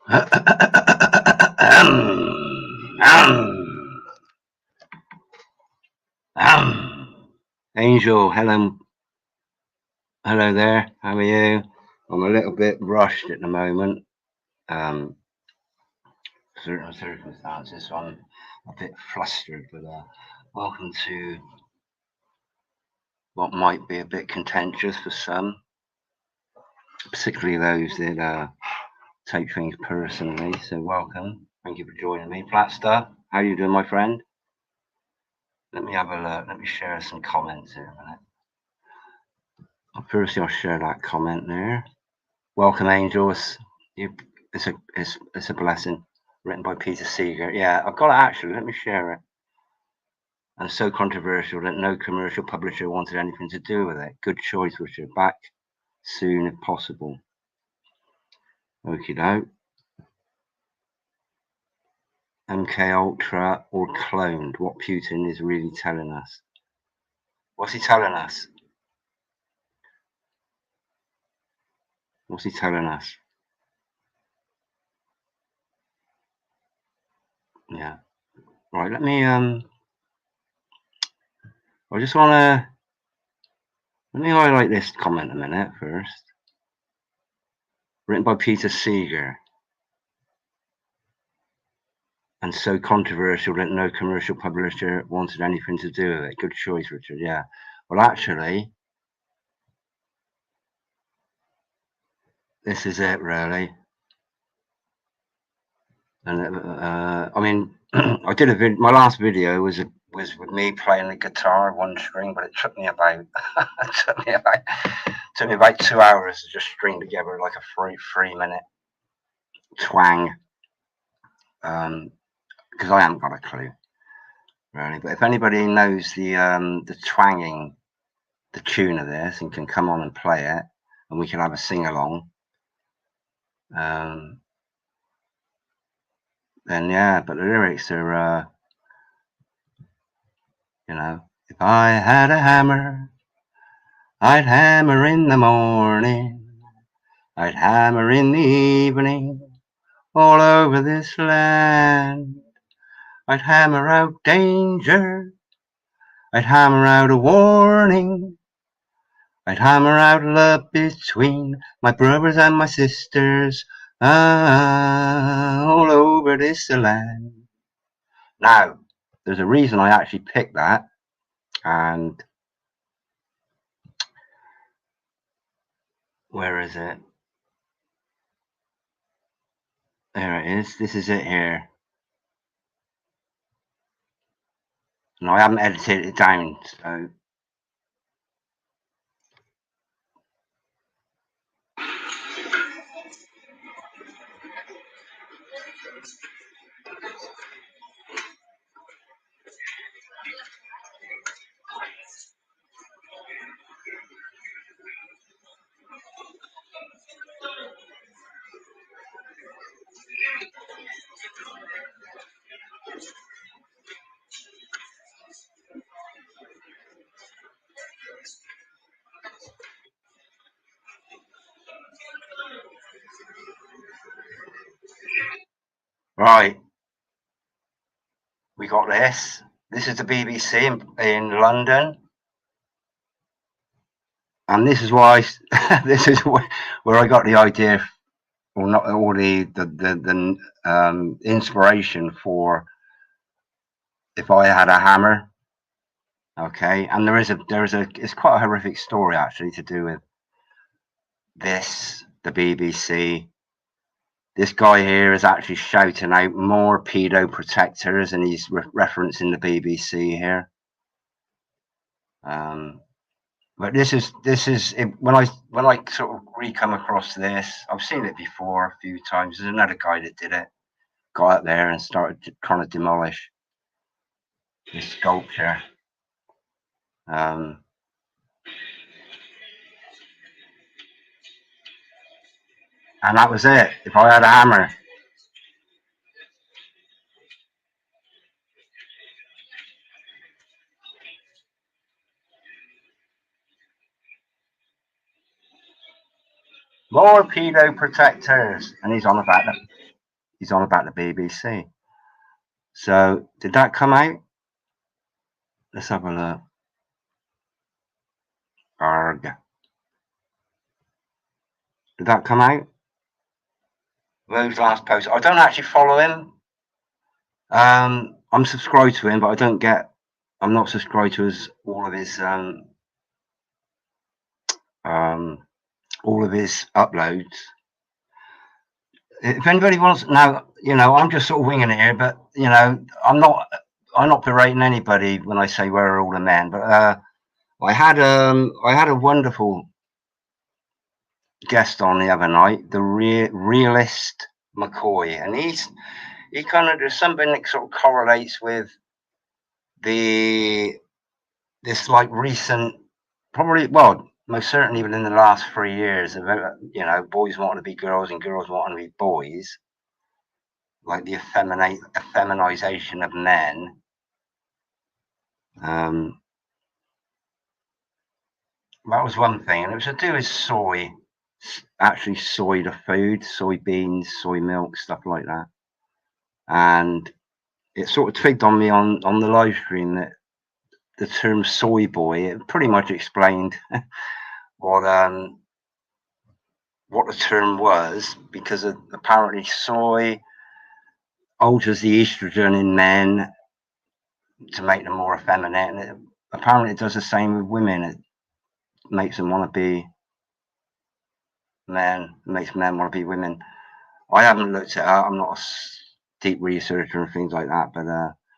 Angel, hello there. How are you? I'm a little bit rushed at the moment. Certain circumstances, so I'm a bit flustered. But welcome to what might be a bit contentious for some, particularly those that take things personally. So welcome. Thank you for joining me. Platster, how you doing, my friend? Let me have a look. Let me share some comments here a minute. Firstly, I'll share that comment there. Welcome, angels. It's a blessing. Written by Peter Seeger. Yeah, I've got it actually. Let me share it. And so controversial that no commercial publisher wanted anything to do with it. Good choice, Richard. Back soon if possible. Okie doke. MK Ultra or cloned. What Putin is really telling us. What's he telling us? What's he telling us? Yeah. Right, let me I just wanna let me highlight this comment a minute first. Written by Peter Seeger. And so controversial that no commercial publisher wanted anything to do with it. Good choice, Richard. Yeah. Well, actually, this is it, really. And I mean, I did a my last video was with me playing the guitar one string, but it took me about took me about 2 hours to just string together like a 3 minute twang. Because I haven't got a clue, really. But if anybody knows the twanging, the tune of this, and can come on and play it, and we can have a sing along, then yeah. But the lyrics are, you know, if I had a hammer, I'd hammer in the morning, I'd hammer in the evening, all over this land. I'd hammer out danger, I'd hammer out a warning, I'd hammer out love between my brothers and my sisters, all over this land. Now, there's a reason I actually picked that, and where is it? There it is. This is it here. No, I haven't edited it down, so right. We got this. This is the BBC in London, and this is why this is where I got the idea, or not, or the inspiration for if I had a hammer. Okay, and there is a it's quite a horrific story actually to do with this. The BBC. This guy here is actually shouting out more pedo protectors, and he's referencing the BBC here. But this is when I sort of come across this, I've seen it before a few times. There's another guy that did it, got out there and started trying to demolish this sculpture. And that was it. If I had a hammer. More pedo protectors, and he's on about them. he's on about the BBC. So did that come out? Let's have a look. Arg. Did that come out? Those last posts. I don't actually follow him. I'm subscribed to him, but I don't get. I'm not subscribed to all of his uploads. If anybody wants now, I'm just sort of winging it here, but I'm not berating anybody when I say where are all the men. But I had a wonderful guest on the other night, the realist McCoy, and he kind of, there's something that sort of correlates with this like recent, probably, well, most certainly within the last 3 years of boys wanting to be girls and girls wanting to be boys, like the effeminization of men. That was one thing, and it was to do with soy, actually soy, the food, soybeans, soy milk, stuff like that. And it sort of twigged on me on the live stream that the term soy boy, it pretty much explained what the term was, because apparently soy alters the estrogen in men to make them more effeminate, and apparently it does the same with women. It makes them want to be men, makes men want to be women. I haven't looked it up. I'm not a deep researcher and things like that, but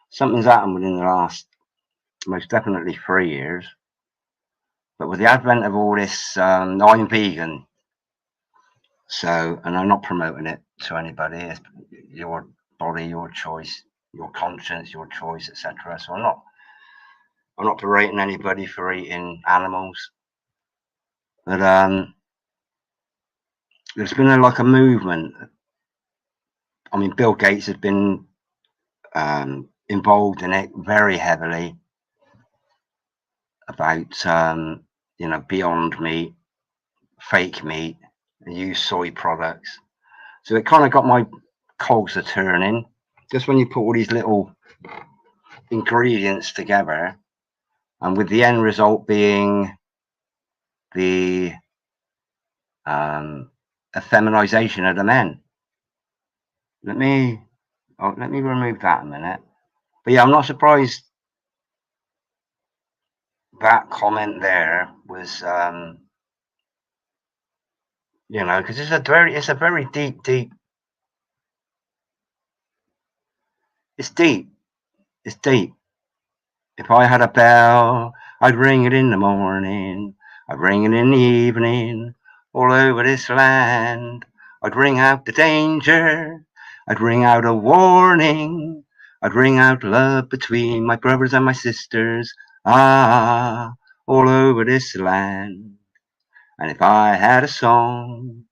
something's happened within the last, most definitely 3 years. But with the advent of all this, I'm vegan, so, and I'm not promoting it to anybody. It's your body, your choice, your conscience, your choice, etc. So I'm not berating anybody for eating animals, but there's been like a movement. I mean, Bill Gates has been involved in it very heavily about Beyond Meat, fake meat, and use soy products. So it kind of got my cogs a turning. Just when you put all these little ingredients together, and with the end result being the effeminization of the men. Let me remove that a minute. But yeah, I'm not surprised that comment there was, because it's a very deep. It's deep. It's deep. If I had a bell, I'd ring it in the morning. I'd ring it in the evening. All over this land, I'd ring out the danger. I'd ring out a warning. I'd ring out love between my brothers and my sisters. Ah, all over this land. And if I had a song,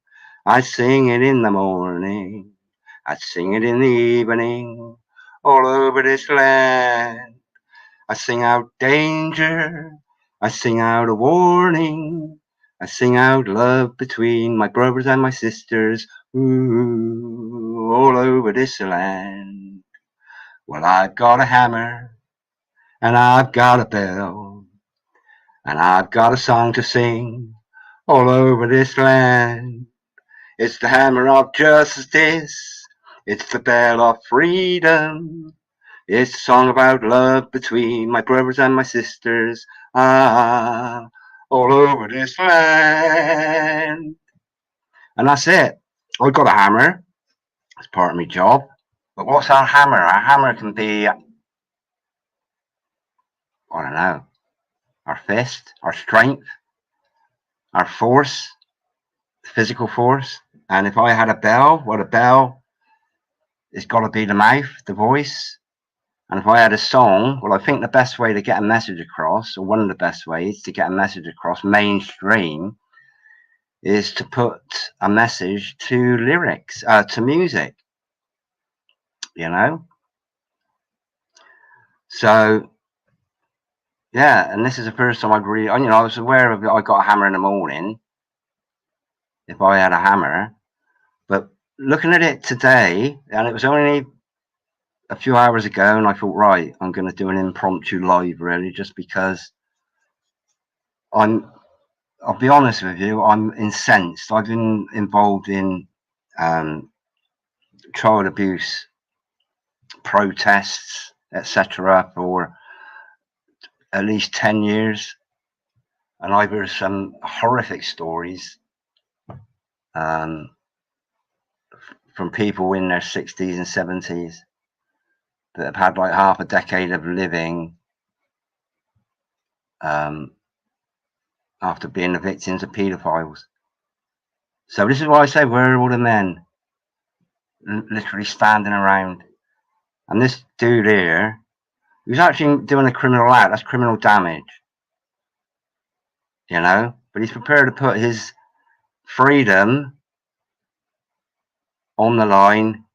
I'd sing it in the morning. I'd sing it in the evening. All over this land. I sing out danger. I sing out a warning. I sing out love between my brothers and my sisters. Ooh, all over this land. Well, I've got a hammer, and I've got a bell, and I've got a song to sing all over this land. It's the hammer of justice. It's the bell of freedom. It's a song about love between my brothers and my sisters. Ah, all over this land. And that's it. I've got a hammer. It's part of my job. But what's our hammer? Our hammer can be, I don't know, our fist, our strength, our force, physical force. And if I had a bell, well, a bell, it's got to be the mouth, the voice. And if I had a song, well, I think the best way to get a message across, or one of the best ways to get a message across mainstream, is to put a message to lyrics, to music, So, yeah, and this is the first time I was aware of it. I got a hammer in the morning, if I had a hammer, but looking at it today, and it was only a few hours ago, and I thought, right, I'm going to do an impromptu live, really, just because I'll be honest with you, I'm incensed. I've been involved in um, child abuse protests, etc., for at least 10 years, and I've heard some horrific stories um, from people in their 60s and 70s that have had like half a decade of living um, after being the victims of paedophiles. So this is why I say, where are all the men literally standing around? And this dude here, who's actually doing a criminal act, that's criminal damage, you know, but he's prepared to put his freedom on the line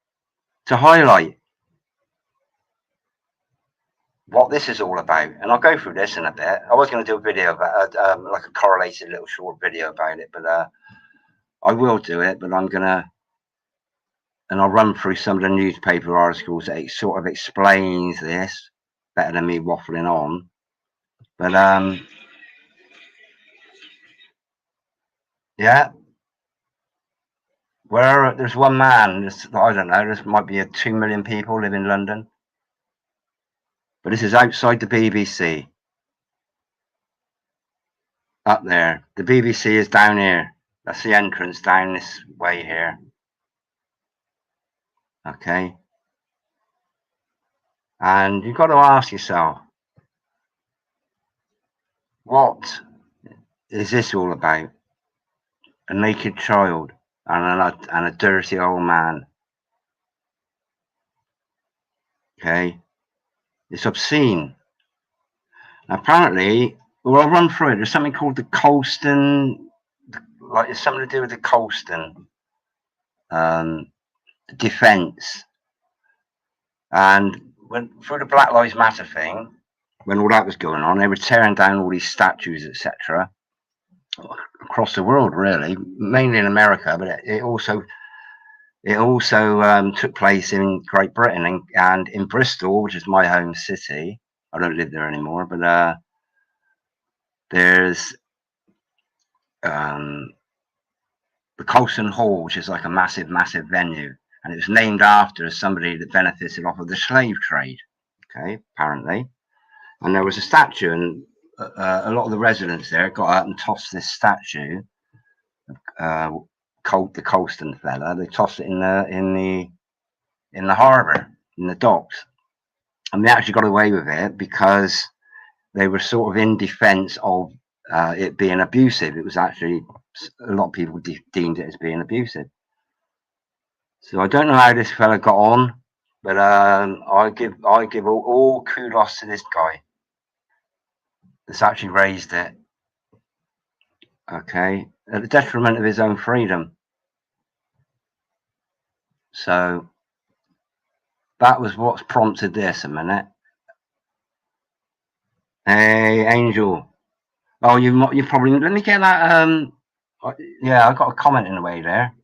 to highlight what this is all about. And I'll go through this in a bit. I was going to do a video about like a correlated little short video about it, but I will do it, but I'm going to, and I'll run through some of the newspaper articles that sort of explains this better than me waffling on. But yeah, where there's one man, I don't know, there might be 2 million people live in London, but this is outside the BBC. Up there, the BBC is down here. That's the entrance down this way here. Okay, and you've got to ask yourself, what is this all about? A naked child and a dirty old man. Okay, it's obscene. Apparently, well, I'll run through it. There's something called the Colston, like it's something to do with the Colston defence. And when through the Black Lives Matter thing, when all that was going on, they were tearing down all these statues, etc., across the world, really, mainly in America, but it also took place in Great Britain and in Bristol, which is my home city. I don't live there anymore, but there's the Colston Hall, which is like a massive venue, and it was named after somebody that benefited off of the slave trade. Okay, apparently, and there was a statue, and a lot of the residents there got up and tossed this statue. The Colston fella, they tossed it in the harbour, in the docks, and they actually got away with it because they were sort of in defence of it being abusive. It was actually, a lot of people deemed it as being abusive. So I don't know how this fella got on, but I give all kudos to this guy that's actually raised it. Okay, at the detriment of his own freedom. So that was what's prompted this. A minute. Hey, Angel. Oh, you probably, let me get that. Yeah, I got a comment in the way there.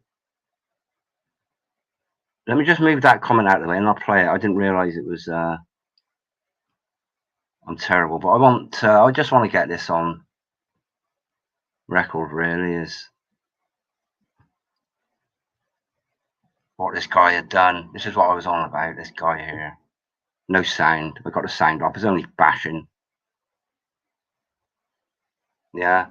Let me just move that comment out of the way and I'll play it. I didn't realise it was. I'm terrible, but I just want to get this on record. Really, is what this guy had done. This is what I was on about. This guy here. No sound. I got the sound off. It's only bashing. Yeah.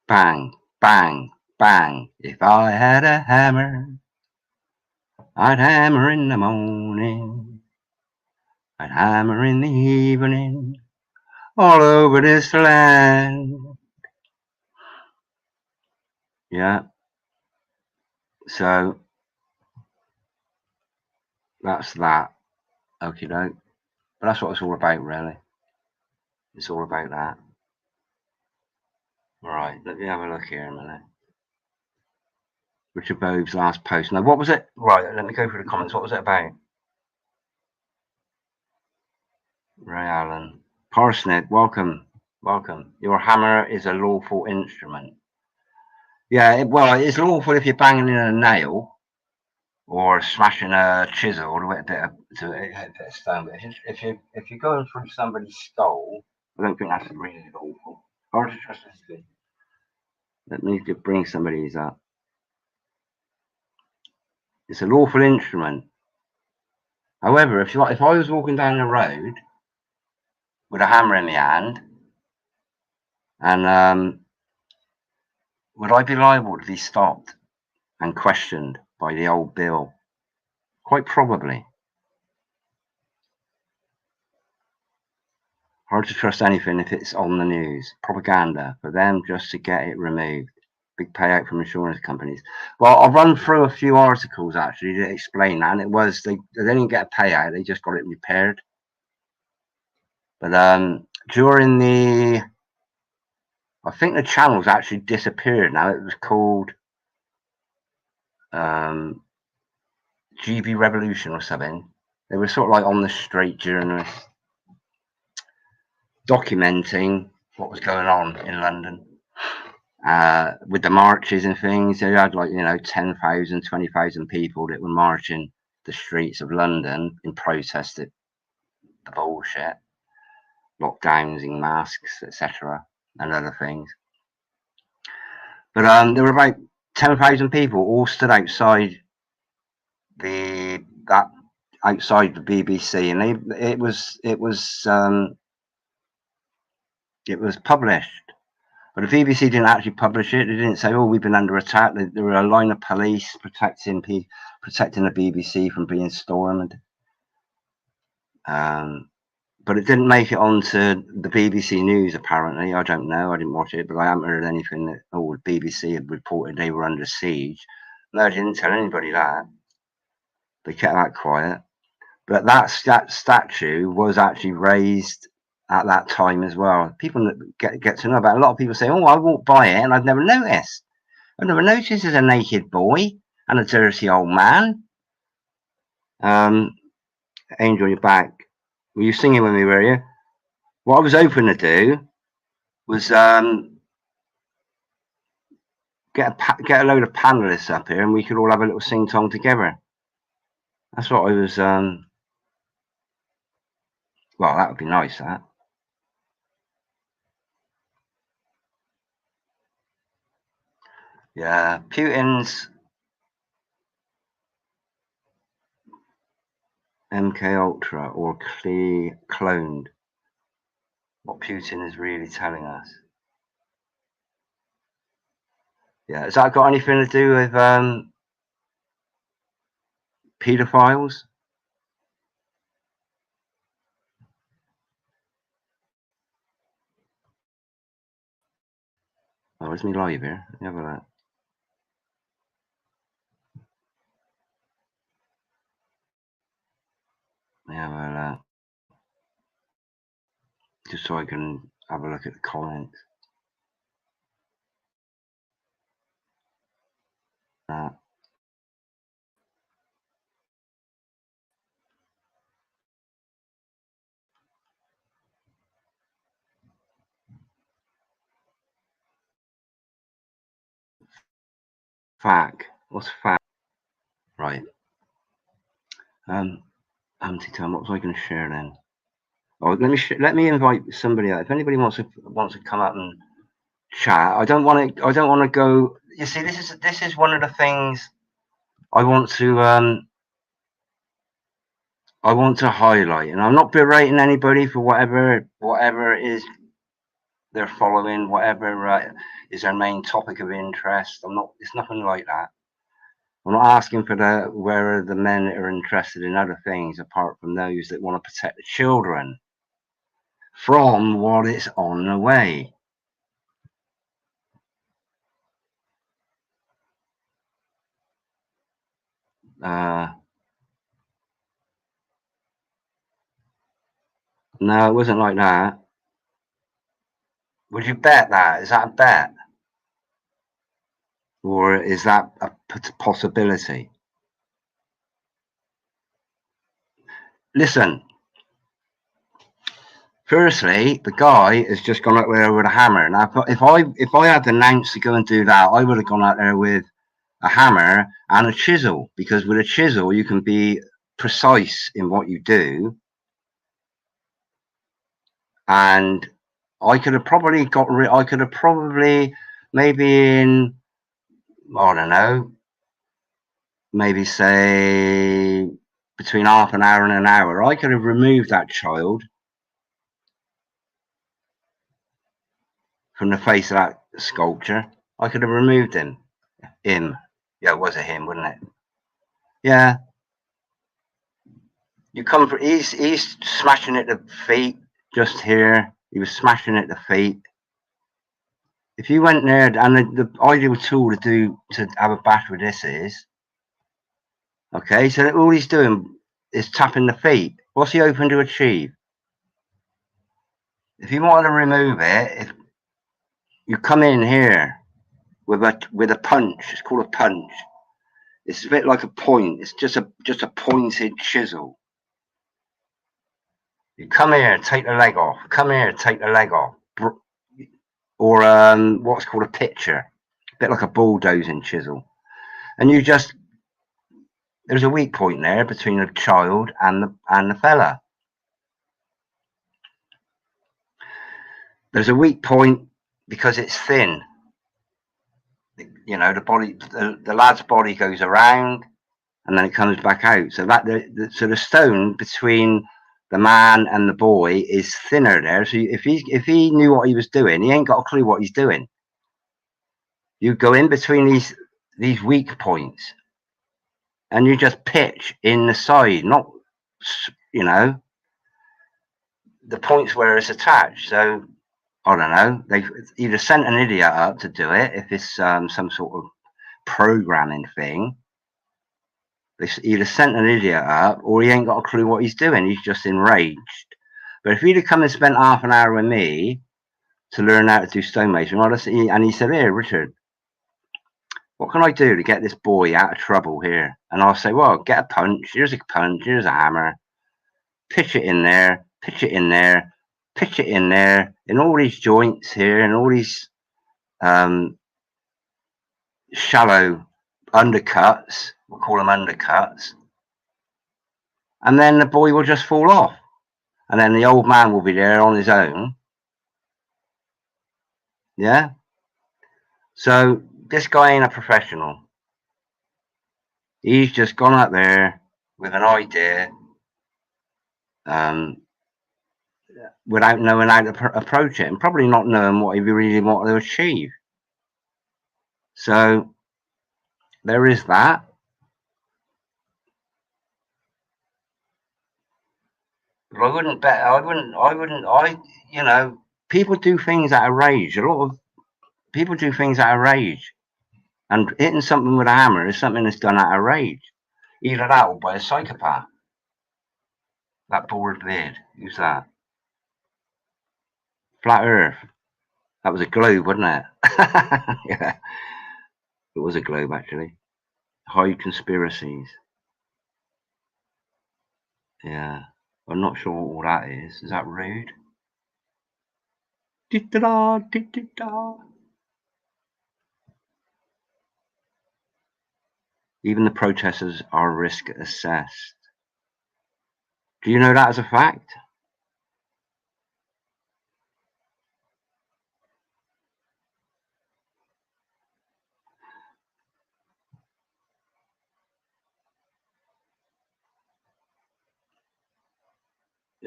Bang, bang, bang. If I had a hammer, I'd hammer in the morning. I'd hammer in the evening. All over this land. Yeah. So that's that. Okie doke. But that's what it's all about, really. It's all about that. Right, let me have a look here a minute. Richard Bove's last post. Now, what was it? Right, let me go through the comments. What was it about? Ray Allen. Parsnip, welcome. welcome. Your hammer is a lawful instrument. Yeah, well, it's lawful if you're banging in a nail or smashing a chisel or a bit of stone. But if you're going through somebody's skull, I don't think that's really lawful. Hard to trust this. Let me bring some of these up. It's a lawful instrument. However, if I was walking down the road with a hammer in my hand, and would I be liable to be stopped and questioned by the old Bill? Quite probably. Hard to trust anything if it's on the news. Propaganda for them just to get it removed. Big payout from insurance companies. Well, I'll run through a few articles actually to explain that. And it was they didn't get a payout; they just got it repaired. But during I think the channel's actually disappeared now. It was called GB Revolution or something. They were sort of like on the street journalists documenting what was going on in London with the marches and things. They had 10,000, 20,000 people that were marching the streets of London in protest at the bullshit, lockdowns and masks, etc., and other things. But there were about 10,000 people all stood outside outside the BBC, and it was published. But the BBC didn't actually publish it. They didn't say, "Oh, we've been under attack." There were a line of police protecting the BBC from being stormed. But it didn't make it onto the BBC News, apparently. I don't know. I didn't watch it, but I haven't heard anything that, the BBC had reported they were under siege. No, they didn't tell anybody that. They kept that quiet. But that statue was actually raised at that time as well. People get to know about it. A lot of people say, "Oh, I walked by it and I've never noticed. I've never noticed there's a naked boy and a dirty old man." Angel, you're back. Were you singing with me, were you? What I was hoping to do was get a load of panelists up here and we could all have a little sing-song together. That's what I was... well, that would be nice, that. Yeah, Putin's MK Ultra or cloned. What Putin is really telling us. Yeah, has that got anything to do with paedophiles? Oh, is me live here? Let me have a look. Let me have a look. Just so I can have a look at the comments. Fact. What's fact? Right. Anti-time. What was I going to share then? Oh, let me invite somebody out. If anybody wants to come up and chat, I don't want to go. You see, this is one of the things I want to highlight, and I'm not berating anybody for whatever it is they're following, whatever is their main topic of interest. It's nothing like that. I'm not asking for where the men are interested in other things apart from those that want to protect the children from what is on the way. No, it wasn't like that. Would you bet that? Is that a bet? Or is that a possibility? Listen, Firstly, the guy has just gone out there with a hammer. Now, if I had the nous to go and do that, I would have gone out there with a hammer and a chisel, because with a chisel you can be precise in what you do. And I could have probably maybe in, I don't know, maybe say between half an hour and an hour, I could have removed that child from the face of that sculpture. I could have removed him. Yeah, it was a him, wasn't it? Yeah. You come for he's smashing at the feet just here. He was smashing at the feet. If you went there, and the ideal tool to have a bash with this is, okay, so all he's doing is tapping the feet. What's he hoping to achieve? If you want to remove it, if you come in here with a punch, it's called a punch. It's a bit like a point. It's just a pointed chisel. You come here, take the leg off. Come here, take the leg off. Or what's called a pitcher, a bit like a bulldozing chisel. And you just, there's a weak point there between the child and the fella. There's a weak point because it's thin. You know, the lad's body goes around and then it comes back out. So that the stone between the man and the boy is thinner there. So if he knew what he was doing, he ain't got a clue what he's doing. You go in between these weak points, and you just pitch in the side, not, you know, the points where it's attached. So I don't know. They've either sent an idiot up to do it if it's some sort of programming thing. They either sent an idiot up, or he ain't got a clue what he's doing. He's just enraged. But if he'd have come and spent half an hour with me to learn how to do stonemason, and he said, "Here, Richard, what can I do to get this boy out of trouble here?" And I'll say, "Well, get a punch. Here's a punch. Here's a hammer. Pitch it in there. Pitch it in there. Pitch it in there. In all these joints here, and all these shallow undercuts. We'll call them undercuts. And then the boy will just fall off. And then the old man will be there on his own." Yeah. So this guy ain't a professional. He's just gone up there with an idea, without knowing how to approach it, and probably not knowing what he really wanted to achieve. So there is that. But you know, people do things out of rage. A lot of people do things out of rage. And hitting something with a hammer is something that's done out of rage. Either that or by a psychopath. That bored beard. Who's that? Flat Earth. That was a globe, wasn't it? Yeah. It was a globe, actually. High conspiracies. Yeah. I'm not sure what all that is. Is that rude? Even the protesters are risk assessed. Do you know that as a fact?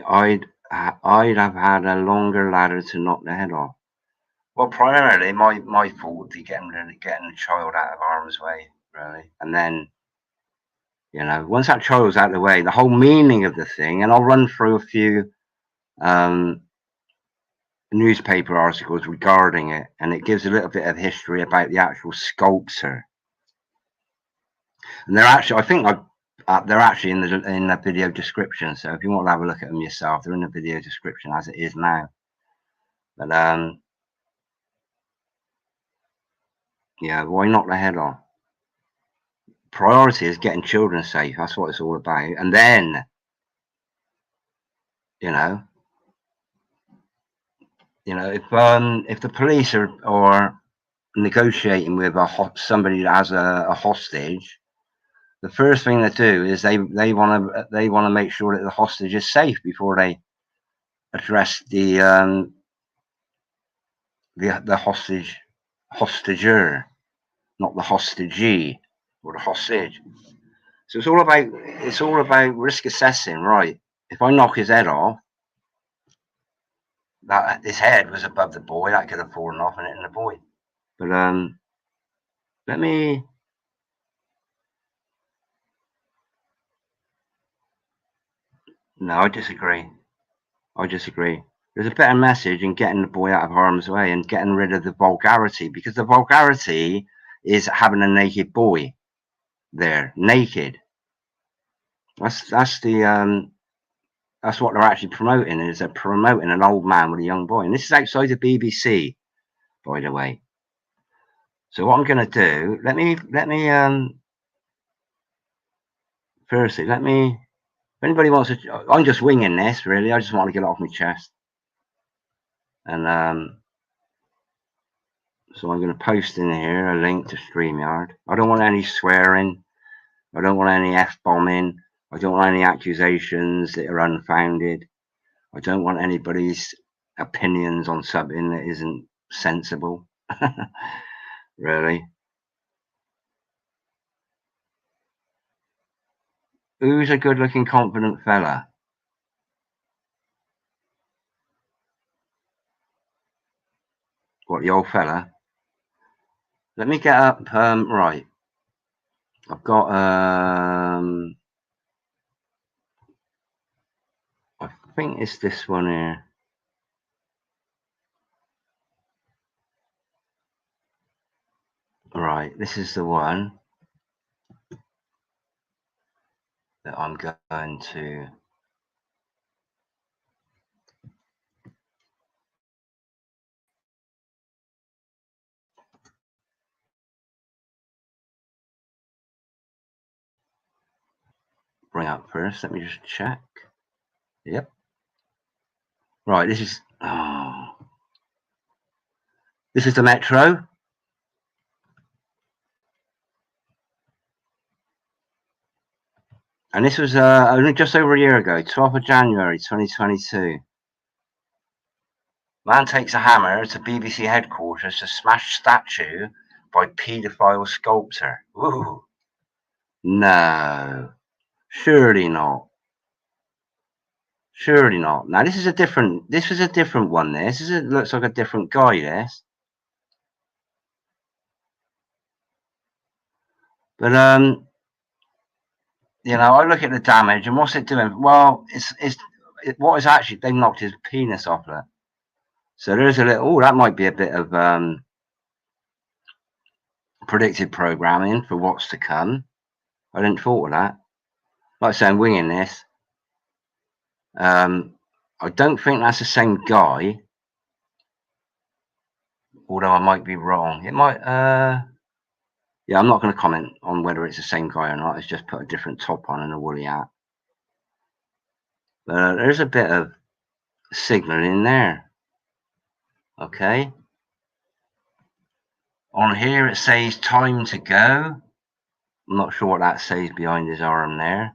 I'd have had a longer ladder to knock the head off. Well, primarily my fault would be getting the child out of harm's way, really. And then, you know, once that child's out of the way, the whole meaning of the thing, and I'll run through a few newspaper articles regarding it, and it gives a little bit of history about the actual sculptor. And they're actually, I think they're actually in the video description. So if you want to have a look at them yourself, they're in the video description as it is now. But yeah, why knock the head off? Priority is getting children safe. That's what it's all about. And then, you know, You know, if the police are negotiating with somebody that has a hostage, the first thing they do is they want to make sure that the hostage is safe before they address the hostager, not the hostagee or the hostage. So it's all about risk assessing, right? If I knock his head off, that his head was above the boy, that could have fallen off and hit the boy. But let me. No, I disagree. I disagree. There's a better message in getting the boy out of harm's way and getting rid of the vulgarity, because the vulgarity is having a naked boy there, naked. That's what they're actually promoting. Is they're promoting an old man with a young boy, and this is outside the BBC, by the way. So what I'm going to do, let me firstly, if anybody wants to, I'm just winging this really. I just want to get it off my chest, and so I'm going to post in here a link to StreamYard. I don't want any swearing. I don't want any F-bombing. I don't want any accusations that are unfounded. I don't want anybody's opinions on something that isn't sensible. Really. Who's a good-looking, confident fella? What, the old fella? Let me get up. Right. I've got. I think it's this one here. Right. This is the one that I'm going to. Bring up first. Let me just check. Yep. Right. This is. Oh. This is the Metro. And this was only just over a year ago, 12th of January 2022. Man takes a hammer to BBC headquarters to smash statue by paedophile sculptor. Ooh. No. Surely not. Surely not. Now this was a different one. Looks like a different guy, this. But you know, I look at the damage and what's it doing? Well, what is actually, they knocked his penis off there. So there's a little, that might be a bit of predictive programming for what's to come. I didn't thought of that. Like I say, I'm winging this. I don't think that's the same guy, although I might be wrong. It might, yeah, I'm not going to comment on whether it's the same guy or not. It's just put a different top on and a woolly hat. But there's a bit of signal in there. Okay. On here it says time to go. I'm not sure what that says behind his arm there.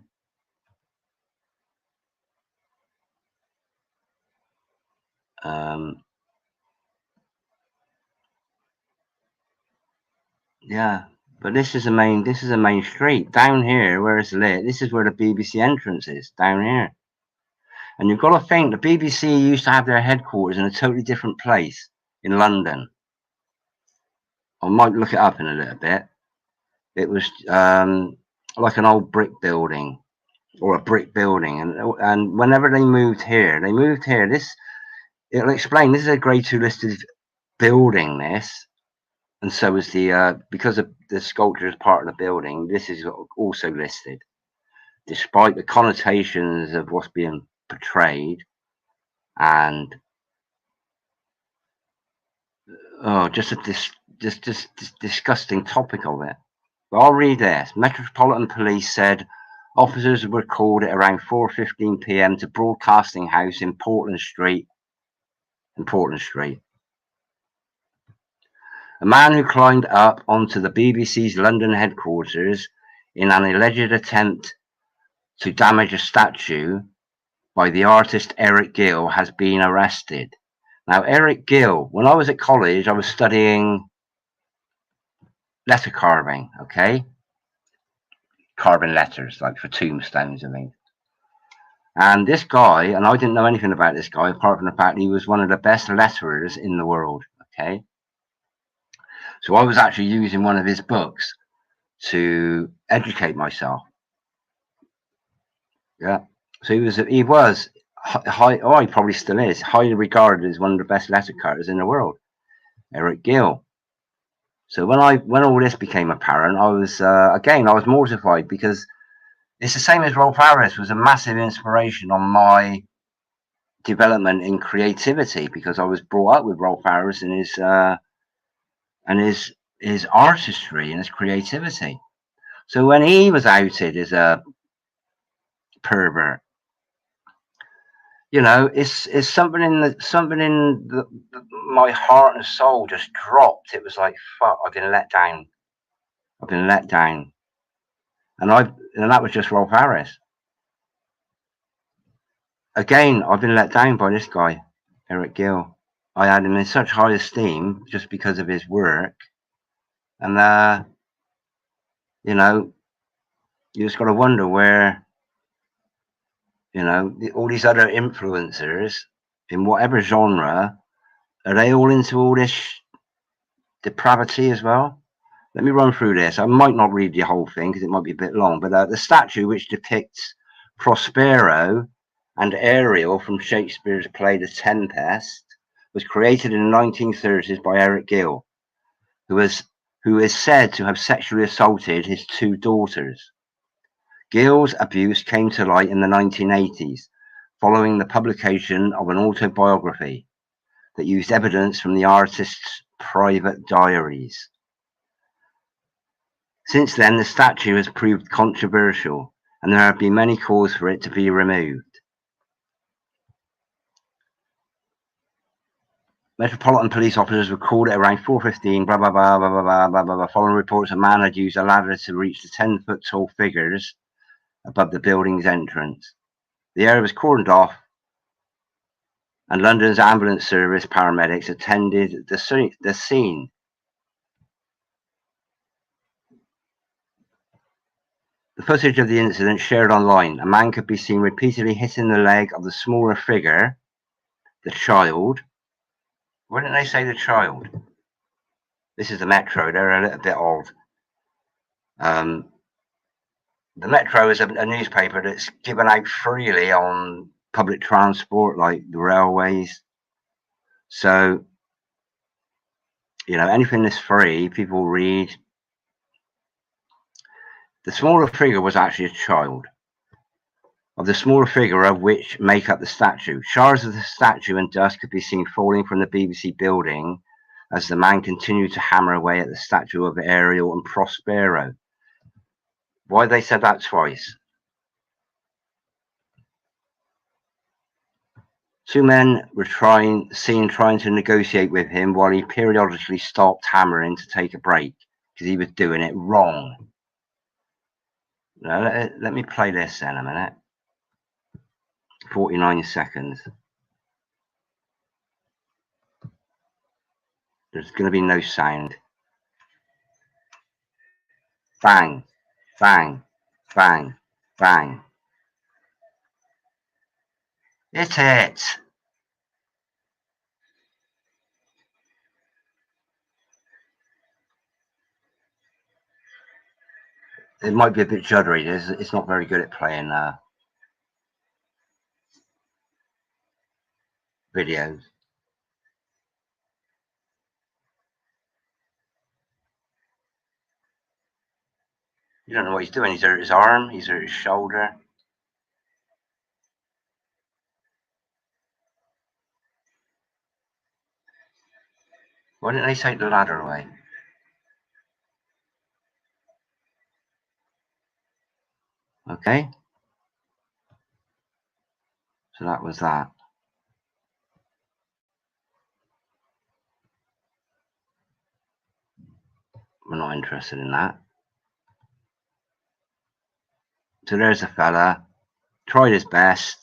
Yeah, but this is a main street down here where it's lit. This is where the BBC entrance is, down here. And you've got to think the BBC used to have their headquarters in a totally different place in London. I might look it up in a little bit. It was like an old brick building or a brick building, and whenever they moved here. It'll explain. This is a Grade 2 listed building. This, and so is the because of the sculpture is part of the building. This is also listed, despite the connotations of what's being portrayed, and just this disgusting topic of it. But I'll read this. Metropolitan Police said officers were called at around 4:15 p.m. to Broadcasting House in Portland Street in Portland Street. A man who climbed up onto the BBC's London headquarters in an alleged attempt to damage a statue by the artist Eric Gill has been arrested. Now, Eric Gill, when I was at college, I was studying letter carving, okay? Carving letters, like for tombstones and things. And this guy, and I didn't know anything about this guy, apart from the fact he was one of the best letterers in the world, okay? So I was actually using one of his books to educate myself. Yeah. So he was high, oh, he probably still is, highly regarded as one of the best letter carvers in the world, Eric Gill. So when all this became apparent, I was again, I was mortified, because it's the same as Rolf Harris was a massive inspiration on my development in creativity, because I was brought up with Rolf Harris and his artistry and his creativity. So when he was outed as a pervert, you know, it's something in my heart and soul just dropped. It was like, fuck, I've been let down. I've been let down. And that was just Rolf Harris. Again, I've been let down by this guy, Eric Gill. I had him in such high esteem just because of his work. And, you know, you just got to wonder where, you know, all these other influencers in whatever genre, are they all into all this depravity as well? Let me run through this. I might not read the whole thing because it might be a bit long, but the statue which depicts Prospero and Ariel from Shakespeare's play The Tempest was created in the 1930s by Eric Gill, who is said to have sexually assaulted his two daughters. Gill's abuse came to light in the 1980s, following the publication of an autobiography that used evidence from the artist's private diaries. Since then, the statue has proved controversial, and there have been many calls for it to be removed. Metropolitan police officers were called at around 4:15, blah, blah, blah, blah, blah, blah, blah, blah, blah. Following reports, a man had used a ladder to reach the 10-foot tall figures above the building's entrance. The area was cordoned off, and London's ambulance service paramedics attended the scene. The footage of the incident shared online. A man could be seen repeatedly hitting the leg of the smaller figure, the child. Why didn't they say the child? This is the Metro. They're a little bit old. The Metro is a newspaper that's given out freely on public transport, like the railways. So, you know, anything that's free, people read. The smaller figure was actually a child. Of the smaller figure of which make up the statue. Shards of the statue and dust could be seen falling from the BBC building as the man continued to hammer away at the statue of Ariel and Prospero. Why they said that twice? Two men were seen trying to negotiate with him while he periodically stopped hammering to take a break because he was doing it wrong. Now, let me play this in a minute. 49 seconds. There's going to be no sound. Bang, bang, bang, bang. Hit it. It might be a bit juddery. It's not very good at playing videos. You don't know what he's doing. He's hurt his arm. He's hurt his shoulder. Why didn't they take the ladder away? Okay. So that was that. We're not interested in that. So there's a fella, tried his best.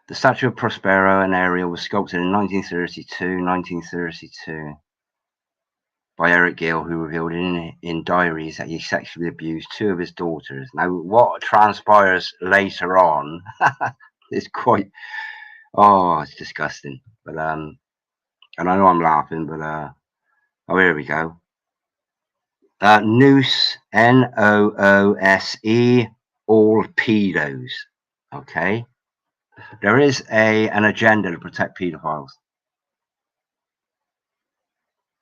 The statue of Prospero and Ariel was sculpted in 1932 by Eric Gill, who revealed in diaries that he sexually abused 2 of his daughters. Now, what transpires later on is quite, it's disgusting. But and I know I'm laughing, but here we go. Noose, Noose, all pedos. Okay, there is an agenda to protect pedophiles.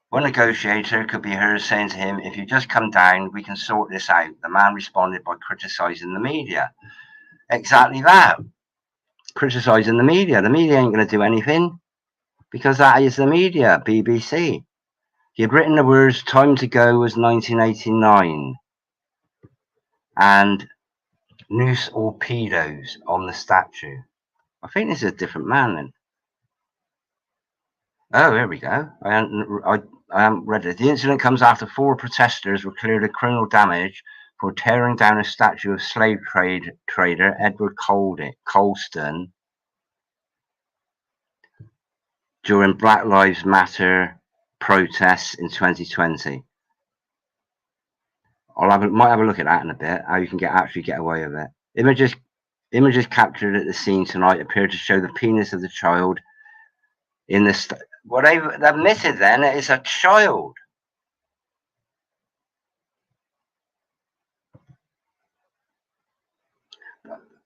One negotiator could be heard saying to him, "If you just come down, we can sort this out." The man responded by criticizing the media. Exactly that. Criticizing the media. The media ain't going to do anything because that is the media, BBC. He had written the words "Time to Go" was 1989 and "Noose or pedos" on the statue. I think this is a different man then. Oh, here we go. I haven't read it. The incident comes after 4 protesters were cleared of criminal damage for tearing down a statue of slave trader Edward Colston during Black Lives Matter protests in 2020. Might have a look at that in a bit. How you can actually get away with it. Images captured at the scene tonight appear to show the penis of the child in the. What they've admitted then is a child.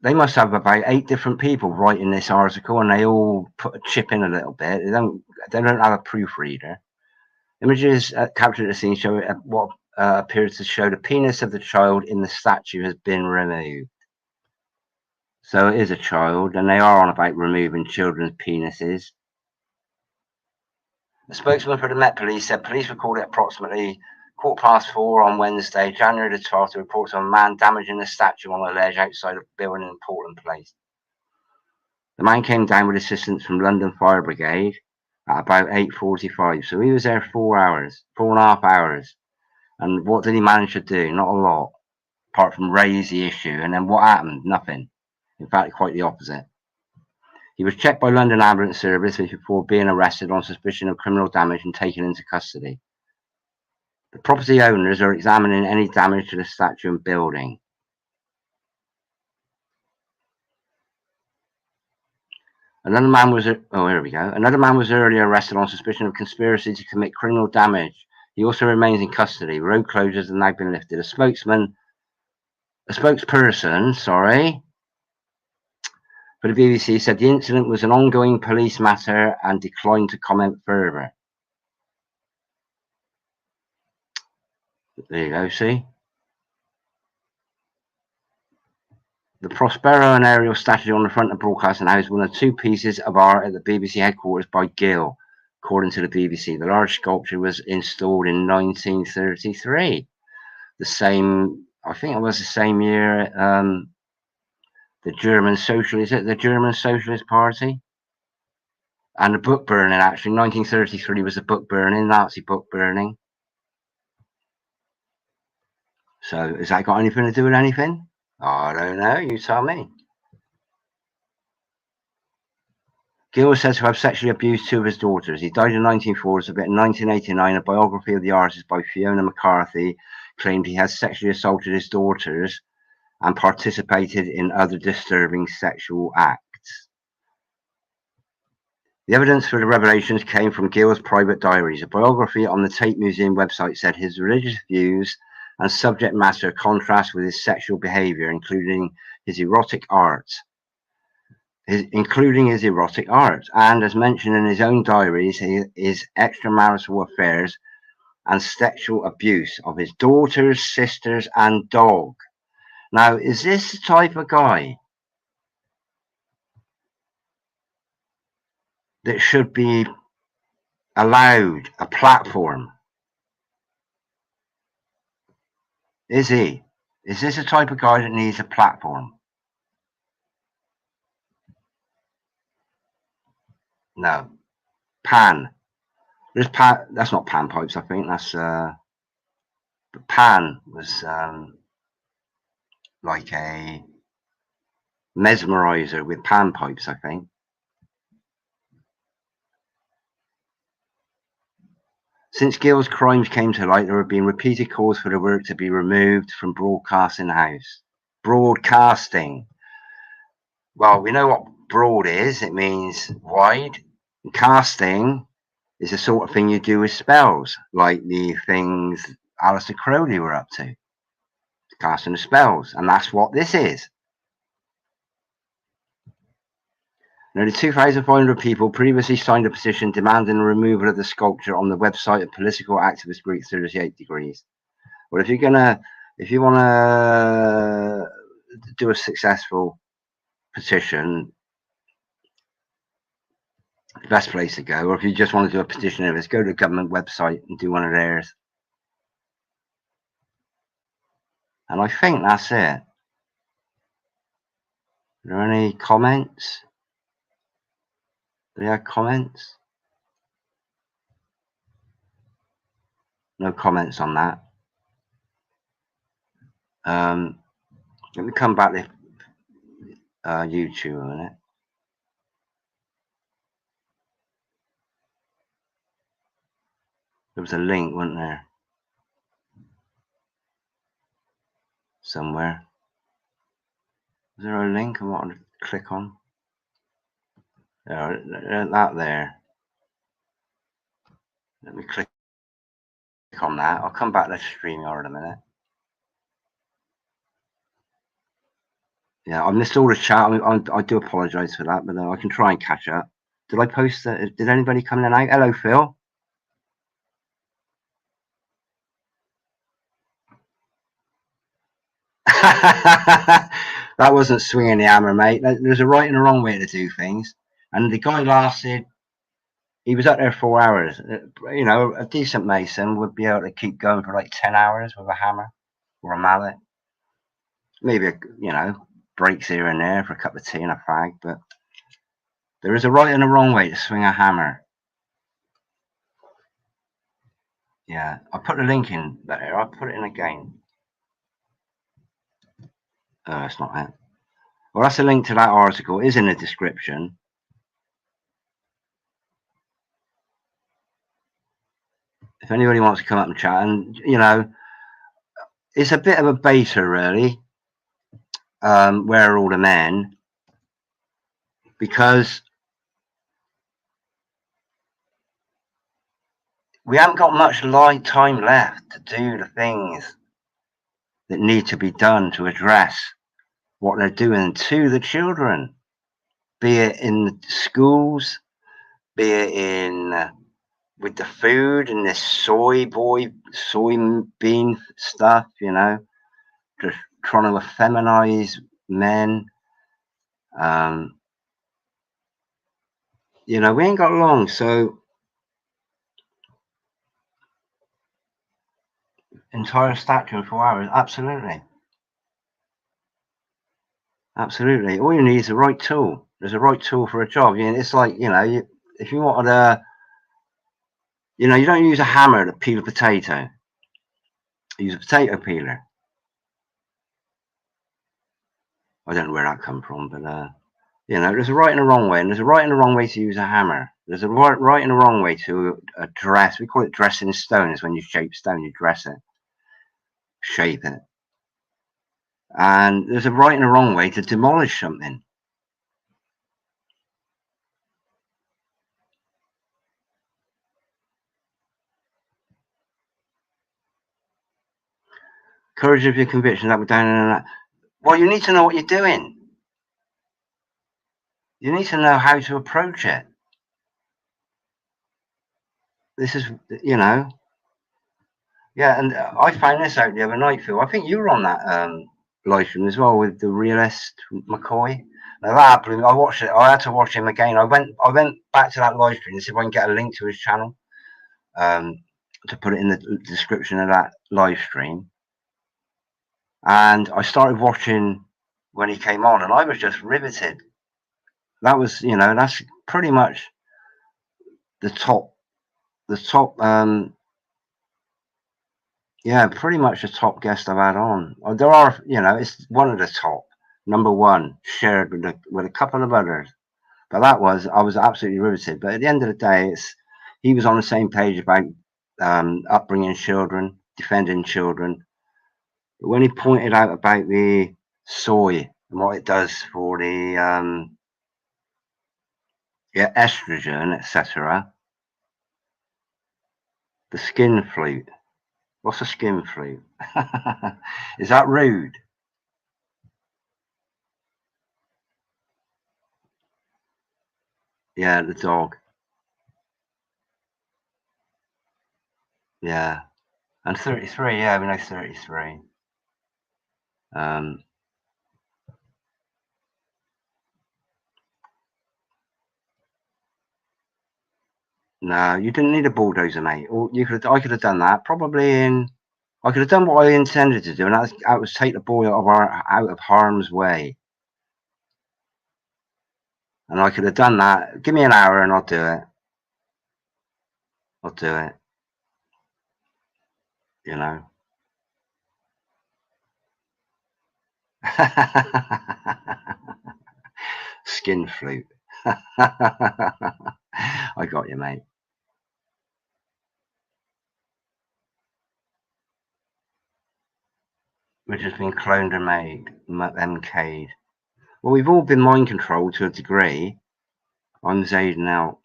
They must have about 8 different people writing this article, and they all put a chip in a little bit. They don't have a proofreader. Images captured at the scene show what appears to show the penis of the child in the statue has been removed. So it is a child, and they are on about removing children's penises. The spokesman for the Met Police said police recorded approximately 4:15 on Wednesday, January the 12th, reports of a man damaging a statue on a ledge outside a building in Portland Place. The man came down with assistance from London Fire Brigade at about 8:45, so he was there 4.5 hours. And what did he manage to do? Not a lot, apart from raise the issue. And then what happened? Nothing. In fact, quite the opposite. He was checked by London Ambulance Service before being arrested on suspicion of criminal damage and taken into custody. The property owners are examining any damage to the statue and building. Another man was earlier arrested on suspicion of conspiracy to commit criminal damage. He also remains in custody. Road closures have now been lifted. A spokesperson, for the BBC said the incident was an ongoing police matter and declined to comment further. There you go, see? The Prospero and Ariel statue on the front of Broadcasting House is one of 2 pieces of art at the BBC headquarters by Gill, according to the BBC. The large sculpture was installed in 1933. I think it was the same year the German Socialist Party? And the book burning, actually. 1933 was the book burning, Nazi book burning. So, has that got anything to do with anything? I don't know, you tell me. Gill was said to have sexually abused 2 of his daughters. He died in 1940, but in 1989, a biography of the artist by Fiona McCarthy claimed he had sexually assaulted his daughters and participated in other disturbing sexual acts. The evidence for the revelations came from Gill's private diaries. A biography on the Tate Museum website said his religious views and subject matter contrast with his sexual behavior, including his erotic art. And as mentioned in his own diaries, his extramarital affairs and sexual abuse of his daughters, sisters, and dog. Now, is this the type of guy that should be allowed a platform? Is he? Is this the type of guy that needs a platform? No. Pan. There's that's not panpipes, I think. That's but pan was like a mesmerizer with panpipes, I think. Since Gill's crimes came to light, there have been repeated calls for the work to be removed from Broadcasting House. Broadcasting. Well, we know what broad is. It means wide. And casting is the sort of thing you do with spells, like the things Aleister Crowley were up to, casting the spells, and that's what this is. Nearly 2,500 people previously signed a petition demanding the removal of the sculpture on the website of political activist group 38 Degrees. Well, if you want to do a successful petition, the best place to go, or if you just want to do a petition of this, go to the government website and do one of theirs. And I think that's it. Are there any comments? Do you have comments? No comments on that. Let me come back to YouTube a minute. There was a link, wasn't there? Somewhere. Is there a link I want to click on? That there. Let me click on that. I'll come back to StreamYard in a minute. Yeah, I missed all the chat. I do apologise for that, but I can try and catch up. Did I post that? Did anybody come in and out? Hello, Phil. That wasn't swinging the hammer, mate. There's a right and a wrong way to do things. And the guy lasted, he was up there 4 hours. You know, a decent mason would be able to keep going for like 10 hours with a hammer or a mallet. Maybe, you know, breaks here and there for a cup of tea and a fag, but there is a right and a wrong way to swing a hammer. Yeah, I put the link in there. I'll put it in again. Oh, it's not that. Well, that's a link to that article. It is in the description. If anybody wants to come up and chat, and you know, it's a bit of a beta, really. Where are all the men? Because we haven't got much time left to do the things that need to be done to address what they're doing to the children, be it in the schools, be it in with the food and this soybean stuff, you know, just trying to effeminize men. You know, we ain't got long, so entire statue in 4 hours, absolutely. Absolutely. All you need is the right tool. There's a right tool for a job. You know, it's like, you know, if you wanted a, you know, you don't use a hammer to peel a potato. You use a potato peeler. I don't know where that come from, but you know, there's a right and a wrong way, and there's a right and a wrong way to use a hammer. There's a right and a wrong way to dress. We call it dressing stone. Is when you shape stone, you dress it, shape it. And there's a right and a wrong way to demolish something. Courage of your conviction, up and down and that. Well, you need to know what you're doing. You need to know how to approach it. This is, you know, yeah. And I found this out the other night, Phil. I think you were on that live stream as well with the realist McCoy. Now that blew me. I watched it. I had to watch him again. I went back to that live stream to see if I can get a link to his channel, to put it in the description of that live stream. And I started watching when he came on, and I was just riveted. That was, you know, that's pretty much the top the top, yeah, pretty much the top guest I've had on. There are, it's one of the top, number one, shared with a couple of others. But I was absolutely riveted. But at the end of the day, he was on the same page about upbringing children, defending children. But when he pointed out about the soy and what it does for the estrogen, etc., the skin flute. What's a skin flute? Is that rude? Yeah, the dog. Yeah. And 33, yeah, we know 33. Um, no, you didn't need a bulldozer, mate. Or I could have done that. I could have done what I intended to do, and that was take the boy out of harm's way. And I could have done that. Give me an hour, and I'll do it. I'll do it. You know. Skin flute. I got you, mate. Which has been cloned and made, MK'd. Well, we've all been mind controlled to a degree. I'm Zayd now.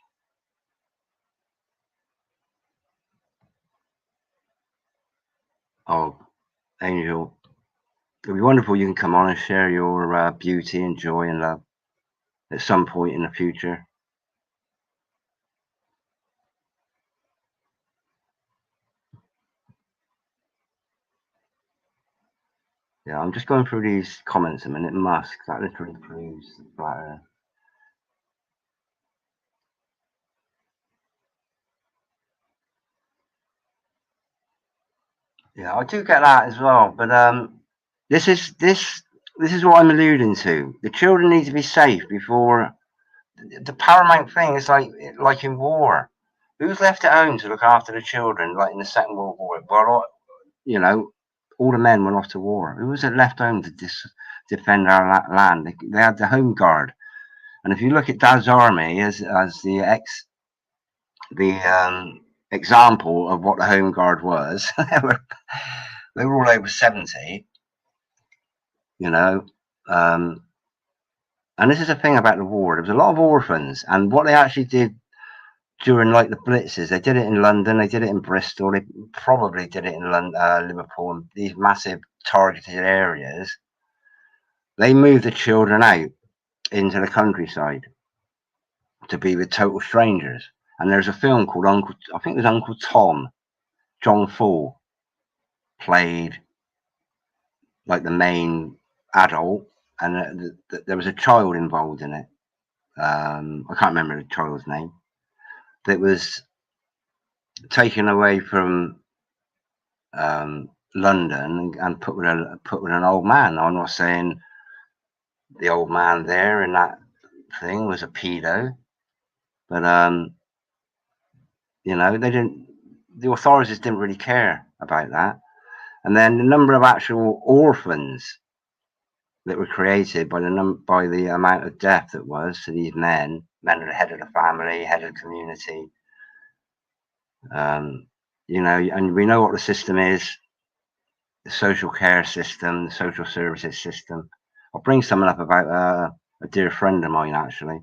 Oh, Angel, it'd be wonderful you can come on and share your beauty and joy and love at some point in the future. Yeah, I'm just going through these comments a minute. Musk, that literally proves flat Earth. Yeah, I do get that as well, but this is this this is what I'm alluding to. The children need to be safe before the paramount thing is like in war. Who's left at home to look after the children, like in the Second World War? Well, you know, all the men went off to war. Who was left home to defend our land? They had the Home Guard, and if you look at Dad's army as the example of what the Home Guard was, they were all over 70, you know. Um, and this is the thing about the war. There was a lot of orphans, and what they actually did during like the blitzes, they did it in London, they did it in Bristol, they probably did it in Liverpool, and these massive targeted areas. They moved the children out into the countryside to be with total strangers. And there's a film called I think it was Uncle Tom. John Fall played like the main adult, and there was a child involved in it. I can't remember the child's name. That was taken away from London and put with an old man. I'm not saying the old man there in that thing was a pedo, but they didn't. The authorities didn't really care about that. And then the number of actual orphans that were created by the amount of death that was to these men are the head of the family, head of the community. And we know what the system is, the social care system, the social services system. I'll bring something up about a dear friend of mine, actually,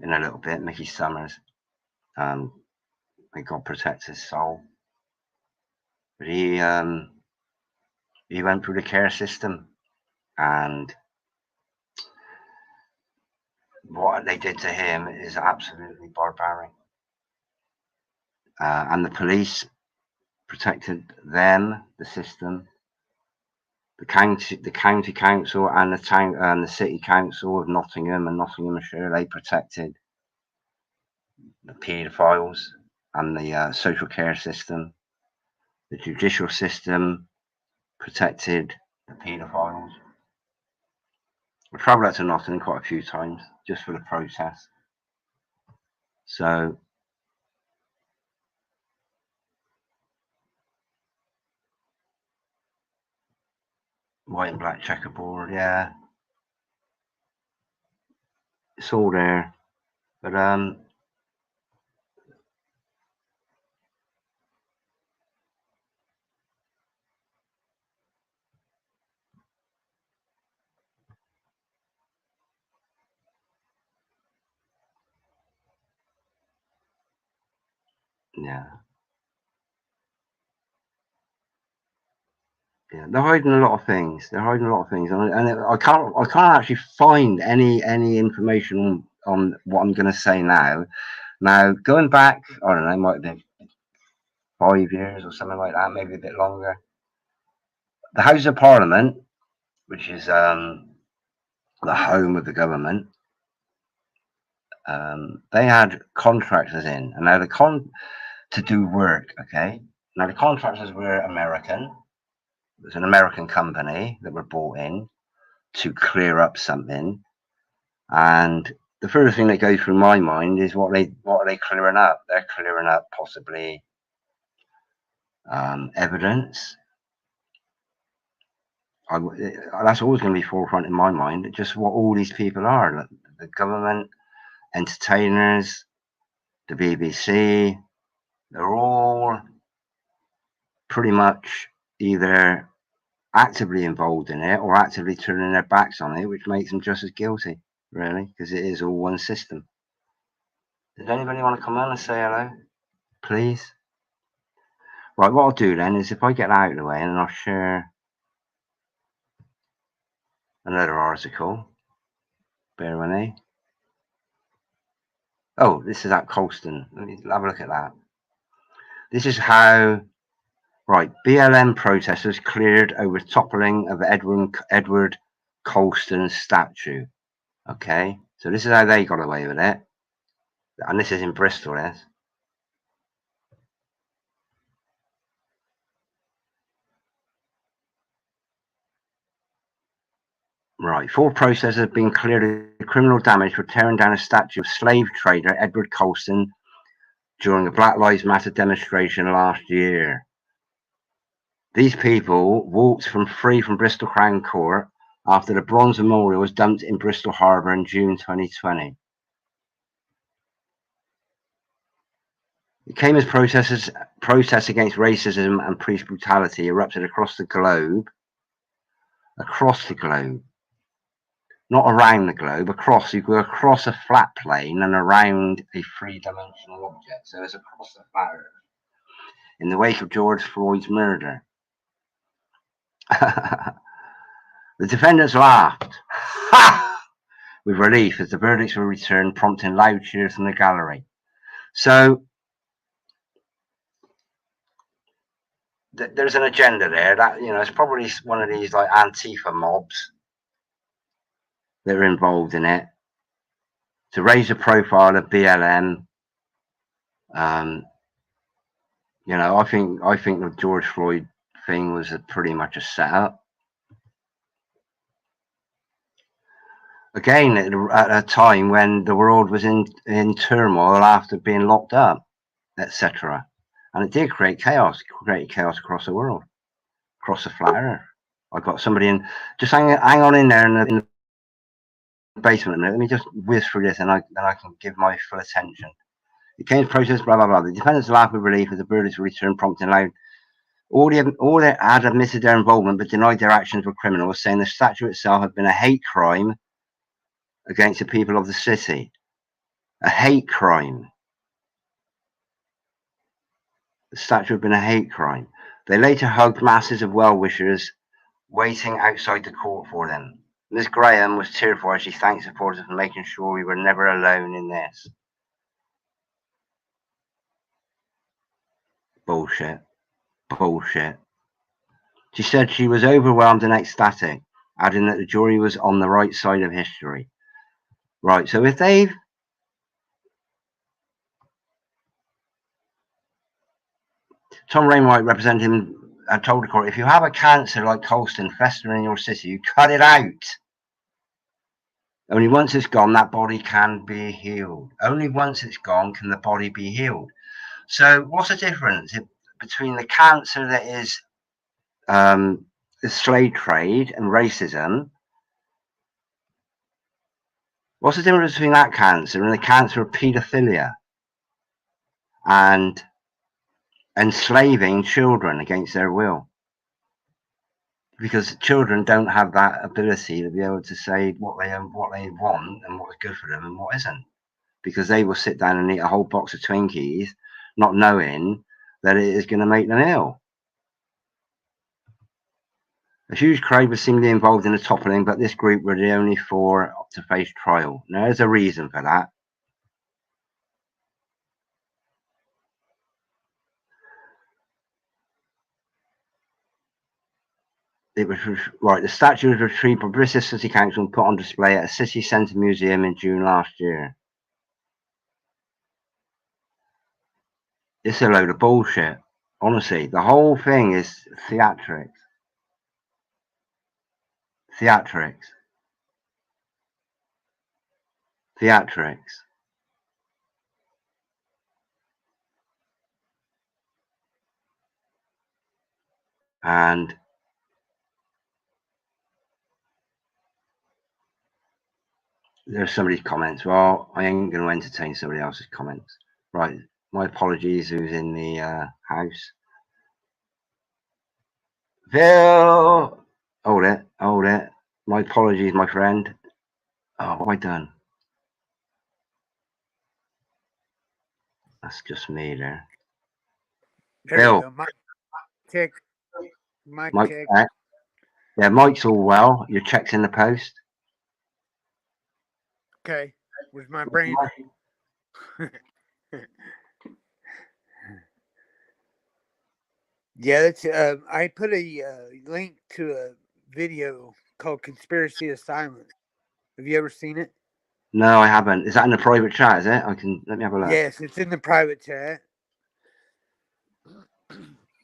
in a little bit, Mickey Summers. May God protect his soul. But he went through the care system, and what they did to him is absolutely barbaric. And the police protected them, the system, the county council, and the town and the city council of Nottingham and Nottinghamshire. They protected the paedophiles and the social care system. The judicial system protected the paedophiles. I travelled out to Nottingham quite a few times just for the protest. So white and black checkerboard, yeah. It's all there. But yeah. Yeah, they're hiding a lot of things. They're hiding a lot of things, and I can't actually find any information on what I'm going to say now. Now, going back, I don't know, it might have been 5 years or something like that, maybe a bit longer. The House of Parliament, which is the home of the government, they had contractors in, and now to do work. Okay, now the contractors were American. It was an American company that were brought in to clear up something. And the first thing that goes through my mind is what are they clearing up? They're clearing up possibly evidence. That's always going to be forefront in my mind. Just what all these people are: the government, entertainers, the BBC. They're all pretty much either actively involved in it or actively turning their backs on it, which makes them just as guilty, really, because it is all one system. Does anybody want to come on and say hello, please? Right, what I'll do then is if I get out of the way and I'll share another article. Bear with me. Oh, this is at Colston. Let me have a look at that. This is how, right, BLM protesters cleared over toppling of Edward Colston's statue. Okay, so this is how they got away with it. And this is in Bristol, yes. Right, 4 protesters have been cleared of criminal damage for tearing down a statue of slave trader Edward Colston during a Black Lives Matter demonstration last year. These people walked free from Bristol Crown Court after the bronze memorial was dumped in Bristol Harbour in June 2020. It came as protests against racism and police brutality erupted across the globe, not around the globe, across. You go across a flat plane and around a 3-dimensional object, so it's across the flat Earth. In the wake of George Floyd's murder. The defendants laughed with relief as the verdicts were returned, prompting loud cheers from the gallery. So there's an agenda there that, it's probably one of these like Antifa mobs that are involved in it to raise the profile of BLM. I think the George Floyd thing was pretty much a setup. Again, at a time when the world was in turmoil after being locked up, etc. And it did create chaos across the world, across the flat Earth. I've got somebody in, just hang on in there in the basement a minute. Let me just whiz through this and then I can give my full attention. It came to protest, blah, blah, blah. The defendants laughed with relief as the verdicts were returned, prompting loud. All they had admitted their involvement but denied their actions were criminal, saying the statue itself had been a hate crime against the people of the city. A hate crime. The statue had been a hate crime. They later hugged masses of well-wishers waiting outside the court for them. Ms. Graham was tearful as she thanked supporters for making sure we were never alone in this. Bullshit. She said she was overwhelmed and ecstatic, adding that the jury was on the right side of history. Right, so if they've Tom Rainwright representing told the court, if you have a cancer like Colston festering in your city, you cut it out. Only once it's gone, that body can be healed. Only once it's gone can the body be healed. So what's the difference between the cancer that is the slave trade and racism, what's the difference between that cancer and the cancer of paedophilia and enslaving children against their will? Because children don't have that ability to be able to say what they want and what's good for them and what isn't, because they will sit down and eat a whole box of Twinkies not knowing that it is going to make them ill. A huge crowd was seemingly involved in the toppling, but this group were the only 4 to face trial. Now, there's a reason for that. It was right. The statue was retrieved by Bristol City Council and put on display at a city centre museum in June last year. It's a load of bullshit. Honestly, the whole thing is theatrics. Theatrics. Theatrics. And there's somebody's comments. Well, I ain't going to entertain somebody else's comments. Right. My apologies, who's in the house. Phil! Hold it. Hold it. My apologies, my friend. Oh, what have I done? That's just me there. There Phil. you go. Mic check. Mic Mike, check. Yeah, Mike's all well. Your check's in the post. Okay. Where's my brain? Yeah, that's. I put a link to a video called "Conspiracy of Silence." Have you ever seen it? No, I haven't. Is that in the private chat? Is it? Let me have a look. Yes, it's in the private chat.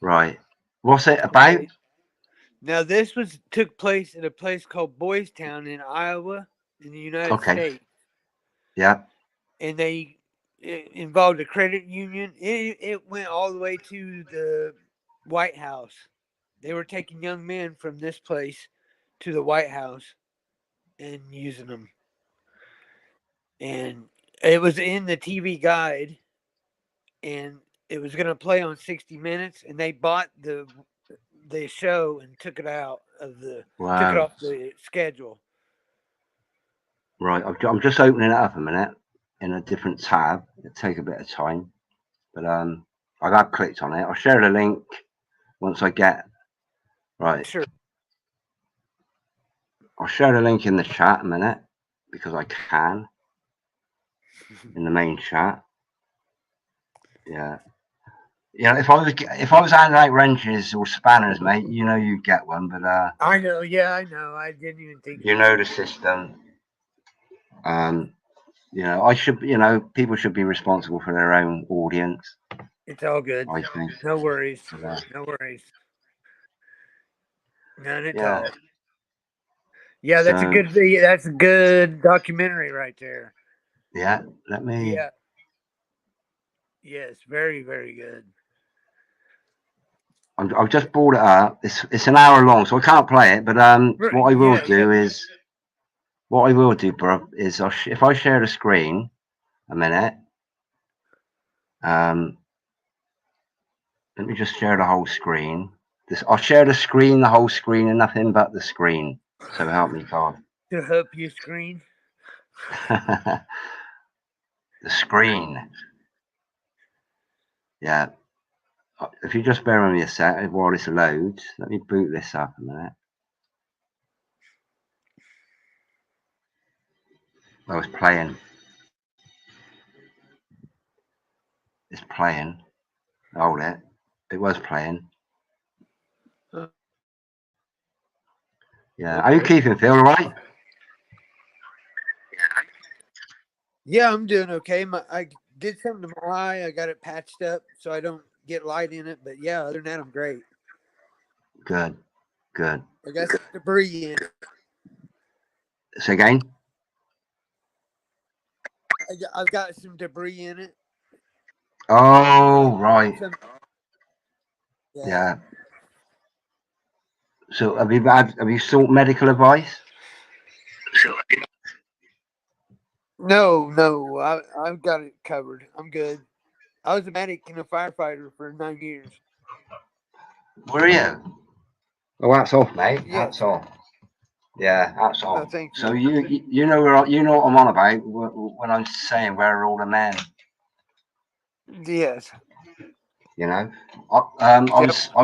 Right. What's it about? Okay. Now, this took place at a place called Boys Town in Iowa, in the United States. Yeah. And it involved a credit union. It went all the way to the White House. They were taking young men from this place to the White House and using them. And it was in the TV guide, and it was going to play on 60 Minutes, and they bought the show and took it out of took it off the schedule. Right, I'm just opening it up a minute in a different tab. It'll take a bit of time, but I have clicked on it. I'll share the link once I get right. Sure. I'll share the link in the chat a minute because I can in the main chat. Yeah. Yeah, if I was handing out wrenches or spanners, mate, you know you'd get one. But I know, yeah, I know. I didn't even think. You know the system. You know, people should be responsible for their own audience. It's all good. I think. No worries. No worries. None at all. Yeah, that's a good video. That's a good documentary right there. Yeah, let me. Yeah. Yes, very, very good. I've just brought it up. It's an hour long, so I can't play it. But what I will do, bro, is if I share the screen a minute, let me just share the whole screen. I'll share the screen, the whole screen, and nothing but the screen. So help me God. To help you screen. The screen. Yeah. If you just bear with me a sec while this loads, let me boot this up a minute. I was playing. It's playing. Hold it. It was playing. Yeah. Okay. How you keeping, Phil? All right? Yeah, I'm doing okay. I did something to my eye. I got it patched up so I don't get light in it. But yeah, other than that, I'm great. Good. Good. I got some debris in it. Say again? I've got some debris in it. Oh, right. Yeah. So have you sought medical advice? No, I've got it covered. I'm good. I was a medic and a firefighter for 9 years. Were you? Oh, hats off, mate. Hats Yes. off. Yeah, hats Oh, off. thank So you. you know you know what I'm on about when I'm saying where are all the men? Yes. You know, Yep. I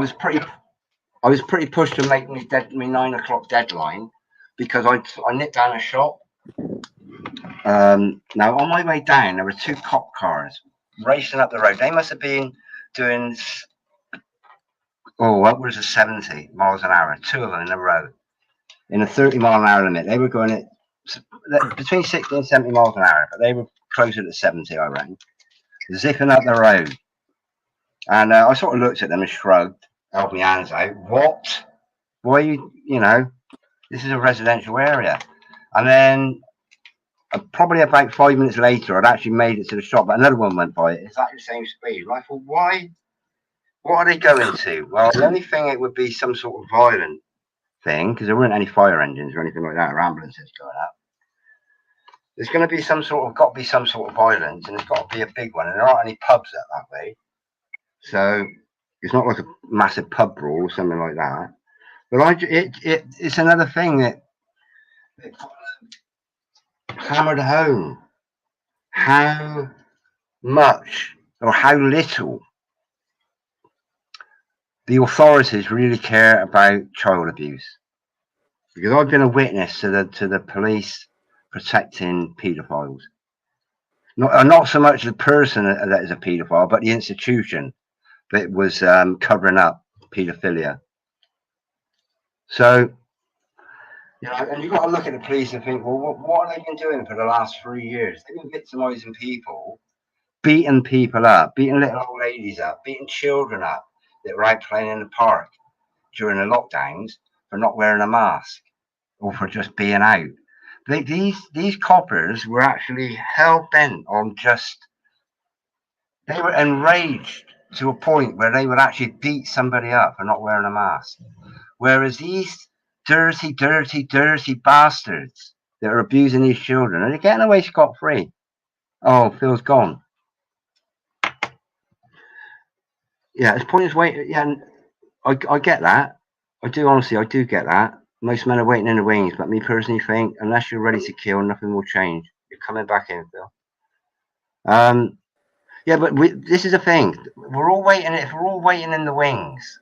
was pretty pushed to make me 9 o'clock deadline because I nipped down a shop. Now on my way down, there were two cop cars racing up the road. They must have been doing what was it, 70 miles an hour, two of them in a row in a 30-mile-an-hour limit. They were going at between 60 and 70 miles an hour, but they were closer to 70, I reckon, zipping up the road. And I sort of looked at them and shrugged, held my hands out. What? Why you know, this is a residential area. And then probably about 5 minutes later, I'd actually made it to the shop, but another one went by it. Exactly the same speed. And I thought, why? What are they going to? Well, the only thing it would be some sort of violent thing, because there weren't any fire engines or anything like that, or ambulances going up. There's going to be got to be some sort of violence, and it's got to be a big one. And there aren't any pubs up that way, so it's not like a massive pub brawl or something like that. But it's another thing that hammered home how much or how little the authorities really care about child abuse. Because I've been a witness to the police protecting paedophiles. Not so much the person that is a paedophile, but the institution that was covering up paedophilia. So, and you've got to look at the police and think, well, what have they been doing for the last 3 years? They've been victimizing people, beating people up, beating little old ladies up, beating children up that were out playing in the park during the lockdowns for not wearing a mask or for just being out. These coppers were actually hell bent on they were enraged to a point where they would actually beat somebody up for not wearing a mask. Whereas these dirty, dirty, dirty bastards that are abusing these children, and they're getting away scot free. Oh, Phil's gone. Yeah, it's pointless waiting. Yeah, I get that. I do honestly, I do get that. Most men are waiting in the wings, but me personally think unless you're ready to kill, nothing will change. You're coming back in, Phil. Yeah, but this is a thing. We're all waiting. If we're all waiting in the wings,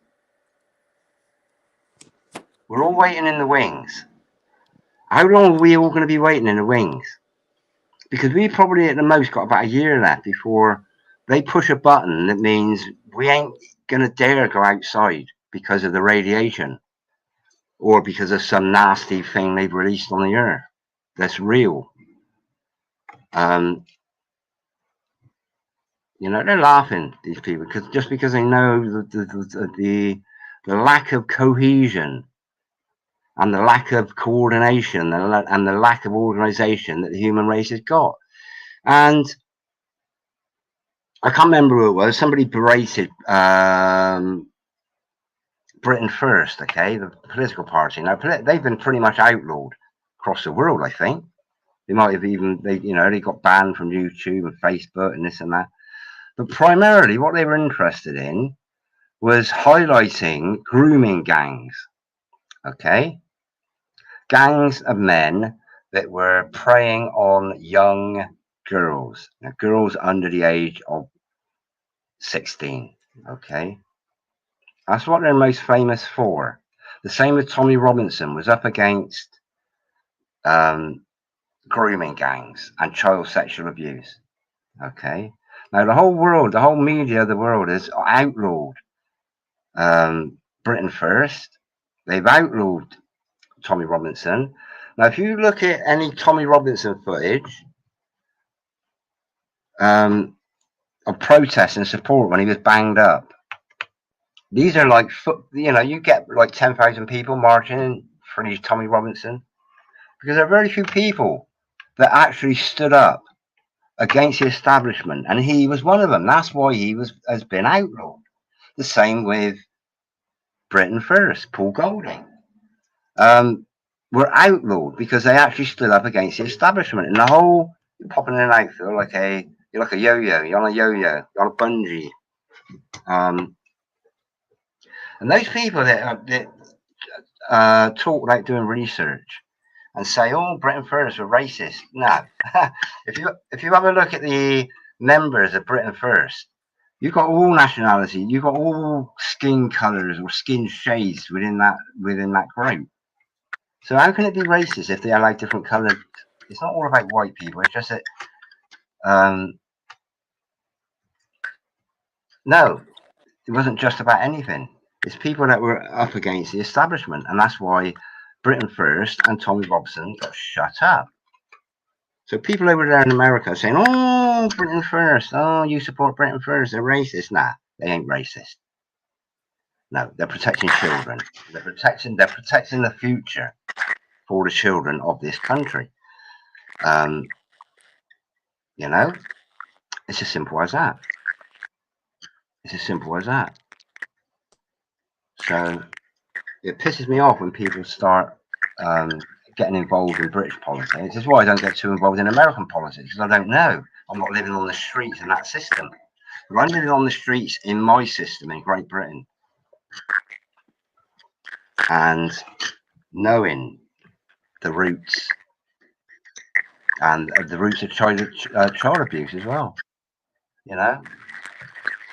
we're all waiting in the wings. How long are we all going to be waiting in the wings? Because we probably at the most got about a year left before they push a button that means we ain't going to dare go outside because of the radiation or because of some nasty thing they've released on the earth that's real. They're laughing, these people, because they know the lack of cohesion and the lack of coordination and the lack of organization that the human race has got. And I can't remember who it was. Somebody berated Britain First, okay, the political party. Now, they've been pretty much outlawed across the world, I think. They might have they got banned from YouTube and Facebook and this and that. But primarily what they were interested in was highlighting grooming gangs, okay? Gangs of men that were preying on young girls, girls under the age of 16, okay? That's what they're most famous for. The same with Tommy Robinson was up against grooming gangs and child sexual abuse, okay? Now the whole world, the whole media of the world has outlawed Britain First. They've outlawed Tommy Robinson. Now, if you look at any Tommy Robinson footage of protest and support when he was banged up, these are like, you get like 10,000 people marching for these Tommy Robinson because there are very few people that actually stood up against the establishment, and he was one of them. That's why has been outlawed. The same with Britain First, Paul Golding. were outlawed because they actually stood up against the establishment. And the whole, you're popping in and out, Phil, you're like a yo-yo. You're on a yo-yo. You're on a bungee. And those people that talk about doing research and say, "Oh, Britain First were racist." No, if you have a look at the members of Britain First, you've got all nationality, you've got all skin colours or skin shades within that group. So how can it be racist if they allow different coloured? It's not all about white people. It's just that no, it wasn't just about anything. It's people that were up against the establishment, and that's why Britain First and Tommy Robson got shut up. So people over there in America saying, "Oh, Britain First. Oh, you support Britain First. They're racist." Nah, they ain't racist. No, they're protecting children. They're protecting the future for the children of this country. You know, it's as simple as that. It's as simple as that. So it pisses me off when people start getting involved in British politics. This is why I don't get too involved in American politics, because I don't know. I'm not living on the streets in that system. But I'm living on the streets in my system in Great Britain. And knowing the roots and the roots of child abuse as well. You know?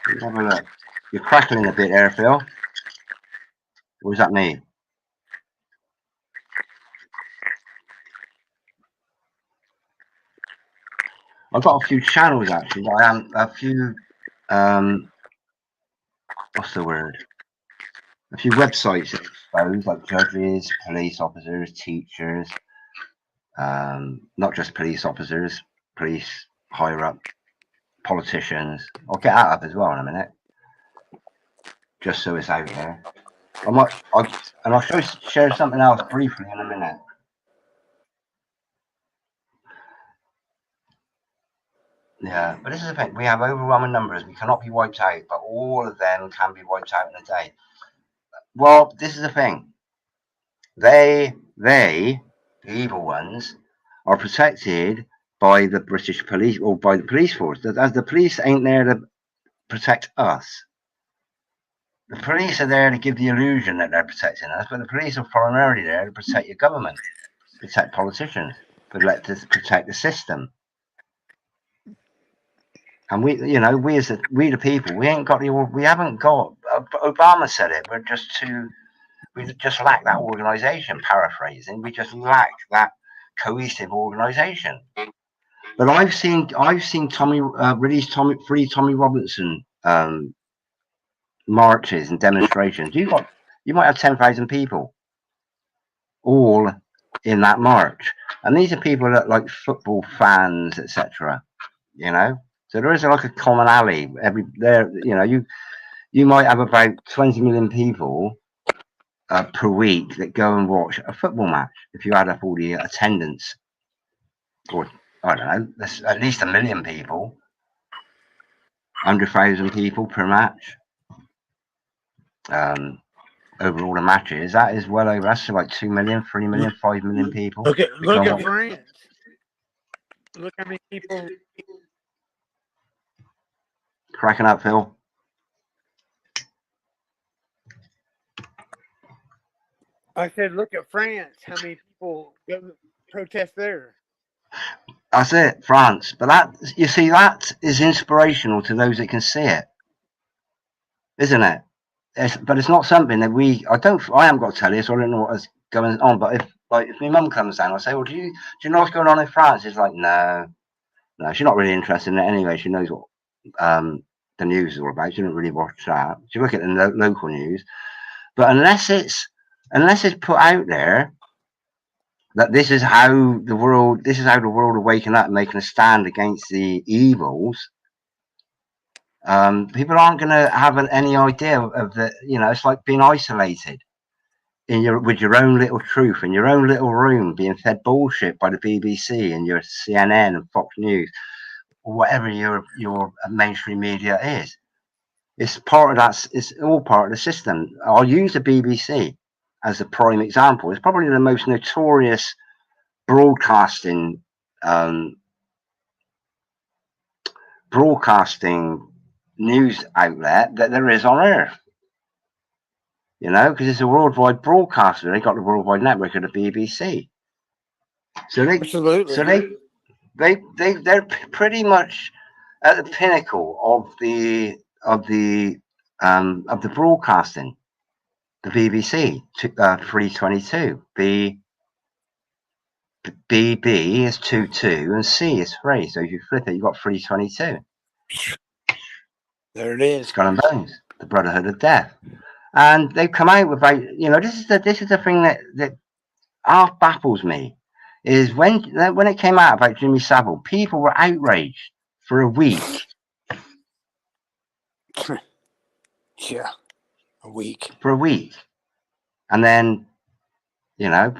Let's have a look. You're crackling a bit there, Phil. What does that mean? I've got a few channels actually. I am a few what's the word? A few websites exposed, like judges, police officers, teachers, not just police officers, police higher up, politicians. I'll get that up as well in a minute, just so it's out there. I'll share something else briefly in a minute. Yeah, but this is the thing. We have overwhelming numbers. We cannot be wiped out, but all of them can be wiped out in a day. Well, this is the thing. They, the evil ones, are protected by the British police or by the police force. As the police ain't there to protect us. The police are there to give the illusion that they're protecting us, but the police are primarily there to protect your government, protect politicians, protect the system. And we the people, we haven't got Obama said it, we just lack that organization, paraphrasing, we just lack that cohesive organization. But I've seen Tommy free Tommy Robinson marches and demonstrations. You might have 10,000 people all in that march, and these are people that like football fans, etc. You know, so there is like a commonality. You might have about 20 million people per week that go and watch a football match. If you add up all the attendance, or I don't know, there's at least 1 million people, 100,000 people per match. Over all the matches, that is well over. That's like 2 million, 3 million, 5 million people. Okay, look at France. Look how many people. Cracking up, Phil. I said, look at France. How many people go protest there? That's it, France. But that is inspirational to those that can see it, isn't it? But it's not something that I haven't got to tell you, so I don't know what's going on. But if my mum comes down, I say, "Well, do you know what's going on in France?" It's like, no, she's not really interested in it anyway. She knows what the news is all about. She doesn't really watch that. She look at the local news, but unless it's put out there that this is how the world are waking up and making a stand against the evils, people aren't going to have any idea of the. It's like being isolated with your own little truth in your own little room, being fed bullshit by the BBC and your CNN and Fox News, or whatever your mainstream media is. It's part of that. It's all part of the system. I'll use the BBC. as a prime example. It's probably the most notorious broadcasting news outlet that there is on earth. Because it's a worldwide broadcaster. They got the worldwide network of the BBC. So Absolutely. they're pretty much at the pinnacle of the broadcasting. The BBC 322. BB is 22 and C is 3. So if you flip it, you've got 322. There it is. Skull and Bones, the Brotherhood of Death. And they've come out with, this is the thing that half baffles me, is when it came out about Jimmy Savile, people were outraged for a week. Yeah, a week. For a week. And then,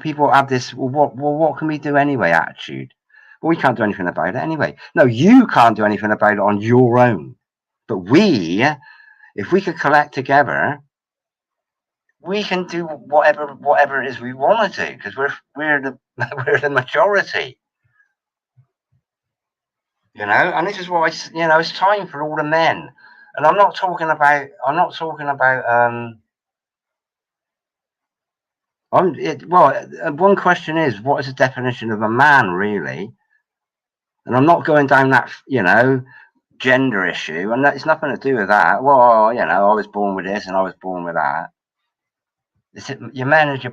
people have this, what can we do anyway attitude. Well, we can't do anything about it anyway. No, you can't do anything about it on your own. But if we could collect together, we can do whatever it is we want to do, because we're the majority. And this is why it's time for all the men. And I'm not talking about one question is, what is the definition of a man, really? And I'm not going down that, gender issue, and it's nothing to do with that. Well, I was born with this and I was born with that. Your man is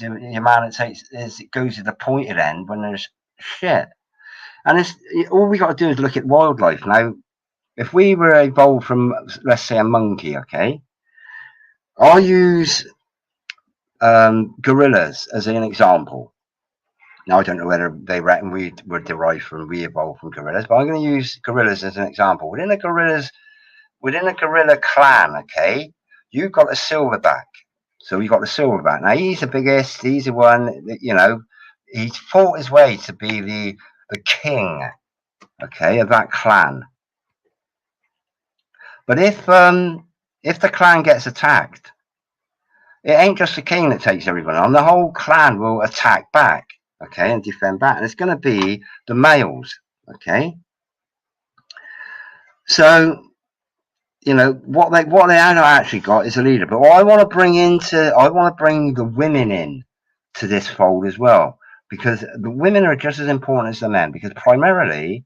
your man that goes to the pointed end when there's shit. And all we got to do is look at wildlife. Now, if we were evolved from, let's say, a monkey, okay, I'll use gorillas as an example. Now, I don't know whether they reckon we evolved from gorillas, but I'm going to use gorillas as an example. Within a gorilla clan, okay, you've got a silverback. So you've got the silverback. Now, he's the biggest. He's the one that, he's fought his way to be the king, okay, of that clan. But if the clan gets attacked, it ain't just the king that takes everyone on. The whole clan will attack back, okay, and defend back. And it's going to be the males, okay. So, what they have actually got is a leader. But what I want to bring the women in to this fold as well, because the women are just as important as the men, because primarily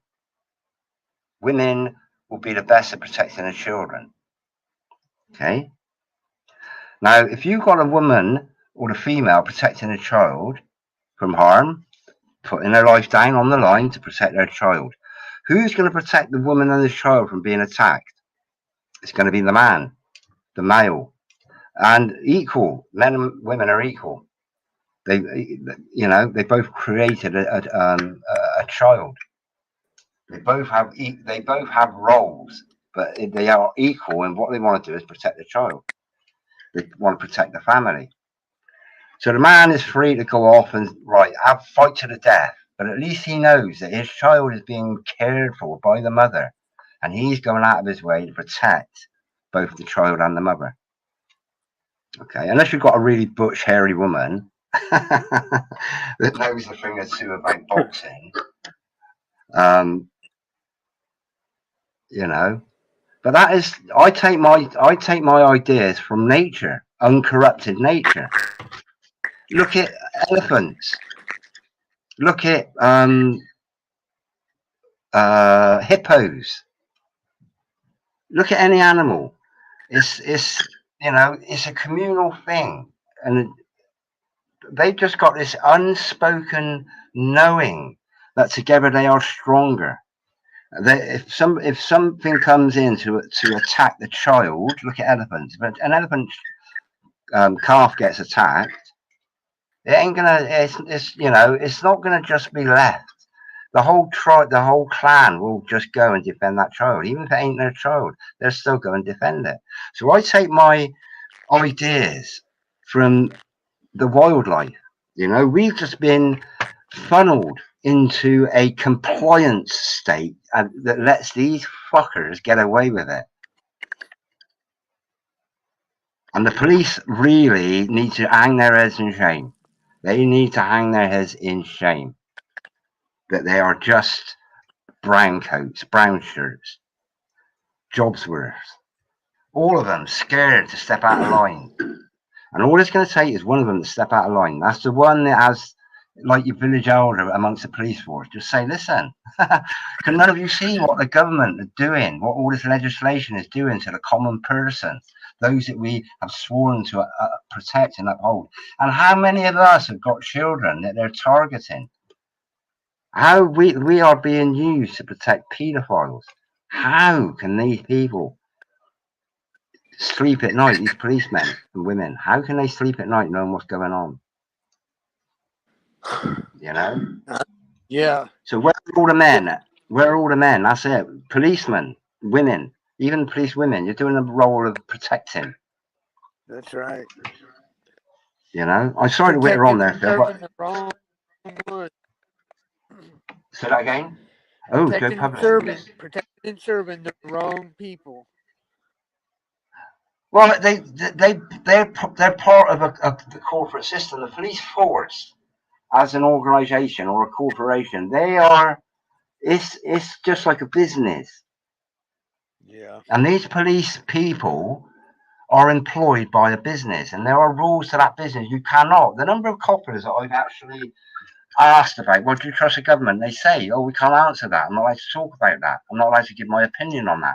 women will be the best at protecting the children. Okay. Now, if you've got a woman or a female protecting a child from harm, putting their life down on the line to protect their child, who's going to protect the woman and the child from being attacked? It's going to be the man, the male, and equal. Men and women are equal. They both created a child. They both have roles, but they are equal. And what they want to do is protect the child. They want to protect the family. So the man is free to go off and fight to the death. But at least he knows that his child is being cared for by the mother, and he's going out of his way to protect both the child and the mother. Okay, unless you've got a really butch, hairy woman that knows a thing or two about boxing, But that is, I take my ideas from nature, uncorrupted nature. Look at elephants. Look at hippos. Look at any animal. It's a communal thing, and they've just got this unspoken knowing that together they are stronger. If something comes in to attack the child, look at elephants. But an elephant calf gets attacked, it ain't gonna. It's not gonna just be left. The whole clan will just go and defend that child, even if it ain't their child. They'll still go and defend it. So I take my ideas from the wildlife. We've just been funneled into a compliance state that lets these fuckers get away with it. And the police really need to hang their heads in shame. They need to hang their heads in shame that they are just brown coats, brown shirts, jobs worth. All of them scared to step out of line. And all it's going to take is one of them to step out of line. That's the one that has, like your village elder amongst the police force. Just say, listen, can none of you see what the government are doing, what all this legislation is doing to the common person, those that we have sworn to protect and uphold? And how many of us have got children that they're targeting? How we are being used to protect paedophiles. How can these people sleep at night, these policemen and women? How can they sleep at night knowing what's going on? You know? Yeah. So where are all the men? Where are all the men? That's it. Policemen, women, even police women. You're doing the role of protecting. That's right. You know? I'm sorry to whitter Protecting on there, and Phil, serving but the wrong one. say that again. Oh, go public. Protecting and serving the wrong people. Well, they're part of the corporate system. The police force, as an organisation or a corporation, they are. It's just like a business. Yeah. And these police people are employed by a business, and there are rules to that business. You cannot. The number of coppers that I've actually asked about, well, do you trust the government? They say, oh, we can't answer that. I'm not allowed to talk about that. I'm not allowed to give my opinion on that.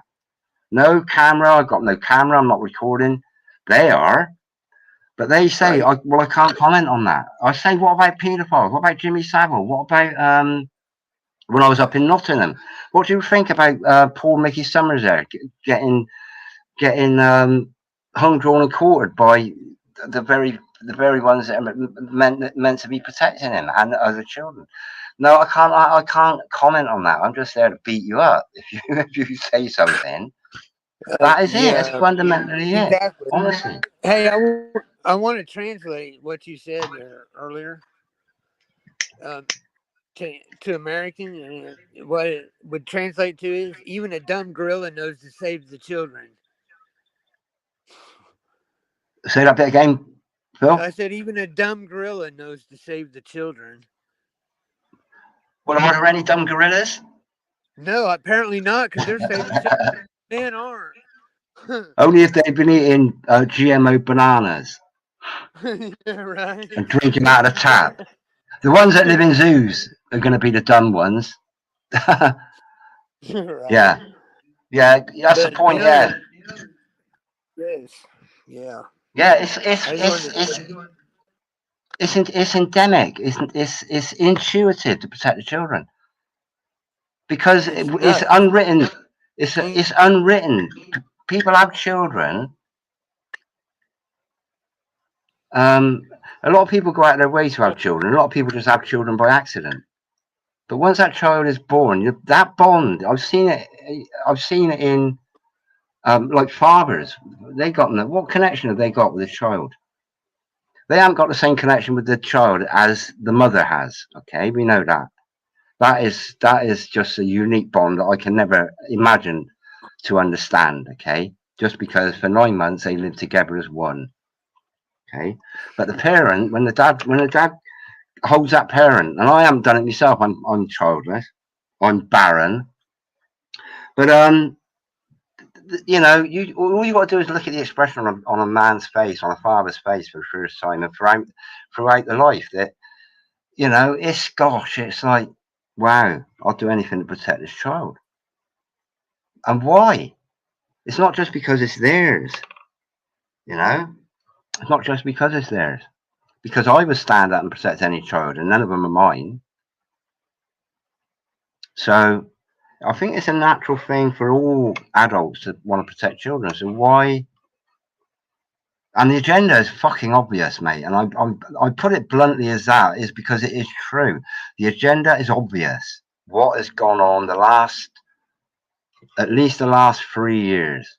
No camera. I've got no camera. I'm not recording. They are. But they say, Right. well, I can't comment on that. I say, what about paedophiles? What about Jimmy Savile? What about when I was up in Nottingham? What do you think about poor Mickey Summers there getting hung, drawn, and quartered by the very ones that are meant to be protecting him and other children? No, I can't comment on that. I'm just there to beat you up if you if you say something. That is it. That's Yeah. fundamentally it. Exactly. Honestly. Hey, I want to translate what you said earlier um, to American. And what it would translate to is even a dumb gorilla knows to save the children. Say that bit again, Phil. I said even a dumb gorilla knows to save the children. Well, are there any dumb gorillas? No, apparently not, because they're saving children. Men aren't. Only if they've been eating GMO bananas Yeah, right. and drinking out of the tap. The ones that live in zoos are going to be the dumb ones. Right. Yeah, yeah, that's the But point. Yeah, yes, yeah. yeah, I just wanted it's endemic. It's intuitive to protect the children because it's it's nuts. unwritten. And It's unwritten. People have children. Um, a lot of people go out of their way to have children. A lot of people just have children by accident. But once that child is born, that bond, I've seen it. I've seen it in like fathers. They got what connection have they got with the child? They haven't got the same connection with the child as the mother has. Okay, we know that. That is just a unique bond that I can never imagine to understand. Okay, just because for 9 months they live together as one. Okay, but the parent, when the dad holds that parent, and I haven't done it myself. I'm childless. I'm barren. But you know, all you got to do is look at the expression on a man's face, on a father's face for the first time, and throughout the life that you know, it's gosh, it's like wow, I'll do anything to protect this child. And why? It's not just because it's theirs, you know. It's not just because it's theirs. Because I would stand up and protect any child, and none of them are mine. So I think it's a natural thing for all adults to want to protect children. So why? And the agenda is fucking obvious, mate. And I put it bluntly as that is because it is true. The agenda is obvious. What has gone on at least the last 3 years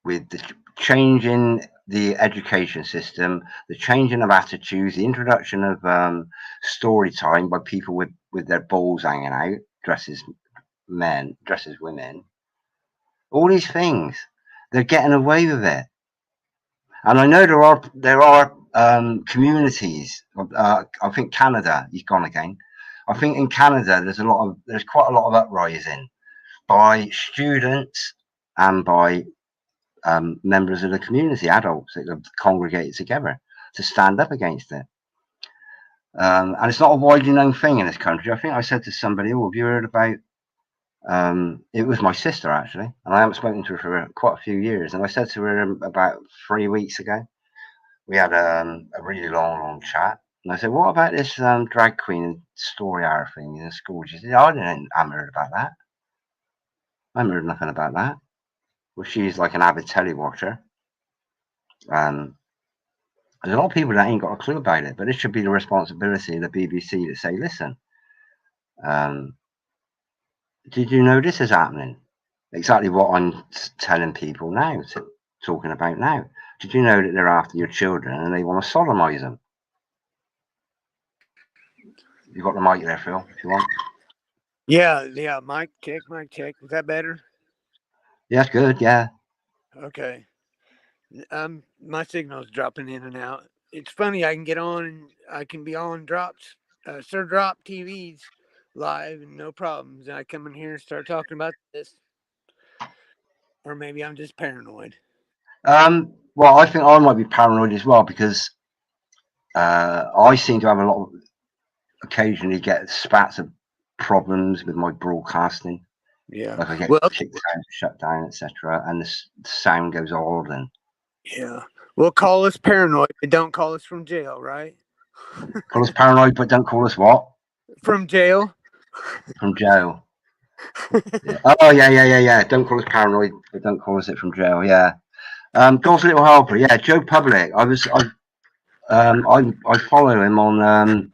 with the change in the education system, the changing of attitudes, the introduction of story time by people with their balls hanging out, dresses men, dresses women, all these things, they're getting away with it. And I know there are communities. I think Canada. He's gone again. I think in Canada there's quite a lot of uprising by students and by members of the community, adults that have congregated together to stand up against it. And it's not a widely known thing in this country. I think I said to somebody, "Oh, have you heard about?" It was my sister actually, and I haven't spoken to her for quite a few years. And I said to her about 3 weeks ago, we had a really long chat. And I said, "What about this drag queen story hour thing in the school?" She said, "I haven't heard about that. I haven't heard nothing about that." Well, she's like an avid telly watcher. Um, there's a lot of people that ain't got a clue about it, but it should be the responsibility of the BBC to say, "Listen, um, did you know this is happening?" Exactly what I'm telling people now, talking about now. Did you know that they're after your children and they want to sodomize them? You got the mic there, Phil, if you want. Yeah. Mic check. Is that better? Yeah, that's good. Yeah. Okay. My signal's dropping in and out. It's funny. I can get on and I can be on Sir Drop TVs live and no problems. And I come in here and start talking about this, or maybe I'm just paranoid. Well, I think I might be paranoid as well because I seem to have a lot of occasionally get spats of problems with my broadcasting. Yeah. Like I get Well, kicked out, shut down, etc., and the sound goes odd. And yeah. Well, call us paranoid, but don't call us from jail, right? call us paranoid, but don't call us what? From jail. From jail. Yeah. Oh yeah. Don't call us paranoid, but don't call us it from jail. Yeah. God's little helper. Yeah, Joe Public. I follow him on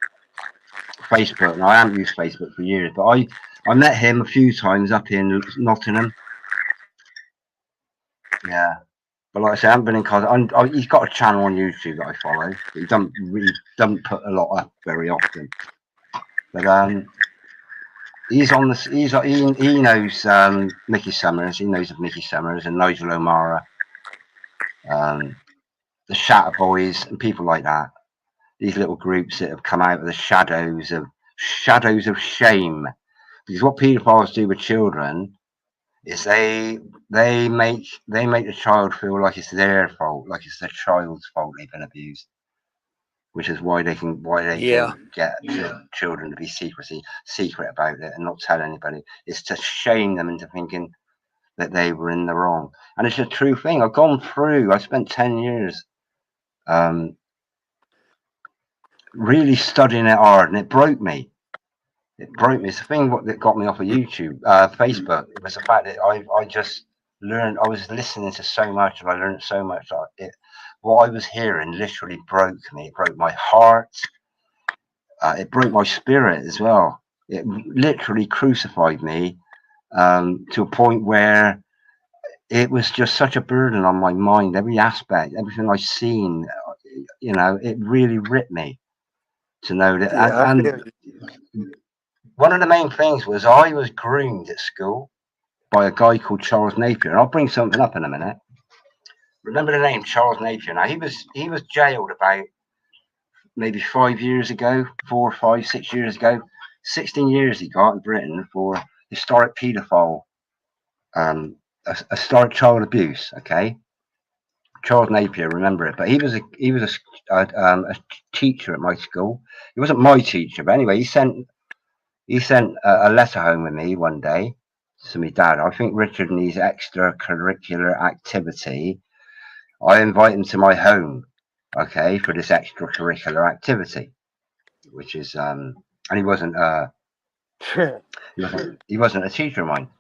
Facebook, and I haven't used Facebook for years, but I met him a few times up in Nottingham. Yeah, but like I say, I haven't been in contact. He's got a channel on YouTube that I follow, but he doesn't put a lot up very often. But he's on the he knows Mickey Summers. He knows of Mickey Summers and Nigel O'Mara, the Shatter Boys, and people like that. These little groups that have come out of the shadows of shame. Because what paedophiles do with children is they make the child feel like it's their fault, like it's the child's fault they've been abused, which is why they can Yeah. get children to be secret about it and not tell anybody. It's to shame them into thinking that they were in the wrong, and it's a true thing. I spent 10 years really studying it hard, and it broke me. It's the thing that got me off of YouTube, Facebook. It was the fact that I just learned. I was listening to so much, and I learned so much. What I was hearing literally broke me. It broke my heart. It broke my spirit as well. It literally crucified me to a point where it was just such a burden on my mind. Every aspect, everything I've seen, it really ripped me to know that. Yeah. I And feel one of the main things was I was groomed at school by a guy called Charles Napier, and I'll bring something up in a minute. Remember the name Charles Napier? Now he was jailed about maybe 5 years ago, 4, 5, 6 years ago. 16 years he got in Britain for historic paedophile, historic child abuse. Okay, Charles Napier, remember it? But he was a teacher at my school. He wasn't my teacher, but anyway, he sent a letter home with me one day to my dad. I think Richard needs extracurricular activity. I invite him to my home, okay, for this extracurricular activity, which is and he wasn't a teacher of mine.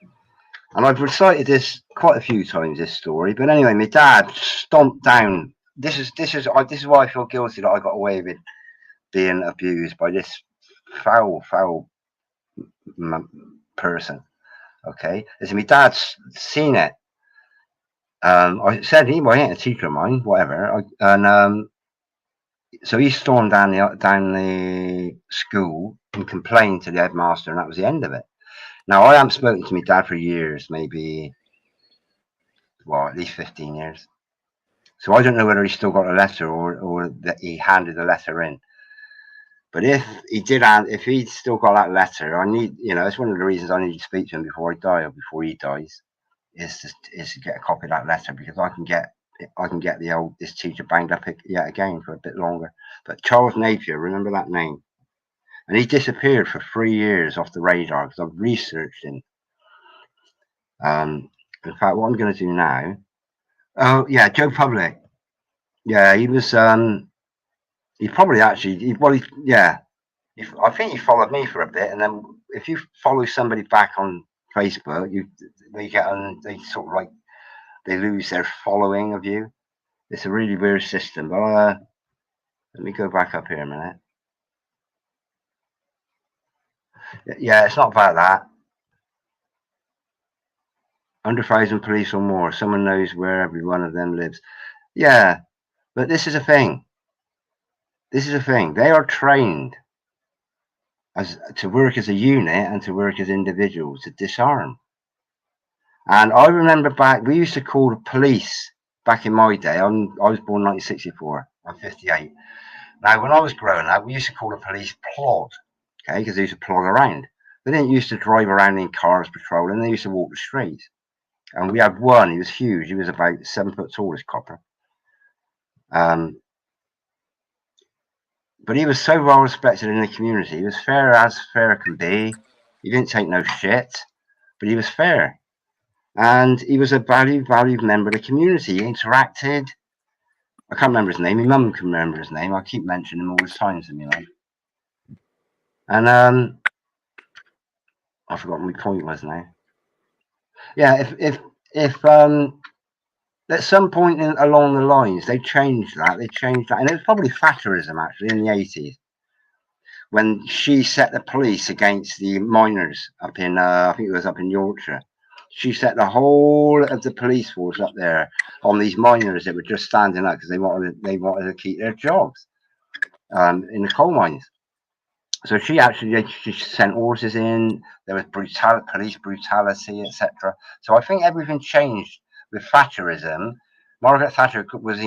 And I've recited this quite a few times, this story. But anyway, my dad stomped down. This is why I feel guilty that I got away with being abused by this foul person. Okay, as my dad's seen it. I said he ain't a teacher of mine, whatever. So he stormed down the school and complained to the headmaster, and that was the end of it. Now I haven't spoken to my dad for years, maybe at least 15 years. So I don't know whether he still got a letter or that he handed the letter in. But if he did, if he'd still got that letter, I need, it's one of the reasons I need to speak to him before I die or before he dies, is to get a copy of that letter, because I can get this teacher banged up yet again for a bit longer. But Charles Napier, remember that name? And he disappeared for 3 years off the radar because I've researched him. In fact, what I'm going to do now. Oh yeah, Joe Public. Yeah, he was. He probably actually. Yeah. I think he followed me for a bit, and then if you follow somebody back on Facebook, they sort of like they lose their following of you. It's a really weird system. But let me go back up here a minute. Yeah, it's not about that. 100,000 police or more. Someone knows where every one of them lives. Yeah, but this is a thing. This is a thing. They are trained to work as a unit and to work as individuals to disarm. And I remember we used to call the police back in my day. I was born 1964. I'm 58. Now, when I was growing up, we used to call the police plod, okay, because they used to plod around. They didn't used to drive around in cars patrolling. They used to walk the streets. And we had one. He was huge. He was about 7 foot tall, this copper. But he was so well respected in the community. He was fair as fair can be. He didn't take no shit, but he was fair. And he was a valued member of the community. He interacted. I can't remember his name. My mum can remember his name. I keep mentioning him all the time to me, like. And I forgot what my point was now. Yeah, if at some point along the lines they changed that, and it was probably Thatcherism actually in the 80s. When she set the police against the miners up in, I think it was up in Yorkshire. She set the whole of the police force up there on these miners that were just standing up because they wanted to keep their jobs in the coal mines. So she sent horses in. There was police brutality, etc. So I think everything changed with Thatcherism. Margaret Thatcher was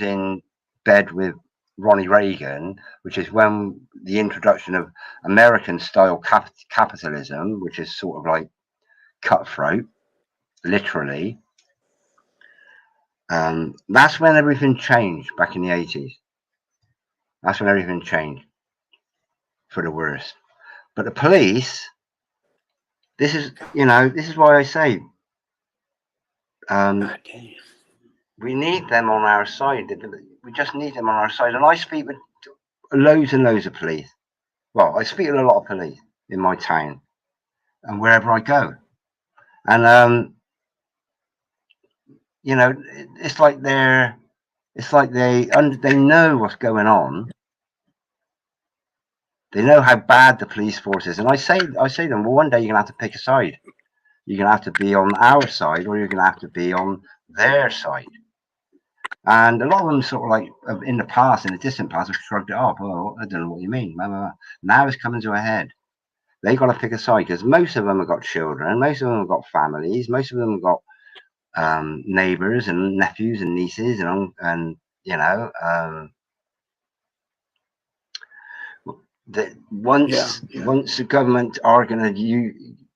in bed with Ronnie Reagan, which is when the introduction of American-style capitalism, which is sort of like cutthroat, literally. That's when everything changed back in the 80s. That's when everything changed for the worse. But the police, this is why I say we need them on our side. We just need them on our side. And I speak with loads and loads of police. Well, I speak with a lot of police in my town and wherever I go. And it's like they know what's going on. They know how bad the police force is. And I say to them, well, one day you're gonna have to pick a side. You're gonna have to be on our side, or you're gonna have to be on their side. And a lot of them sort of like in the past, in the distant past, have shrugged it off. Oh, I don't know what you mean. Now it's coming to a head. They got to pick a side because most of them have got children, most of them have got families, most of them have got neighbours and nephews and nieces, and once the government are going to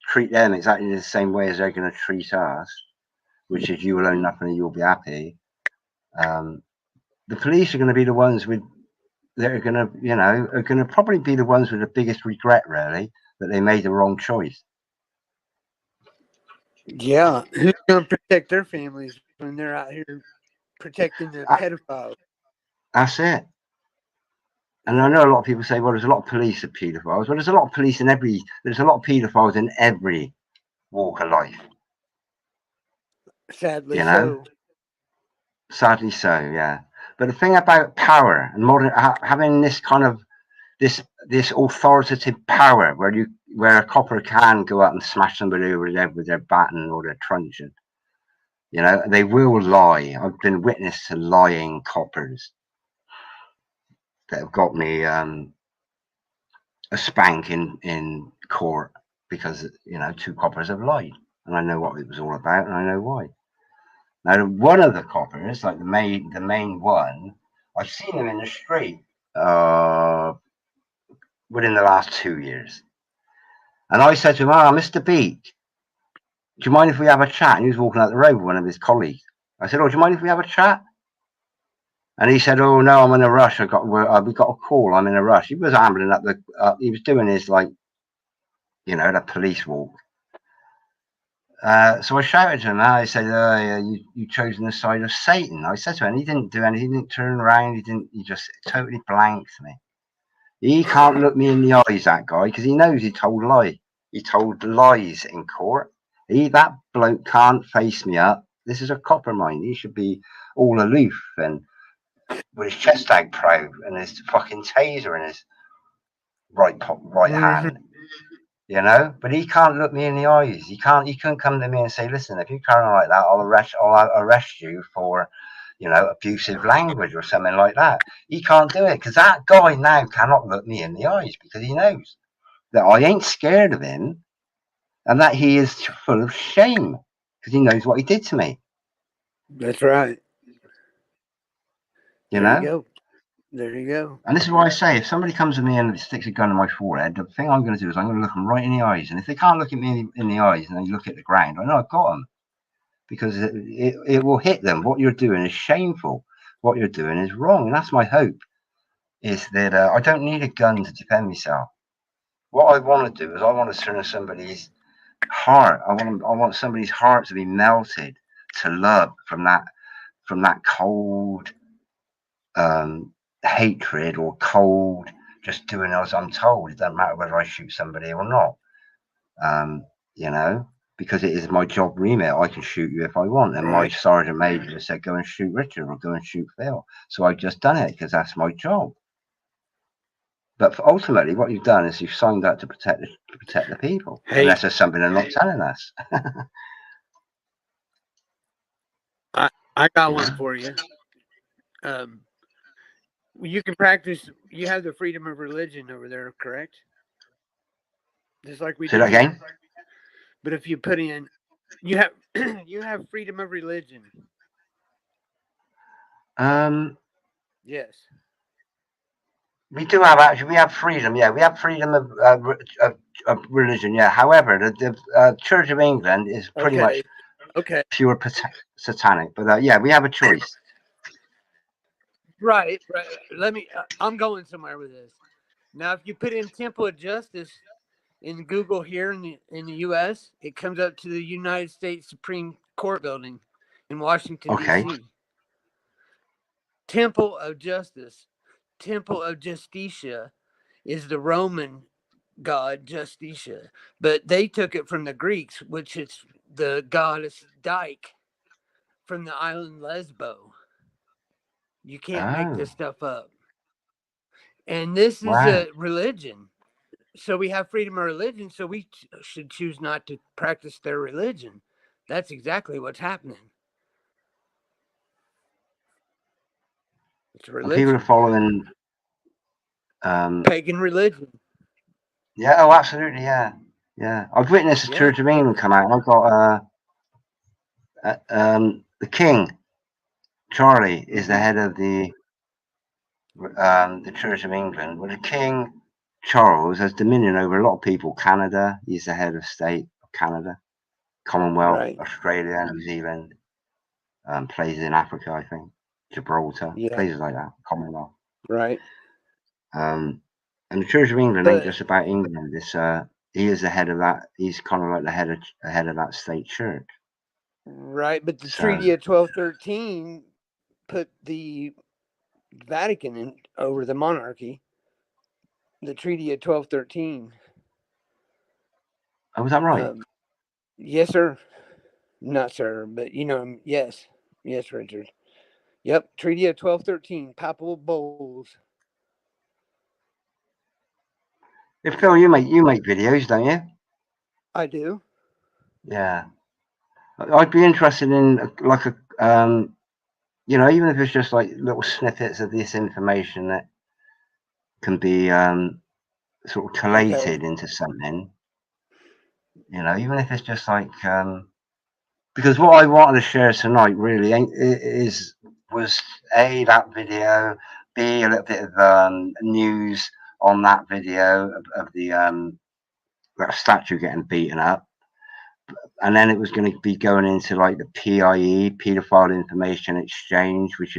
treat them exactly the same way as they're going to treat us, which is you will own nothing and you'll be happy. The police are going to be the ones that are going to probably be the ones with the biggest regret, really, that they made the wrong choice. Yeah, who's going to protect their families when they're out here protecting the pedophiles? That's it. And I know a lot of people say, well, there's a lot of police are paedophiles. Well, there's a lot of police there's a lot of paedophiles in every walk of life. Sadly so. Sadly so, yeah. But the thing about power and having this kind of this authoritative power where a copper can go out and smash somebody over the head with their baton or their truncheon. They will lie. I've been witness to lying coppers that have got me a spank in court because 2 coppers have lied, and I know what it was all about, and I know why. Now, one of the coppers, like the main one, I've seen him in the street within the last 2 years. And I said to him, Mr. Beak, do you mind if we have a chat? And he was walking out the road with one of his colleagues. I said, do you mind if we have a chat? And he said, oh, no, I'm in a rush. We got a call. I'm in a rush. He was ambling up he was doing his, like, the police walk. So I shouted to him. I said, you chosen the side of Satan. I said to him, he didn't do anything. He didn't turn around. He just totally blanked me. He can't look me in the eyes, that guy, because he knows he told lies in court. That bloke can't face me up. This is a copper mine. He should be all aloof and with his chest out proud and his fucking taser in his right hand. But he can't look me in the eyes. He couldn't come to me and say, listen, if you carry on like that, I'll arrest you for, abusive language or something like that. He can't do it because that guy now cannot look me in the eyes because he knows that I ain't scared of him and that he is full of shame because he knows what he did to me. That's right. You go. There you go. And this is why I say, if somebody comes to me and sticks a gun in my forehead, the thing I'm going to do is I'm going to look them right in the eyes. And if they can't look at me in the eyes and they look at the ground, I know I've got them. Because it will hit them. What you're doing is shameful. What you're doing is wrong. And that's my hope, is that I don't need a gun to defend myself. What I want to do is I want to turn somebody's heart. I want somebody's heart to be melted to love from that cold hatred or cold just doing as I'm told. It doesn't matter whether I shoot somebody or not. Because it is my job remit. I can shoot you if I want. And my sergeant major just said, go and shoot Richard or go and shoot Phil. So I've just done it because that's my job. But ultimately, what you've done is you've signed up to protect the people. Hey. Unless there's something they're not telling us. I got one for you. You can practice. You have the freedom of religion over there, correct? Just like we do. Say that again. But if you put in, you have freedom of religion. Yes. We do we have freedom. Yeah, we have freedom of religion. Yeah. However, the Church of England is pretty much pure satanic. But yeah, we have a choice. Right. I'm going somewhere with this. Now, if you put in Temple of Justice in Google here in the U.S., it comes up to the United States Supreme Court building in Washington, D.C. Temple of Justice, Temple of Justitia is the Roman god Justitia, but they took it from the Greeks, which is the goddess Dike from the island Lesbo. You can't make this stuff up. And this is a religion. So we have freedom of religion, so we should choose not to practice their religion. That's exactly what's happening. It's a religion. People are following pagan religion. Yeah, oh, absolutely, yeah. I've witnessed the Church of England come out, and I've got the King, Charlie, is the head of the Church of England. Well, the King Charles has dominion over a lot of people. Canada, he's the head of state of Canada, Commonwealth, Australia, New Zealand, places in Africa, I think, Gibraltar, places like that, Commonwealth. Right. And the Church of England ain't just about England. It's he is the head of that. He's kind of like the head of that state church. Right, but the Treaty of 1213 put the Vatican in over the monarchy. The Treaty of 1213. Oh, was that right? Yes, sir. Not sir, but yes, Richard. Yep, Treaty of 1213, Papal Bulls. If Phil, you make videos, don't you? I do. Yeah, I'd be interested in like a even if it's just like little snippets of this information that can be sort of collated into something. Even if it's just like because what I wanted to share tonight really was A, that video, B, a little bit of news on that video of the that statue getting beaten up, and then it was going to be going into like the PIE, Paedophile Information Exchange, which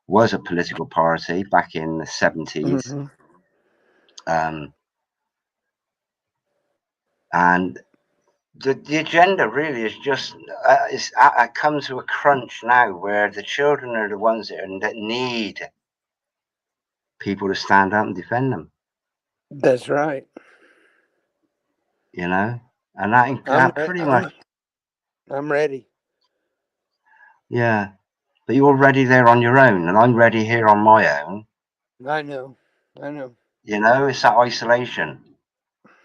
was a political party back in the 70s. Mm-hmm. And the agenda really is just it's come to a crunch now where the children are the ones that need people to stand up and defend them, That's right. you know, and that pretty much, I'm ready. yeah. But you're ready there on your own, and I'm ready here on my own. I know. I know. You know, it's that isolation,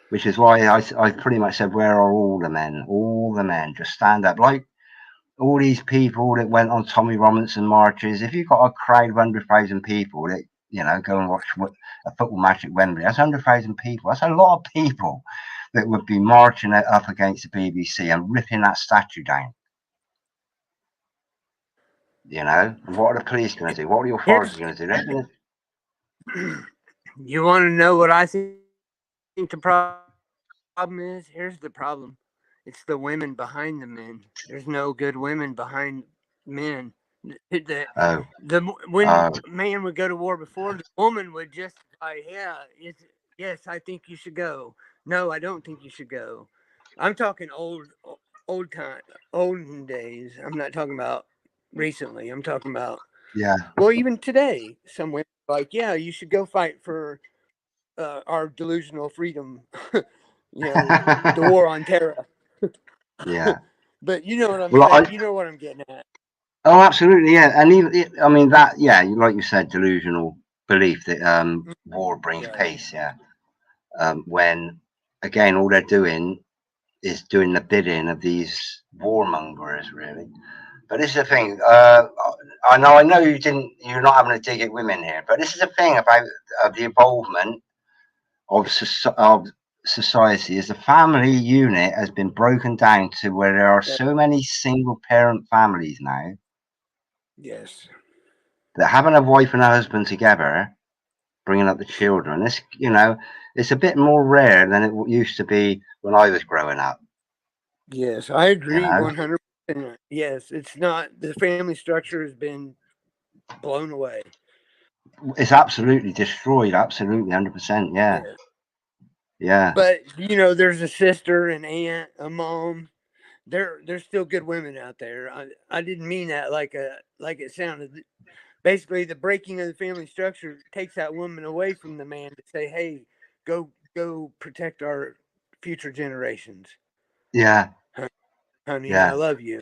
which is why I pretty much said, where are all the men? All the men, just stand up. Like all these people that went on Tommy Robinson marches. If you've got a crowd of 100,000 people that, you know, go and watch a football match at Wembley, that's 100,000 people. That's a lot of people that would be marching up against the BBC and ripping that statue down. You know, and what are the police going to do? What are the authorities going to do? They're going to. You want to know what I think the problem is? Here's the problem. It's the women behind the men. There's no good women behind men. When man would go to war before, the woman would just like, yes, I think you should go. No, I don't think you should go. I'm talking olden days. I'm not talking about recently. I'm talking about well, even today, some women are like, yeah, you should go fight for our delusional freedom. You know, the war on terror. Yeah. But you know what I'm saying. You know what I'm getting at. Oh, absolutely, yeah. And even, I mean, that, yeah, like you said, delusional belief that war brings peace, yeah. When, again, all they're doing is doing the bidding of these warmongers, really. But this is the thing. I know you're not having a dig at women here, but this is the thing about the involvement of society. Is the family unit has been broken down to where there are so many single parent families now. Yes. That having a wife and a husband together, bringing up the children, it's a bit more rare than it used to be when I was growing up. Yes, I agree 100%. Yes, it's not, the family structure has been blown away. It's absolutely destroyed, absolutely 100%, yeah. Yeah. But, you know, there's a sister, an aunt, a mom. There's still good women out there. I didn't mean that like it sounded. Basically, the breaking of the family structure takes that woman away from the man to say, "Hey, go protect our future generations." Yeah. Honey, I love you.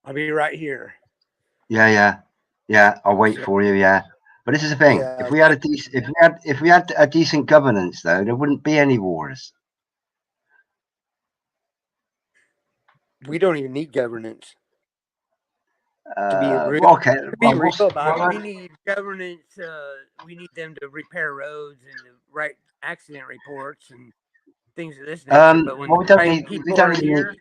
I'll be right here. Yeah. I'll wait for you. Yeah. But this is the thing: if we had a decent governance, though, there wouldn't be any wars. We don't even need governance. To be real, about it, we need governance. We need them to repair roads and to write accident reports and things of this nature. But when the right people are here,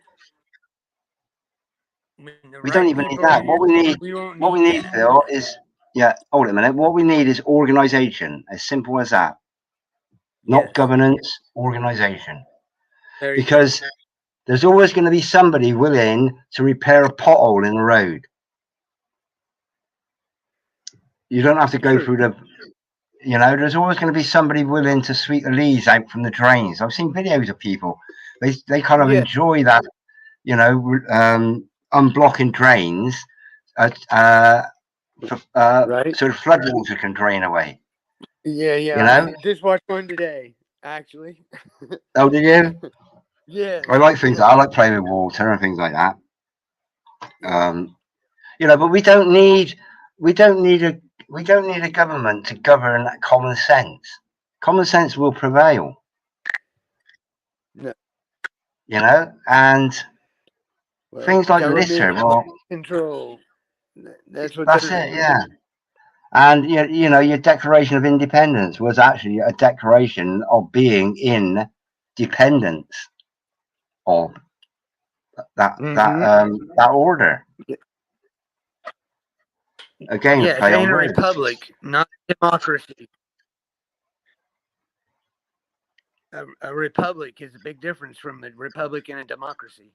we don't even need that. What we need, Phil, is hold a minute. What we need is organisation. As simple as that. Not governance, organisation. Because there's always going to be somebody willing to repair a pothole in the road. You don't have to go through there's always going to be somebody willing to sweep the leaves out from the drains. I've seen videos of people. They kind of enjoy that, unblocking drains, so the flood water can drain away. Yeah. I just watched one today, actually. Oh, did you? Yeah. I like things. I like playing with water and things like that. But we don't need a government to govern common sense. Common sense will prevail. No. And things like litter. Well, control. That's it. Yeah. And your Declaration of Independence was actually a declaration of being in dependence of. that order. Again, Yes, play on and a words. republic, not democracy. A republic is a big difference from a republic and a democracy.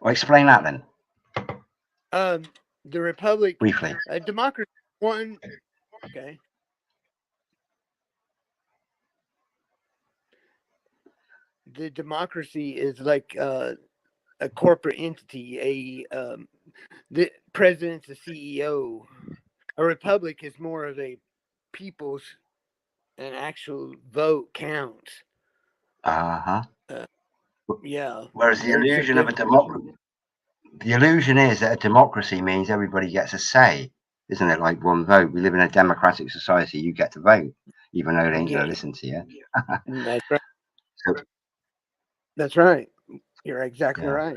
Well, explain that then The republic, briefly. a democracy, one. Okay. The democracy is like a corporate entity. The president's a CEO. A republic is more of a people's an actual vote counts. Uh-huh. Yeah. Whereas the There's some illusion of a difference. democracy, the illusion is that a democracy means everybody gets a say, isn't it? Like one vote. We live in a democratic society. You get to vote, even though they ain't going Yeah, to listen to you. that's right. So, That's right. You're exactly yeah, right.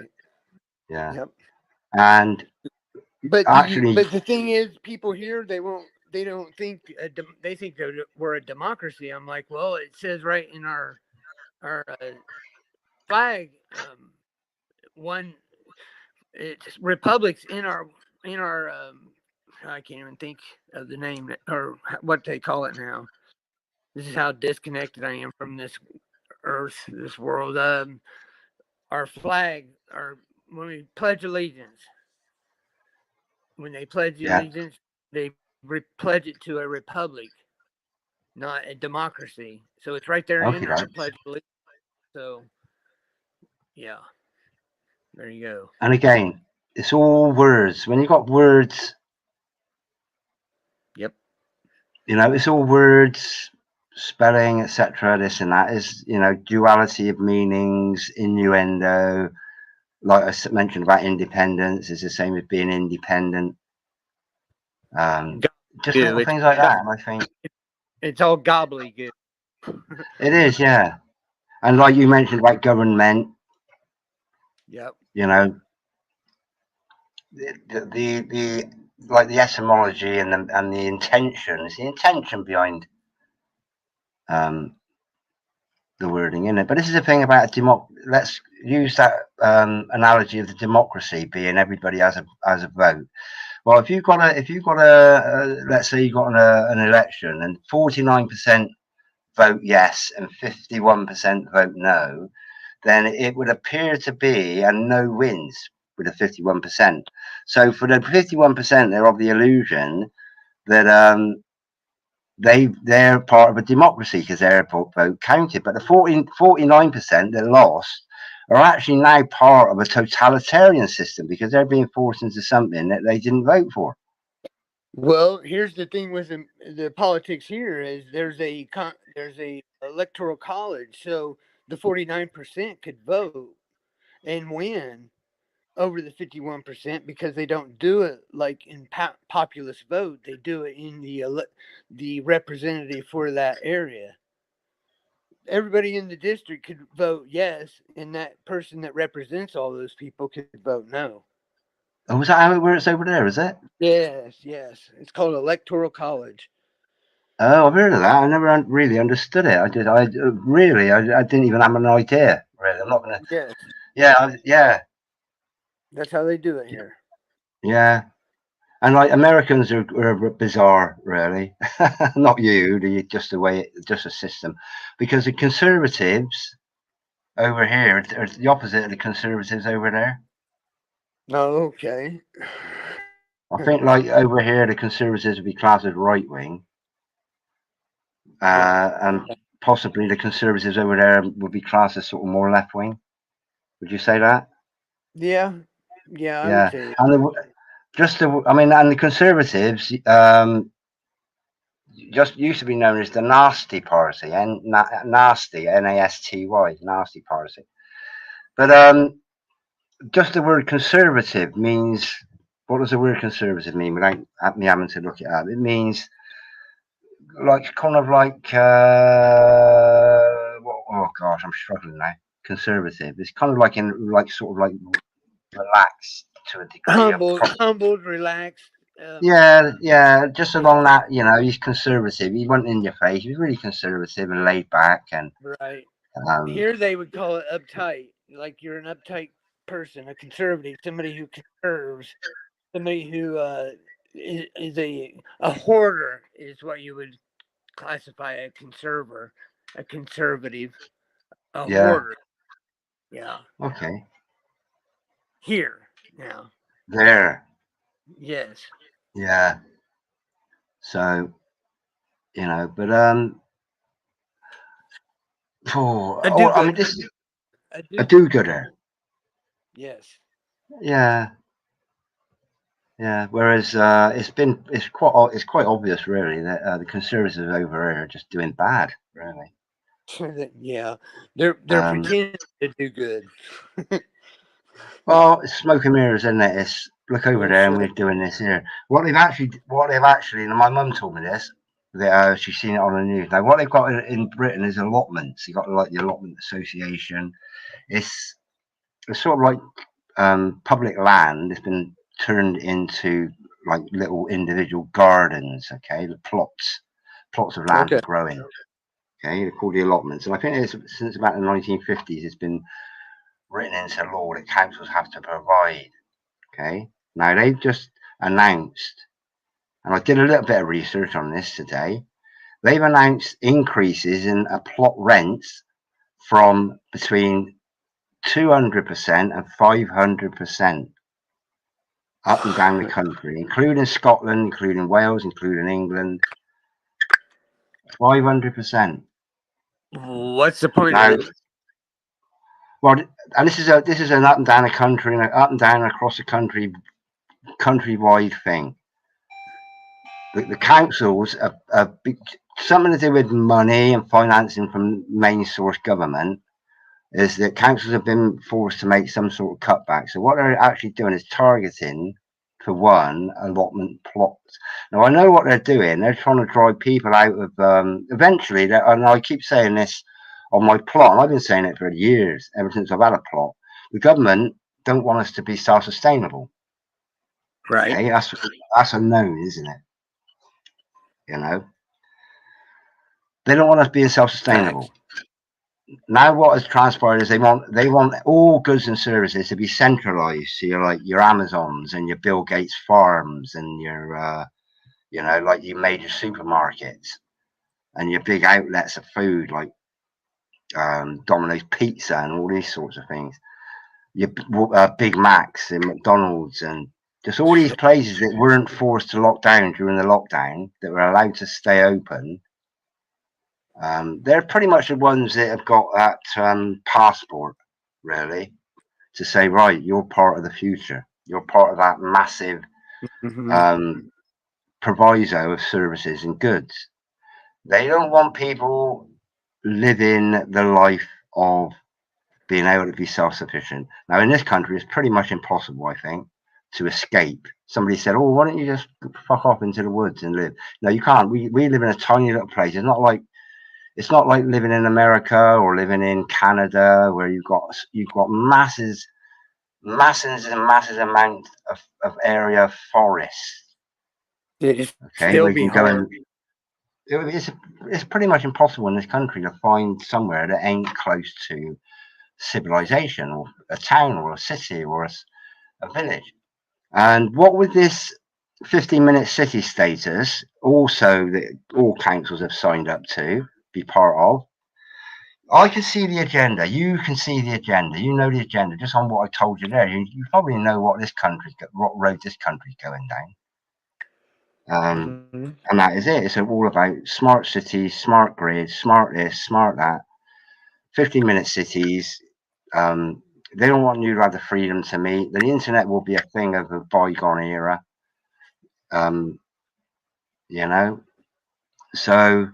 yeah. Yep. And But actually, the thing is, people here they don't think they think that we're a democracy. I'm like, well, it says right in our flag, one it's republics in our I can't even think of the name or what they call it now. This is how disconnected I am from this earth, this world. Our flag, our when we pledge allegiance, when they pledge yeah. allegiance, they pledge it to a republic, not a democracy. So it's right there in Okay, our right. pledge of allegiance. So yeah, there you go. And again, it's all words. When you got words, Yep. it's all words, spelling, etc. This and that is, duality of meanings, innuendo. Like I mentioned about independence, is the same as being independent. Just little It's things like that. And I think it's all gobbledygook. it is, yeah. And like you mentioned about government, Yep. you know, the like the etymology and the intention. It's the intention behind um, the wording in it. But this is the thing about let's use that analogy of the democracy being everybody has a vote. Well, if you've got let's say you got an election and 49% vote yes and 51% vote no, then it would appear to be and no wins with the 51%. So for the 51%, they're of the illusion that they're part of a democracy because their vote counted. But the 49% that lost are actually now part of a totalitarian system because they're being forced into something that they didn't vote for. Well, here's the thing with the politics here is there's a electoral college, so the 49% could vote and win over the 51% because they don't do it like in populist vote. They do it in the representative for that area. Everybody in the district could vote yes, and that person that represents all those people could vote no. Oh, was that how it works over there? Is it? Yes, yes. It's called electoral college. Oh, I've heard of that. I never really understood it. I did. I didn't even have an idea. Really, I'm not gonna. Yes, Yeah, yeah, that's how they do it here. yeah. And like Americans are bizarre, really. Not you, just the way, just a system. Because the conservatives over here are the opposite of the conservatives over there. Oh, okay. I think like over here, the conservatives would be classed as right wing, Yeah. and possibly the conservatives over there would be classed as sort of more left wing. Would you say that? Yeah. Yeah, I would Yeah, say and I mean, and the conservatives just used to be known as the nasty party, and nasty, nasty, nasty party. But just the word conservative means, what does the word conservative mean? Without me having to look it up, it means like kind of like oh gosh, I'm struggling now. Conservative. It's kind of like in like sort of like relaxed to a degree. humbled, relaxed. Yeah, yeah, just along that, he's conservative. He wasn't in your face. He was really conservative and laid back, and Right. um, Here they would call it uptight. Like you're an uptight person, a conservative, somebody who conserves, somebody who is a hoarder, is what you would classify a conserver, a conservative, a Yeah. hoarder. Yeah. Okay. Here now. There. Yes. Yeah. So, but A do I good. mean, this is A a do good. do-gooder. Yes. Yeah. Yeah. Whereas it's quite obvious, really, that the conservatives over here are just doing bad, really. Yeah. They're Um, pretending to do good. well, it's smoke and mirrors, isn't it? It's look over Yes, there, and sir. we're doing this here. What they've actually, and my mum told me this. That she's seen it on the news. Now, what they've got in Britain is allotments. You've got like the allotment association. It's it's sort of like public land. It's been turned into like little individual gardens. Okay, the plots of land for Okay. growing. Okay, they're called the allotments, and I think it's since about the 1950s. It's been written into law that councils have to provide. Okay, now they've just announced, and I did a little bit of research on this today. They've announced increases in a plot rents from between 200% and 500% up and down the country, including Scotland, including Wales, including England. 500%. What's the point of Now, this? well, and this is an up and down the country, and up and down across the country, countrywide thing. The councils are something to do with money and financing from main source government. Is that councils have been forced to make some sort of cutback. So what they're actually doing is targeting, for one, allotment plots. Now I know what they're doing. They're trying to drive people out of. Eventually, and I keep saying this on my plot, and I've been saying it for years, ever since I've had a plot. The government don't want us to be self-sustainable. Right. Okay, that's a known, isn't it? You know, they don't want us being self-sustainable. Facts. Now what has transpired is they want all goods and services to be centralized. So you're like your Amazons and your Bill Gates farms and your like your major supermarkets and your big outlets of food like Domino's Pizza and all these sorts of things. Your Big Macs and McDonald's and just all these places that weren't forced to lock down during the lockdown that were allowed to stay open. They're pretty much the ones that have got that passport, really, to say, right, you're part of the future. You're part of that massive Mm-hmm. um, proviso of services and goods. They don't want people living the life of being able to be self-sufficient. Now, in this country, it's pretty much impossible, I think, to escape. Somebody said, "Oh, why don't you just fuck off into the woods and live?" No, you can't. We live in a tiny little place. It's not like living in America or living in Canada where you've got masses and masses amount of area forest. It'd Okay, still where you be can go hard. and it's pretty much impossible in this country to find somewhere that ain't close to civilization or a town or a city or a village. And what with this 15-minute city status, also that all councils have signed up to be part of, I can see the agenda. You can see the agenda. You know the agenda just on what I told you there. You probably know what road this country's going down. Mm-hmm. And that is it. It's all about smart cities, smart grids, smart this, smart that. 15-minute cities. Um, they don't want you to have the freedom to meet. The internet will be a thing of a bygone era. Um, you know, so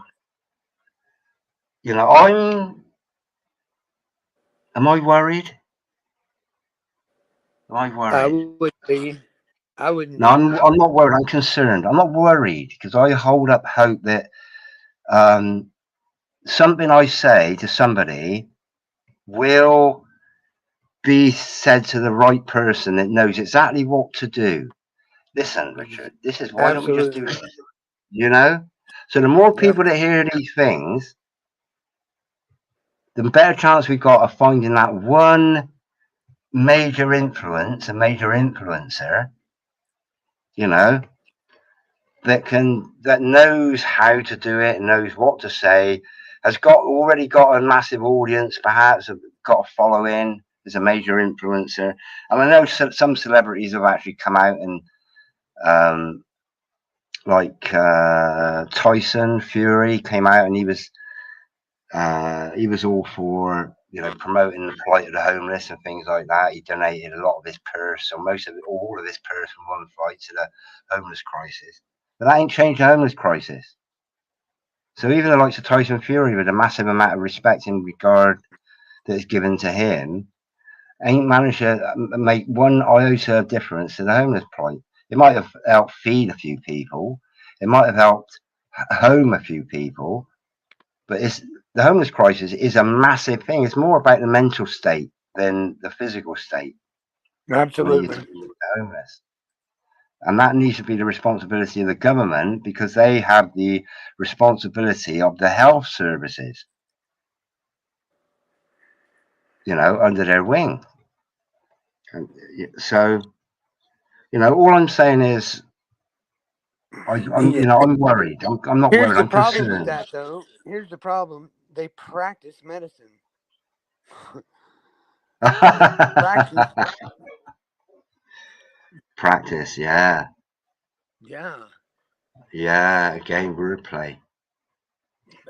Am I worried? Am I I worried? would be. I wouldn't No, be. I'm not worried. I'm concerned. I'm not worried because I hold up hope that um, something I say to somebody will be said to the right person that knows exactly what to do. Listen, Richard, this is why don't we just do Absolutely. this? You know? So the more Yep. people that hear these things, the better chance we've got of finding that one major influence, a major influencer, you know, that knows how to do it, knows what to say, has already got a massive audience, perhaps got a following, is a major influencer. And I know some celebrities have actually come out and like Tyson Fury came out and he was all for promoting the plight of the homeless and things like that. He donated a lot of his purse, or all of his purse from one fight to the homeless crisis. But that ain't changed the homeless crisis. So even the likes of Tyson Fury, with a massive amount of respect and regard that is given to him, ain't managed to make one iota of difference to the homeless plight. It might have helped feed a few people. It might have helped home a few people. But the homeless crisis is a massive thing. It's more about the mental state than the physical state when you're Absolutely. talking about homeless. And that needs to be the responsibility of the government, because they have the responsibility of the health services, under their wing. And so, all I'm saying is, Yeah. I'm worried. I'm not Here's worried. the I'm problem with concerned. that, though. Here's the problem. They practice medicine. Practice. Practice, yeah, Yeah. game wordplay.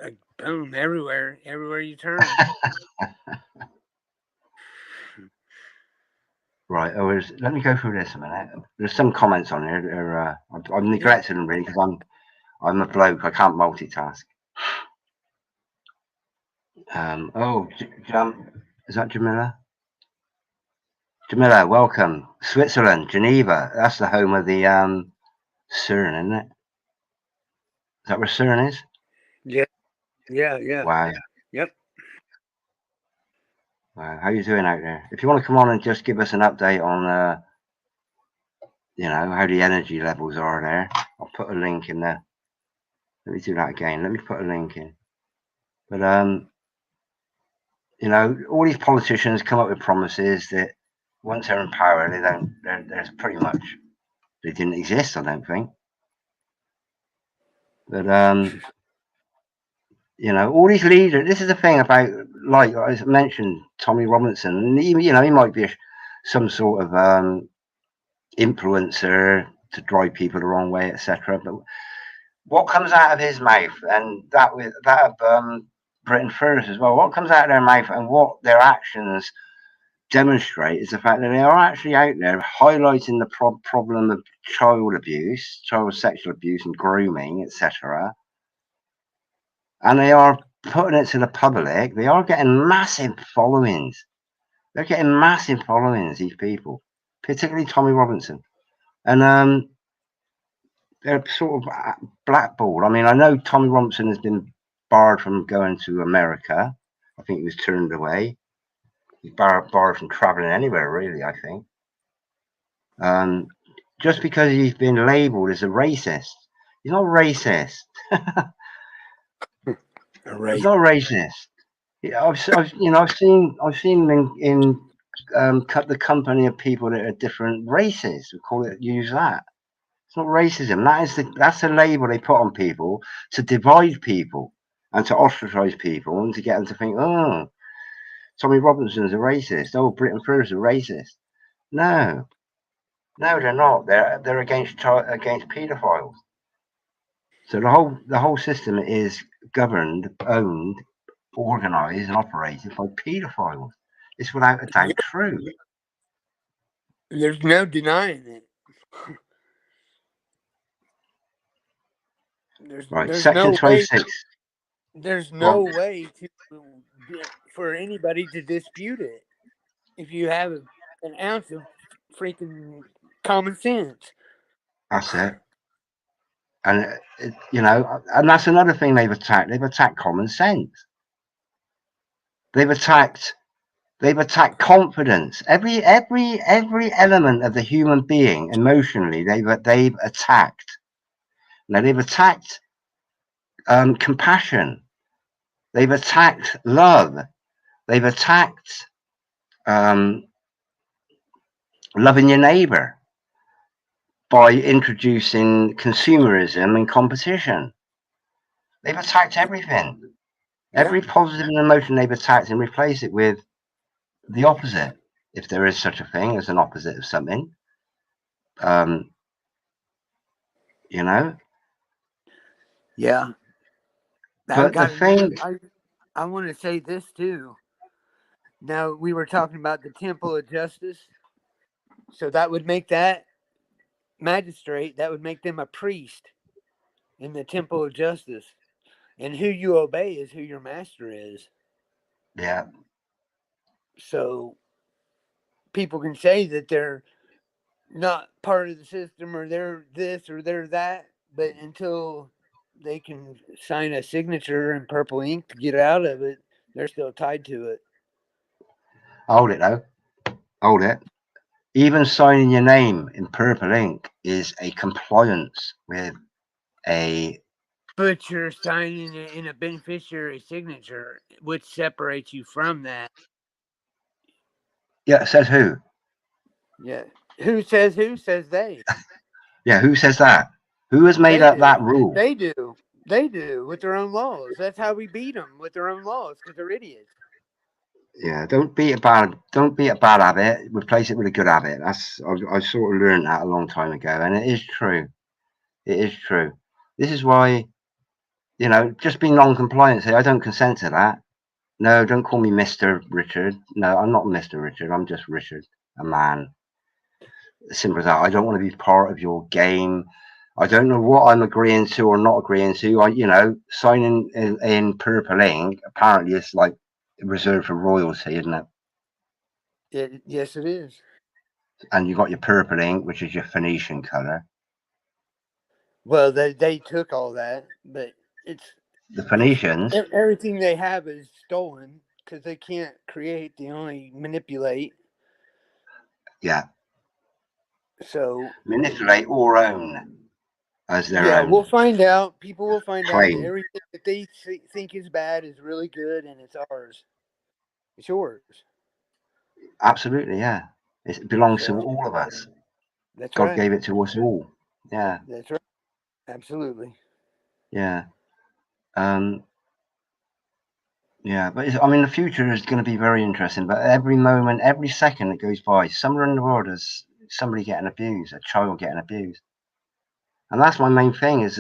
Like, boom, everywhere you turn. Right. Let me go through this a minute. There's some comments on here that are, I've Yeah. neglected them really, because I'm a bloke. I can't multitask. Is that Jamila? Jamila, welcome. Switzerland, Geneva. That's the home of the CERN, isn't it? Is that where CERN is? Yeah. Yeah. Wow. Yep. Wow. How you doing out there? If you want to come on and just give us an update on, how the energy levels are there, I'll put a link in there. Let me do that again. Let me put a link in. But all these politicians come up with promises that once they're in power, they're pretty much, they didn't exist, I don't think. But all these leaders. This is the thing about, like I mentioned, Tommy Robinson, and he might be some sort of influencer to drive people the wrong way, etc. But what comes out of his mouth, and that of Britain First as well, what comes out of their mouth and what their actions demonstrate is the fact that they are actually out there highlighting the problem of child abuse, child sexual abuse and grooming, etc. And they are putting it to the public. They are getting massive followings. They're getting massive followings, these people, particularly Tommy Robinson. And they're sort of blackballed. I mean, I know Tommy Robinson has been barred from going to America. I think he was turned away. He's barred from traveling anywhere, really, I think. Just because he's been labelled as a racist. He's not racist. He's Right. not racist. I've seen him in cut the company of people that are different races. Use that. It's not racism. That's the label they put on people to divide people and to ostracize people and to get them to think, oh, Tommy Robinson's a racist. Oh, Britain First is a racist. No, they're not. They're against paedophiles. So the whole system is governed, owned, organised, and operated by paedophiles. It's without a doubt true. There's no denying it. Right, There's Section no way. 26. There's Go no on. way for anybody to dispute it if you have an ounce of freaking common sense. That's it. And and that's another thing they've attacked. They've attacked common sense. They've attacked confidence. Every element of the human being emotionally, they've attacked. Now they've attacked compassion. They've attacked love. They've attacked loving your neighbor, by introducing consumerism and competition. They've attacked everything. Yeah. Every positive emotion they've attacked and replaced it with the opposite, if there is such a thing as an opposite of something. Um, you know, Yeah. I've but the got another. thing, I want to say this too. Now, we were talking about the temple of justice. So that would make that magistrate, that would make them a priest in the temple of justice. And who you obey is who your master is. yeah, So people can say that they're not part of the system or they're this or they're that, but until they can sign a signature in purple ink to get out of it, they're still tied to it. hold it though, hold it. Even signing your name in purple ink is a compliance with a. But you're signing it in a beneficiary signature, which separates you from that. Yeah, says who? Yeah. Who says who? Says they. Yeah, who says that? Who has made They up that do. rule? They do. They do with their own laws. That's how we beat them with their own laws because they're idiots. Yeah, don't be a bad habit. Replace it with a good habit. I sort of learned that a long time ago, and it is true. It is true. This is why, just be non-compliant. Say I don't consent to that. No, don't call me Mister Richard. No, I'm not Mister Richard. I'm just Richard, a man. Simple as that. I don't want to be part of your game. I don't know what I'm agreeing to or not agreeing to. Signing in purple ink apparently it's like reserved for royalty, isn't it? Yes, it is. And you got your purple ink, which is your Phoenician color. Well, they took all that, but it's The it's Phoenicians, everything they have is stolen because they can't create. They only manipulate. yeah, So manipulate or own as their yeah, we'll own find out. People will find out that claim. everything that they think is bad is really good, and it's ours. It's yours. Absolutely, yeah. It belongs to So all of us. that's God right. gave it to us all. Yeah, That's right. Absolutely. yeah. Um, Yeah, but I mean, the future is going to be very interesting. But every moment, every second that goes by, somewhere in the world is somebody getting abused, a child getting abused, and that's my main thing. Is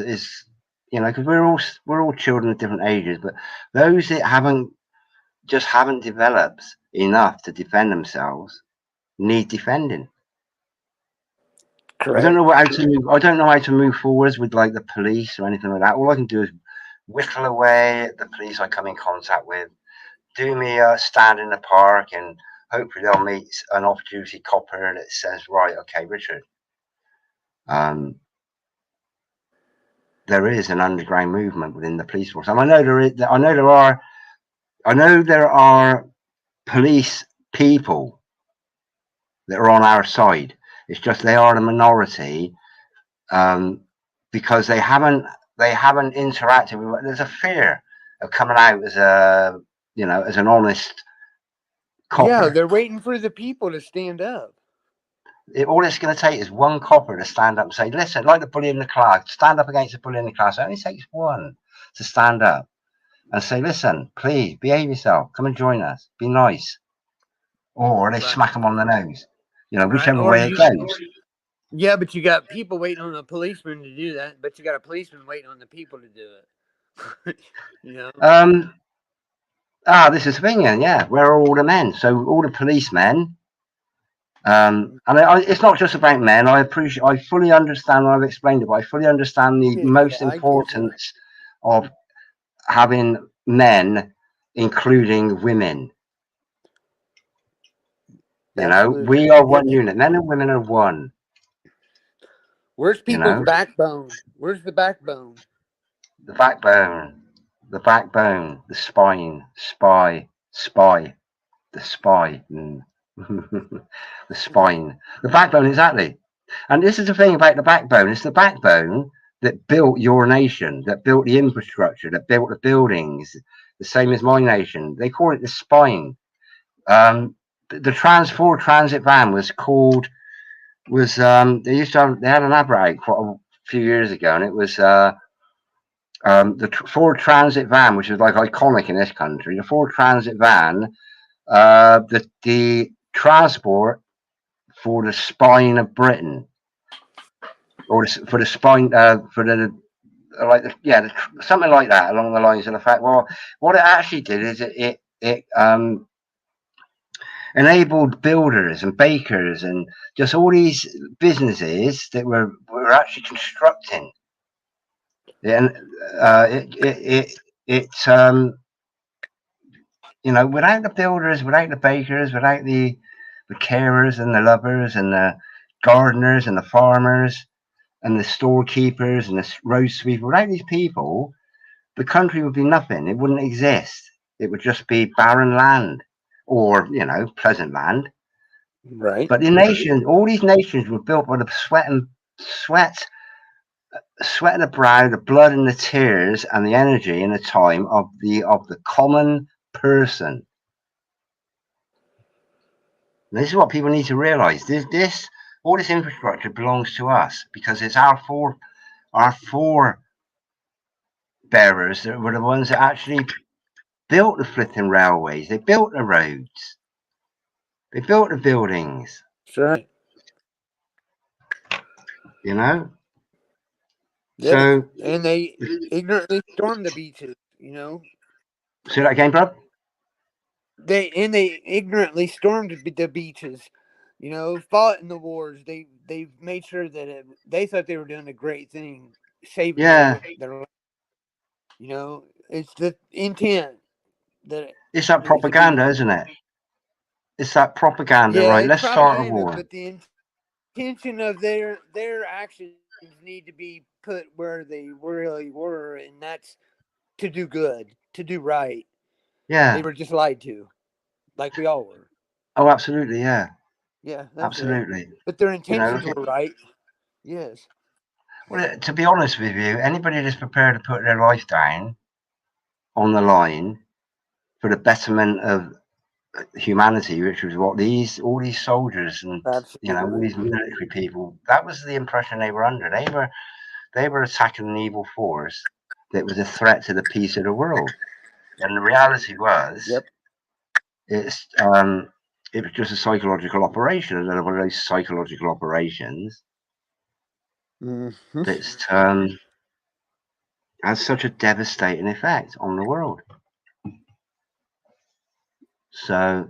because we're all children of different ages, but those that haven't developed enough to defend themselves need defending. I don't Correct. know how to move. I don't know how to move forwards with like the police or anything like that. All I can do is whittle away at the police I come in contact with, do me a stand in the park, and hopefully they'll meet an off-duty copper that says, right, okay, Richard, um, there is an underground movement within the police force. And I know there is. I know there are police people that are on our side. It's just they are the minority, um, because they haven't interacted with. There's a fear of coming out as an honest Yeah, copper. they're waiting for the people to stand up. All it's going to take is one copper to stand up and say, listen, like the bully in the class, stand up against the bully in the class. It only takes one to stand up and say, listen, please behave yourself. Come and join us. Be nice. Or they Right. smack them on the nose, Right. whichever Or way it you. goes. Yeah, but you got people waiting on a policeman to do that. But you got a policeman waiting on the people to do it. you know. Um, this is the thing, then, yeah. Where are all the men? So all the policemen. And it's not just about men. I fully understand. I've explained it, but I fully understand the Yeah, most I get that. importance of having men, including women. Absolutely. We are Yeah. one unit. Men and women are one. Where's You people's know, backbone? Where's the backbone? the backbone, the spine, spy, the spy, the spine, the backbone, exactly. And this is the thing about the backbone. It's the backbone that built your nation, that built the infrastructure, that built the buildings, the same as my nation. They call it the spine. The Ford Transit van was called was they had an advert quite a few years ago, and it was the Ford Transit van, which is like iconic in this country. The Ford Transit van, the transport for the spine of Britain, or for the spine for the like something like that along the lines of the fact. Well, what it actually did is it enabled builders and bakers and just all these businesses that were actually constructing. And it's without the builders, without the bakers, without the carers and the lovers and the gardeners and the farmers and the storekeepers and the road sweepers, without these people, the country would be nothing. It wouldn't exist. It would just be barren land, or pleasant land. Right. But the nations, all these nations, were built by the sweat of the brow, the blood and the tears, and the energy and the time of the common person. And this is what people need to realize. This all this infrastructure belongs to us because it's our forebearers that were the ones that actually built the flipping railways. They built the roads. They built the buildings. That's right. You know. Yeah. So And they ignorantly stormed the beaches, you know. say that again, bro. They ignorantly stormed the beaches, you know, fought in the wars. They made sure that they thought they were doing a great thing, saving Yeah, their you know. It's the intent that it's that needs to be. propaganda, isn't it? It's that propaganda, Yeah, right? it's Let's start a propaganda, war. but the intention of their actions need to be put where they really were, and that's to do good, to do right. They Yeah. were just lied to, like we all were. Oh, absolutely. Yeah. Yeah, that's it. Absolutely. But their Look intentions at. were right. Yes. Well, to be honest with you, anybody that's prepared to put their life down on the line for the betterment of humanity, which was what all these soldiers and all Absolutely. these military people, that was the impression they were under. They were attacking an evil force that was a threat to the peace of the world. And the reality was, Yep. it's it was just a psychological operation, another one of those psychological operations Hmm. that's has such a devastating effect on the world. So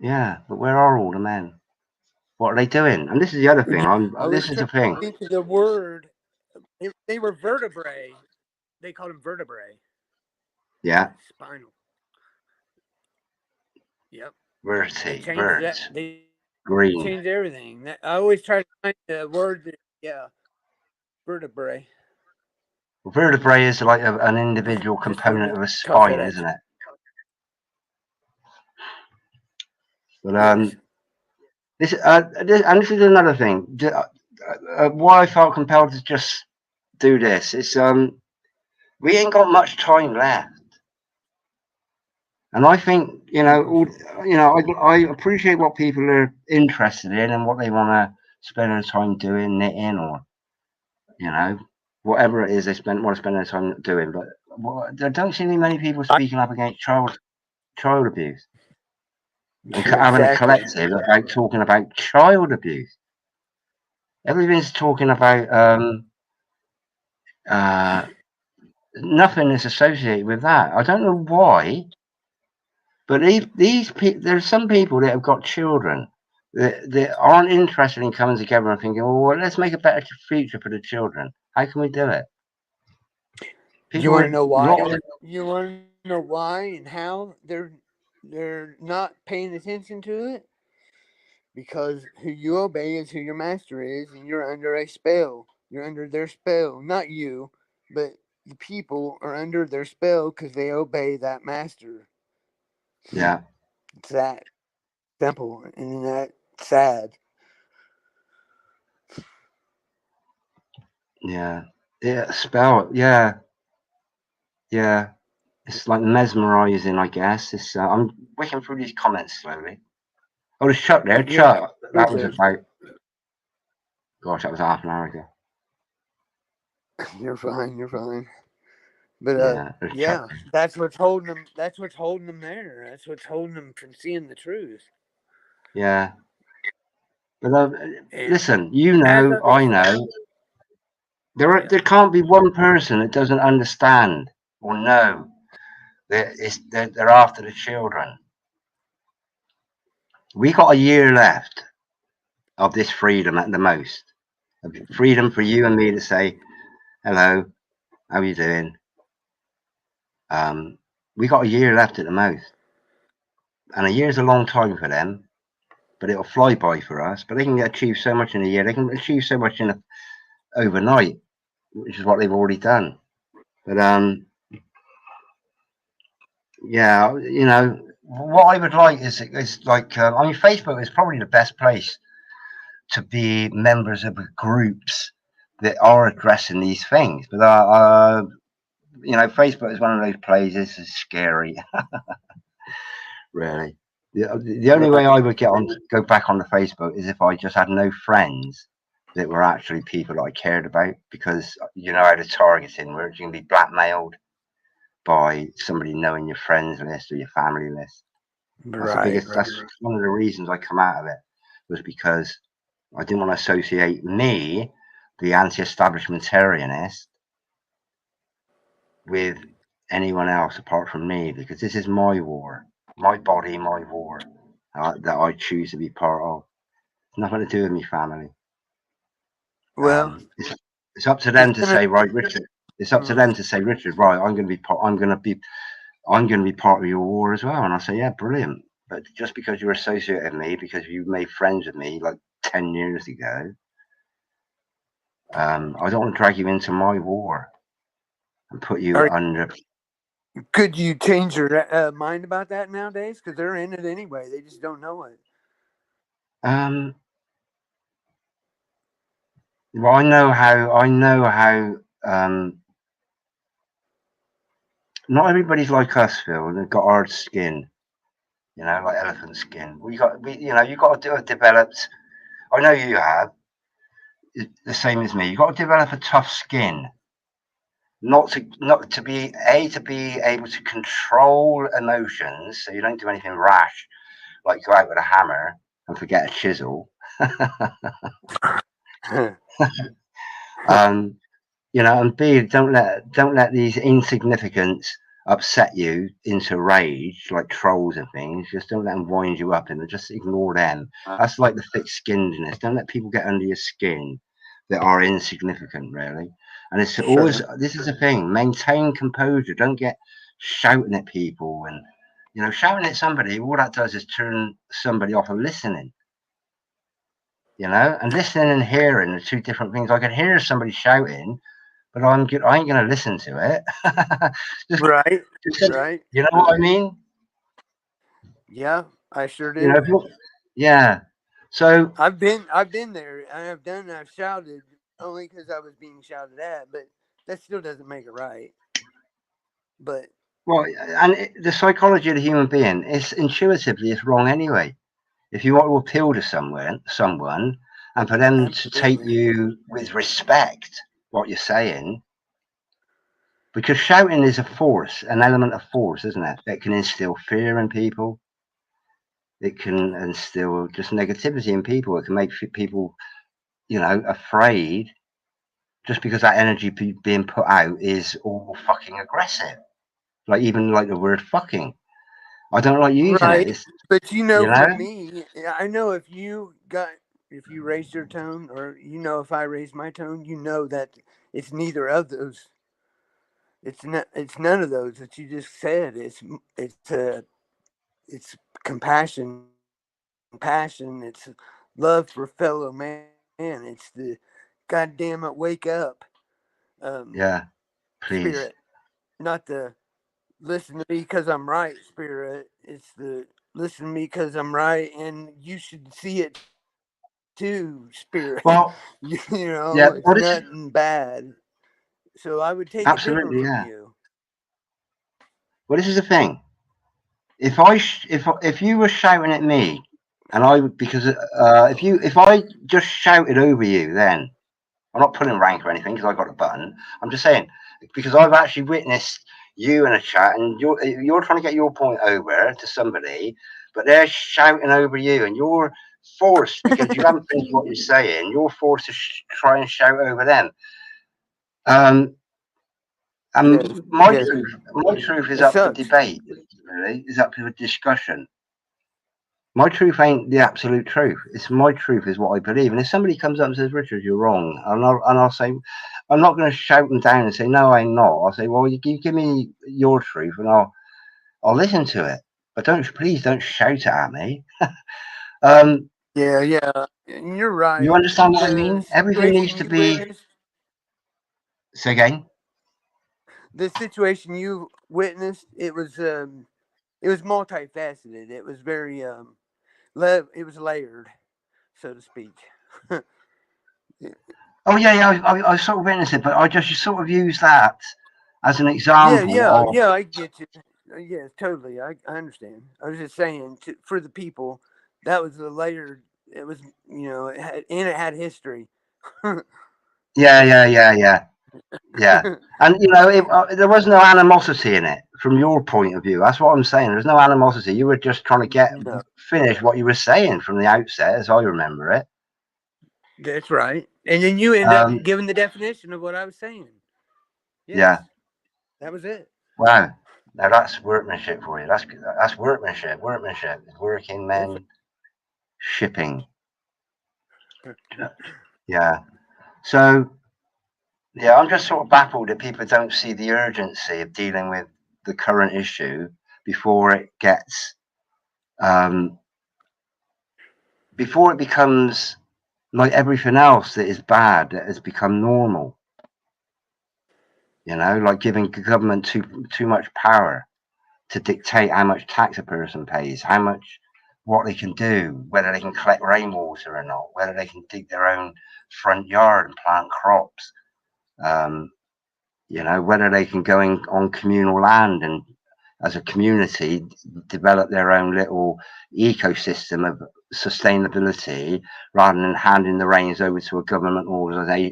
yeah, but where are all the men? What are they doing? And this is the other thing. I This was is trying the thing. to think of the word. They were vertebrae. They called them vertebrae. Yeah, Spinal. Yep. They verti, changed that. birds, They changed green. everything. I always try to find the word. Yeah, vertebrae. Vertebrae is like an individual Just let component me of a toss that spine, at isn't you. it? But Yes. this is another thing. Why I felt compelled to just do this is we ain't got much time left, and I think Mm-mm. I appreciate what people are interested in and what they want to spend their time doing, knitting or you know whatever it is they want to spend their time doing. But there don't seem to be many people I, speaking up against child abuse and having a exactly. collective about talking about child abuse. Everybody's talking about uh, nothing is associated with that. I don't know why, but these people, there's some people that have got children that aren't interested in coming together and thinking, well, let's make a better future for the children. How can we do it? You People want to are know why? lot of You want to know why and how they're not paying attention to it? Because who you obey is who your master is, and you're under a spell. You're under their spell, not you, but the people are under their spell because they obey that master. yeah, It's that simple and that sad. yeah, yeah. Spell, yeah, yeah. It's like mesmerizing, I guess. I'm working through these comments slowly. Oh, there's Chuck there. Yeah, Chuck. That was there. about. Gosh, that was half an hour ago. You're fine. You're fine. But Yeah, there's Chuck. yeah, that's what's holding them. That's what's holding them there. That's what's holding them from seeing the truth. Yeah, but And listen, you as know, I've I explained, know. yeah, There can't be one person that doesn't understand or know that they're after the children. We got a year left of this freedom at the most. Freedom for you and me to say, hello, how you doing? We got a year left at the most. And a year's a long time for them, but it'll fly by for us. But they can achieve so much in a year. They can achieve so much overnight, which is what they've already done. But yeah, you know, what I would like is like I mean, Facebook is probably the best place to be members of groups that are addressing these things. But you know, Facebook is one of those places. It's scary, really. The only way I right, would go back on the Facebook is if I just had no friends that were actually people that I cared about, because you know how the targeting works. You can be blackmailed by somebody knowing your friends list or your family list. right, right. That's one of the reasons I come out of it, was because I didn't want to associate me, the anti-establishmentarianist, with anyone else apart from me, because this is my war, my body, my war, that I choose to be part of. It's nothing to do with my family. Well, It's up to it's them to gonna. say, right, Richard. It's up to them to say, Richard, right, I'm going to be I'm going to be part of your war as well. And I say, yeah, brilliant. But just because you're associated with me, because you made friends with me like 10 years ago, I don't want to drag you into my war and put you Are, under. could you change your mind about that nowadays? Because they're in it anyway. They just don't know it. Um, well, I know how, not everybody's like us, Phil. They've got hard skin, you know, like elephant skin. You got to do it developed. I know you have the same as me. You got to develop a tough skin, not to be able to control emotions, so you don't do anything rash, like go out with a hammer and forget a chisel. um, you know, and B, don't let these insignificants upset you into rage like trolls and things. Just don't let them wind you up, and just ignore them. That's like the thick-skinnedness. Don't let people get under your skin that are insignificant, really. And it's always, Sure. this is the thing: maintain composure. Don't get shouting at people, and you know, shouting at somebody. All that does is turn somebody off of listening. You know, and listening and hearing are two different things. I can hear somebody shouting, but I ain't gonna listen to it. just, Right. just, Right. you know what I mean? Yeah, I sure You know, do. yeah. So, I've been there. I've shouted only because I was being shouted at, but that still doesn't make it right. But well, and the psychology of the human being is intuitively it's wrong anyway. If you want to appeal to someone, and for them to take absolutely. you with respect, what you're saying, because shouting is a force, an element of force, isn't it? It can instill fear in people. It can instill just negativity in people. It can make people, you know, afraid, just because that energy being put out is all fucking aggressive. Like even like the word fucking. I don't like using it. Right. It's, But you you know, know, for me, I know if you raise your tone, or if I raise my tone, that it's neither of those. It's not. It's none of those that you just said. It's compassion. It's love for fellow man. It's the goddamn it, wake up, yeah, please. spirit, not the listen to me because I'm right, spirit. It's the listen to me because I'm right, and you should see it too, spirit. Well, yeah, It's well, this is nothing bad. So I would take it different absolutely, from yeah. you. Well, this is the thing. If you were shouting at me And I would, because if I just shouted over you, then I'm not pulling rank or anything because I got a button. I'm just saying because I've actually witnessed you in a chat, and you're trying to get your point over to somebody, but they're shouting over you, and you're forced because you haven't finished what you're saying. You're forced to try and shout over them. Um, Yes, and my yes, truth is it up for sucks. debate. Really, is up for discussion. My truth ain't the absolute truth. It's my truth is what I believe. And if somebody comes up and says, "Richard, you're wrong," and I'll say, I'm not going to shout them down and say, "No, I'm not." I'll say, "Well, you give me your truth, and I'll listen to it. But please don't shout it at me." um, Yeah, yeah, you're you right. understand what I The mean? Everything needs situation to you be. witnessed, Say again. the situation you witnessed, it was multifaceted. It was very it was layered, so to speak. Oh yeah, yeah. I sort of witnessed it, but I just sort of use that as an Yeah, example yeah, of. yeah. I get you. Yes, totally. I understand. I was just saying for the people, that was the layered. It was it had history. Yeah, yeah, yeah, yeah. Yeah, and there was no animosity in it from your point of view. That's what I'm saying. There's no animosity. You were just trying to No, finish what you were saying from the outset, as I remember it. that's right. And then you end up Um, giving the definition of what I was saying. Yes, yeah. that was it. Wow. Now that's workmanship for you. That's workmanship. Workmanship. Working That's men shipping. right. Yeah. So yeah, I'm just sort of baffled that people don't see the urgency of dealing with the current issue before it gets um, before it becomes like everything else that is bad that has become normal. Like giving government too much power to dictate how much tax a person pays, what they can do, whether they can collect rainwater or not, whether they can dig their own front yard and plant crops, um, whether they can go on communal land and as a community develop their own little ecosystem of sustainability rather than handing the reins over to a government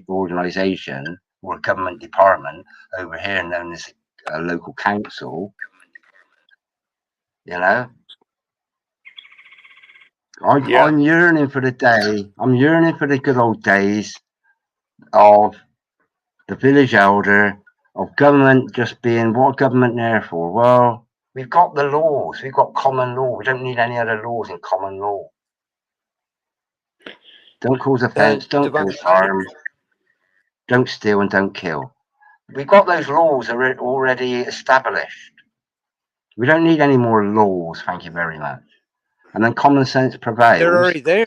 organization or a government department over here known as a local council. you know Yeah. I'm yearning for the day. I'm yearning for the good old days of the village elder, of government just being what government there for. Well, we've got the laws. We've got common law. We don't need any other laws in common law. Don't cause offence. Don't Divine cause right. harm. Don't steal and don't kill. We've got those laws already established. We don't need any more laws. Thank you very much. And then common sense They're prevails. already there.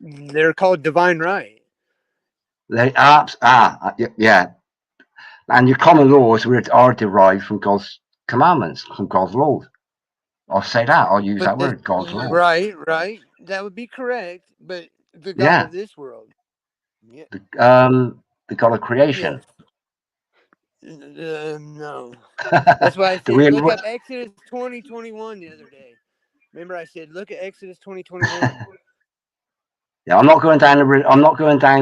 They're called divine right. Yeah. And your common laws are derived from God's commandments, from God's laws. I'll say that. I'll use But that word, God's laws. right, right. That would be correct. But the God Yeah. of this world. Yeah. The God of creation. Yes. No. That's why I Do said we? look up Exodus 20:21 the other day. Remember I said look at Exodus 20:21. Yeah, I'm not going down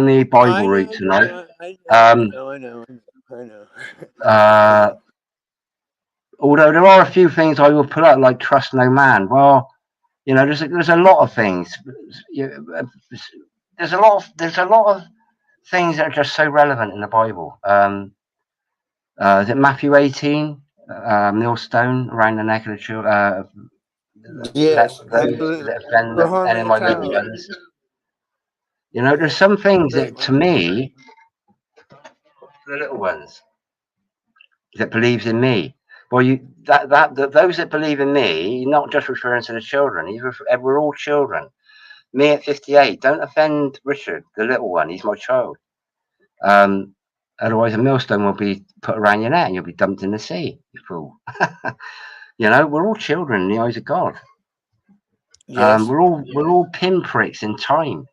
the Bible I route know you're tonight. not. I know. I Um, know. I know. I know. I uh, know. although there are a few things I will put up, like trust no man. Well, there's a lot of things. There's a lot of things that are just so relevant in the Bible. Is it Matthew 18? Millstone around the neck of the child. Let Yes, those absolutely. that offend For any harming of a my little child. ones. There's Yes. some things Great that to one. me, the little ones that believes in me. Well, those that believe in me, you're not just referring to the children. We're all children. Me at 58, don't offend Richard, the little one. He's my child. Um, Otherwise, a millstone will be put around your neck and you'll be dumped in the sea. You fool. We're all children in the eyes of God. Yes. We're all pinpricks in time.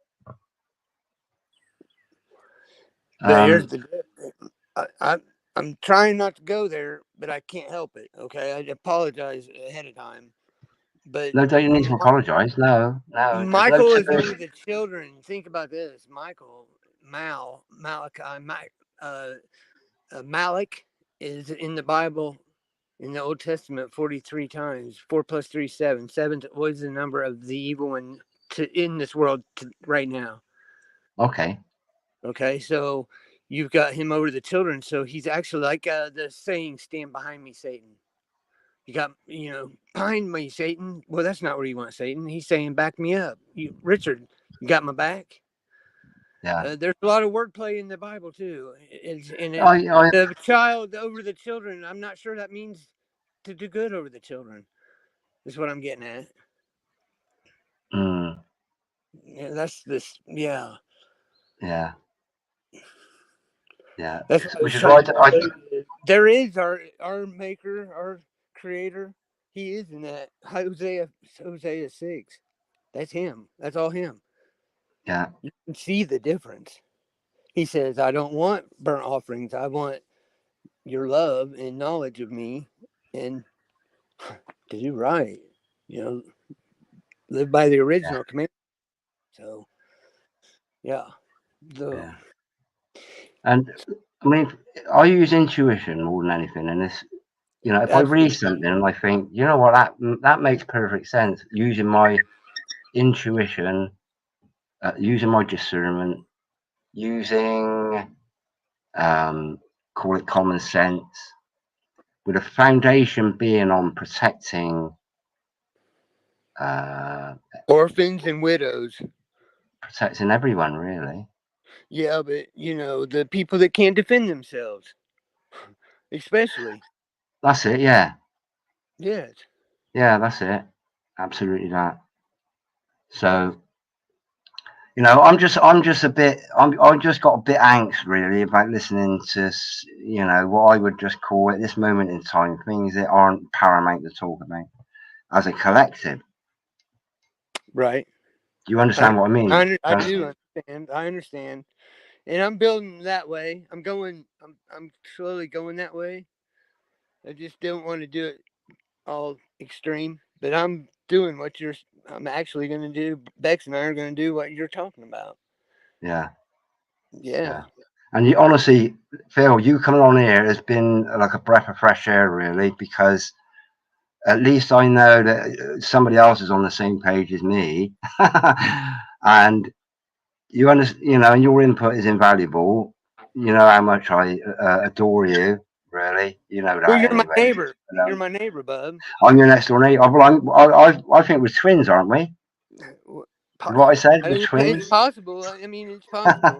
But here's Um, the I'm trying not to go there, but I can't help it. Okay, I apologize ahead of time. But No, don't you need to apologize? No, no, there's no Michael is to. over the children. Think about this. Michael, Malachi, uh, Malik is in the Bible in the Old Testament 43 times. 4 plus 3, 7. 7 was the number of the evil one in this world right now. Okay. Okay, so you've got him over the children. So he's actually like the saying, "Stand behind me, Satan." You got, behind me, Satan. Well, that's not where you want Satan. He's saying, "Back me up, Richard. You got my back." Yeah. There's a lot of wordplay in the Bible too. I The child over the children. I'm not sure that means to do good over the children. Is what I'm getting at. mm, Yeah, that's this. Yeah, yeah. Yeah. that's what I Which was is trying right. to tell you. There is our maker, our creator. He is in that Hosea 6. That's him. That's all him. Yeah. You can see the difference. He says, "I don't want burnt offerings. I want your love and knowledge of me, and to do right. You know, live by the Yeah. original command." So, yeah, the Yeah. And I mean, I use intuition more than anything. And this, if I read absolutely something and I think, you know what, that makes perfect sense. Using my intuition, using my discernment, using call it common sense, with a foundation being on protecting uh, orphans and widows. protecting everyone, really. Yeah, but the people that can't defend themselves, especially. That's it. Yeah. Yes. Yeah, that's it. Absolutely that. So, I'm just a bit, I just got a bit angst really about listening to, what I would just call at this moment in time things that aren't paramount to talk about as a collective. Right. Do you understand what I mean? I do understand. I understand, and I'm building that way. I'm slowly going that way. I just don't want to do it all extreme, but I'm doing I'm actually going to do. Bex and I are going to do what you're talking about. Yeah, yeah. Yeah. And you honestly, Phil, you coming on here has been like a breath of fresh air, really, because at least I know that somebody else is on the same page as me, and and your input is invaluable. You know how much I adore you, really. You know Well, that you're my anyway. neighbor. But, You're my neighbor, bub. I'm your next door neighbor. Well, I think we're twins, aren't we? Is what I said? We're It's twins. possible. I mean, it's possible.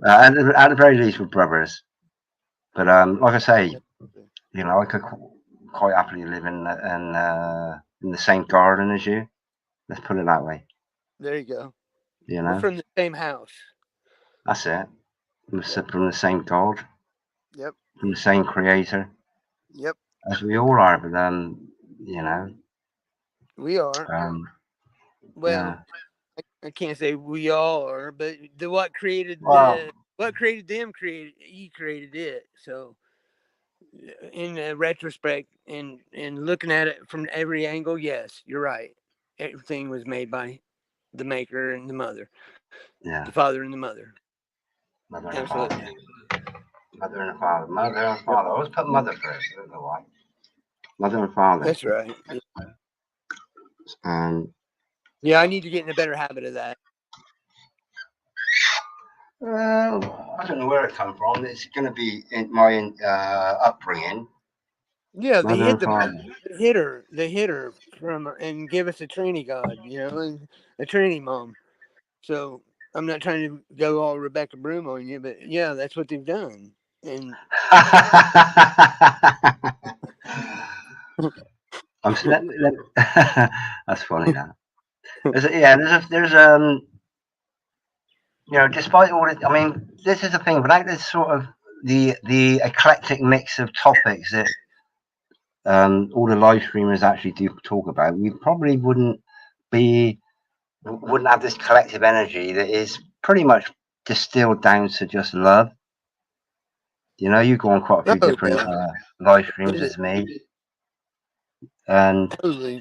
At the very least, we're brothers. But like I say, I could quite happily live in the same garden as you. Let's put it that way. There you go. You We're know, from the same house. that's it. We're Yep. from the same God, Yep. from the same Creator, Yep. as we all are. But We are. um, Well, yeah. I can't say we all are, but Well, what created them he created it. So in retrospect and looking at it from every angle, yes, you're right. Everything was made by the maker and the mother, yeah. the father and the mother. Mother and a father. Absolutely. Mother and a father. Mother and a Yep. father. I always put mother first. I don't know why. Mother and father. That's right. Um, Yeah, I need to get in a better habit of that. well, I don't know where it come from. It's going to be in my upbringing. Yeah, Mother and father. they hit her from and give us a tranny god, and a tranny mom. So I'm not trying to go all Rebecca Broom on you, but yeah, that's what they've done. And That's funny. That despite all it, I mean, this is the thing. Without this sort of the eclectic mix of topics that all the live streamers actually do talk about, we probably wouldn't have this collective energy that is pretty much distilled down to just love. You go on quite a few oh different yeah, live streams as me, And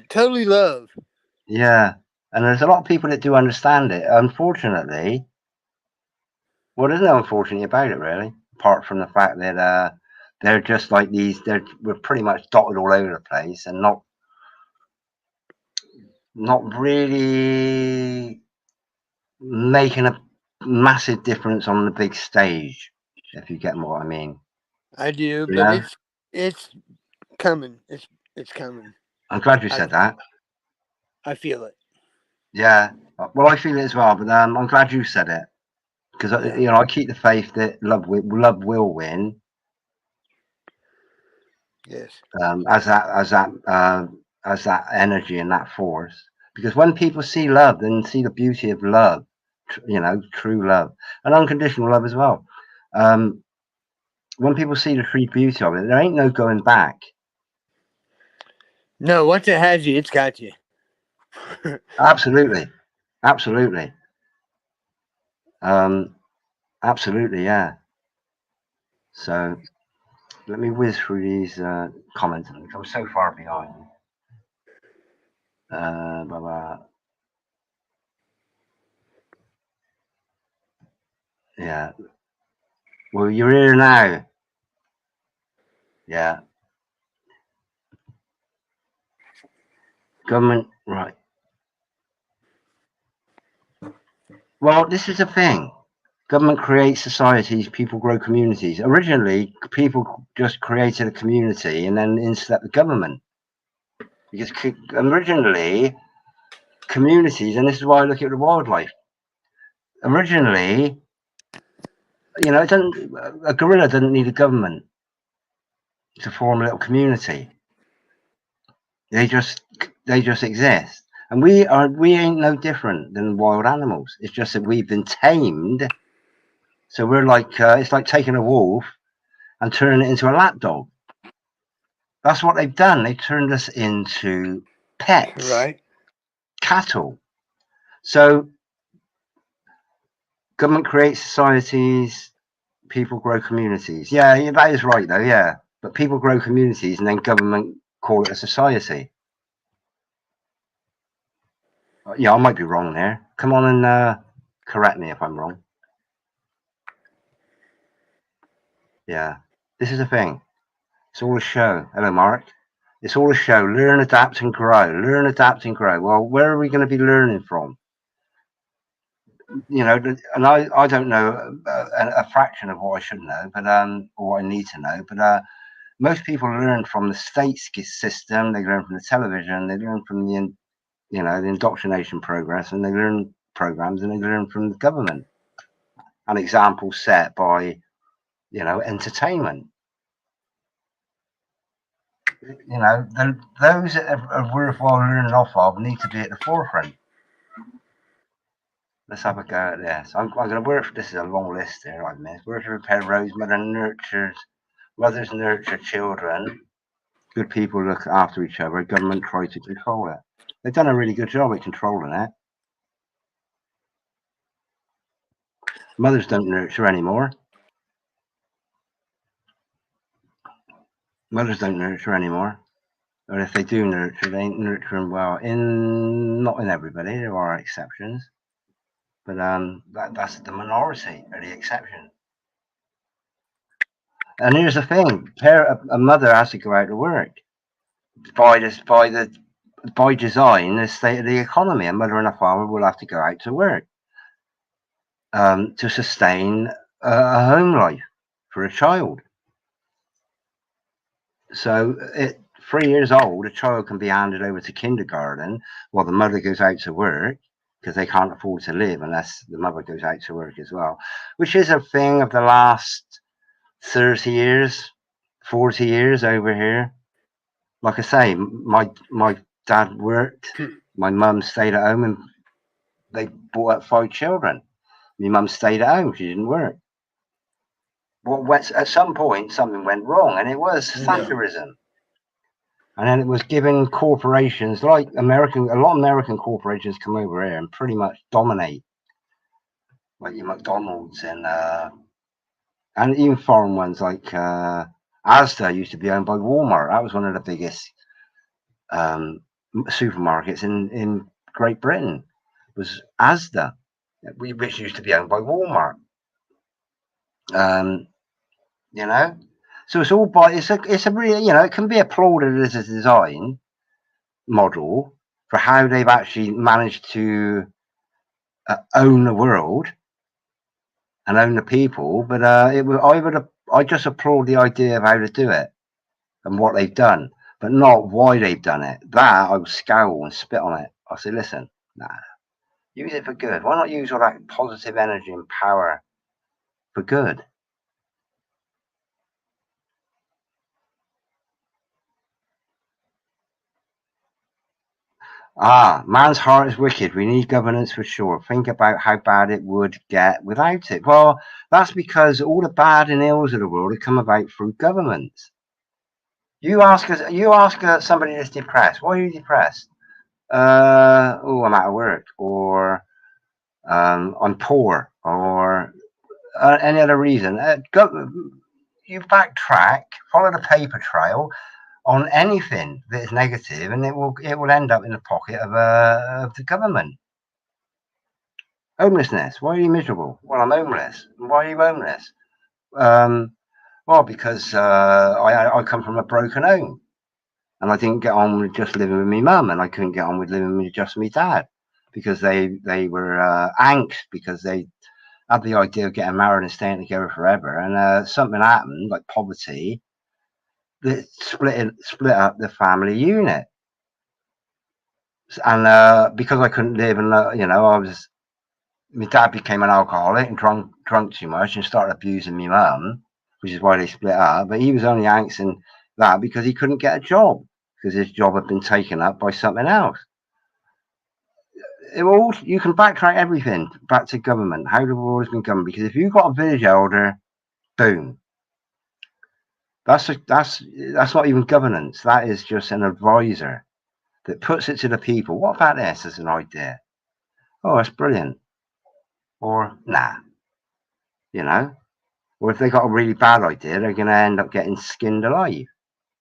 Totally love. yeah, and there's a lot of people that do understand it. Unfortunately, well, there's no unfortunate about it really, apart from the fact that they're just like these. We're pretty much dotted all over the place, and not really making a massive difference on the big stage. If you get what I mean. I do, You but know? it's coming. It's coming. I'm glad you I said that. I feel it. Yeah. Well, I feel it as well, but I'm glad you said it because Yeah. you know I keep the faith that love will win. Yes. As that energy and that force. Because when people see love, then see the beauty of love, you know, true love and unconditional love as well. Um, when people see the true beauty of it, there ain't no going back. No, once it has you, it's got you. Absolutely, absolutely, um, absolutely, yeah. So let me whiz through these comments. I'm so far behind. Blah, blah. Yeah. Well, you're here now. Yeah. Government, right. Well, this is the thing. Government creates societies, people grow communities. Originally, people just created a community and then instead the government. Because originally, communities, and this is why I look at the wildlife. Originally, you know, a gorilla doesn't need a government to form a little community. They just exist. And we ain't no different than wild animals. It's just that we've been tamed. So we're like it's like taking a wolf and turning it into a lapdog. That's what they've done. They've turned us into pets, Right. cattle. So government creates societies, people grow communities. Yeah, that is right though. Yeah, but people grow communities, and then government call it a society. Yeah, I might be wrong there. Come on and correct me if I'm wrong. Yeah, this is the thing. It's all a show. Hello, Mark. It's all a show. Learn, adapt, and grow. Learn, adapt, and grow. Well, where are we going to be learning from? You know, and I don't know a fraction of what I should know, but or what I need to know. But most people learn from the state system. They learn from the television. They learn from the the indoctrination progress, and they learn programs, and they learn from the government. An example set by entertainment. You know, those that are worthwhile learning off of need to be at the forefront. Let's have a go at this. I'm going to work. This is a long list here. I've missed. Work to repair roads. Mothers nurture children. Good people look after each other. Government try to control it. They've done a really good job at controlling it. Mothers don't nurture anymore. Mothers don't nurture anymore. Or if they do nurture, they ain't nurturing well. Not in everybody. There are exceptions. But that's the minority or the exception. And here's the thing: a mother has to go out to work by design, the state of the economy. A mother and a father will have to go out to work to sustain a home life for a child. So at 3 years old, a child can be handed over to kindergarten while the mother goes out to work because they can't afford to live unless the mother goes out to work as well, which is a thing of the last 30 years, 40 years over here. Like I say, my dad worked, my mum stayed at home, and they brought up 5 children. My mum stayed at home; she didn't work. At some point, something went wrong, and it was Thatcherism. And then it was giving corporations like a lot of American corporations come over here and pretty much dominate, like your McDonald's and even foreign ones like Asda used to be owned by Walmart. That was one of the biggest supermarkets in Great Britain was Asda, which used to be owned by Walmart. You know, so it's all by it's a really, you know, it can be applauded as a design model for how they've actually managed to own the world and own the people. But I just applaud the idea of how to do it and what they've done, but not why they've done it. That I would scowl and spit on it. I say, listen, nah, use it for good. Why not use all that positive energy and power for good? Man's heart is wicked. We need governance for sure. Think about how bad it would get without it. Well, that's because all the bad and ills of the world have come about through governments. You ask somebody that's depressed. Why are you depressed? I'm out of work, or I'm poor, or any other reason. You backtrack, follow the paper trail on anything that is negative, and it will end up in the pocket of the government. Homelessness. Why are you miserable? Well, I'm homeless. Why are you homeless? Well, because I come from a broken home, and I didn't get on with just living with my mum, and I couldn't get on with living with just my dad, because they were angst, because they had the idea of getting married and staying together forever, and something happened, like poverty, that split up the family unit. And because I couldn't live, and my dad became an alcoholic and drunk too much and started abusing my mum, which is why they split up. But he was only angst that because he couldn't get a job, because his job had been taken up by something else. You can backtrack everything back to government, how the world has been governed. Because if you've got a village elder, boom, that's not even governance. That is just an advisor that puts it to the people. What about this as an idea? Oh, that's brilliant. Or nah, you know. Or if they got a really bad idea, they're going to end up getting skinned alive.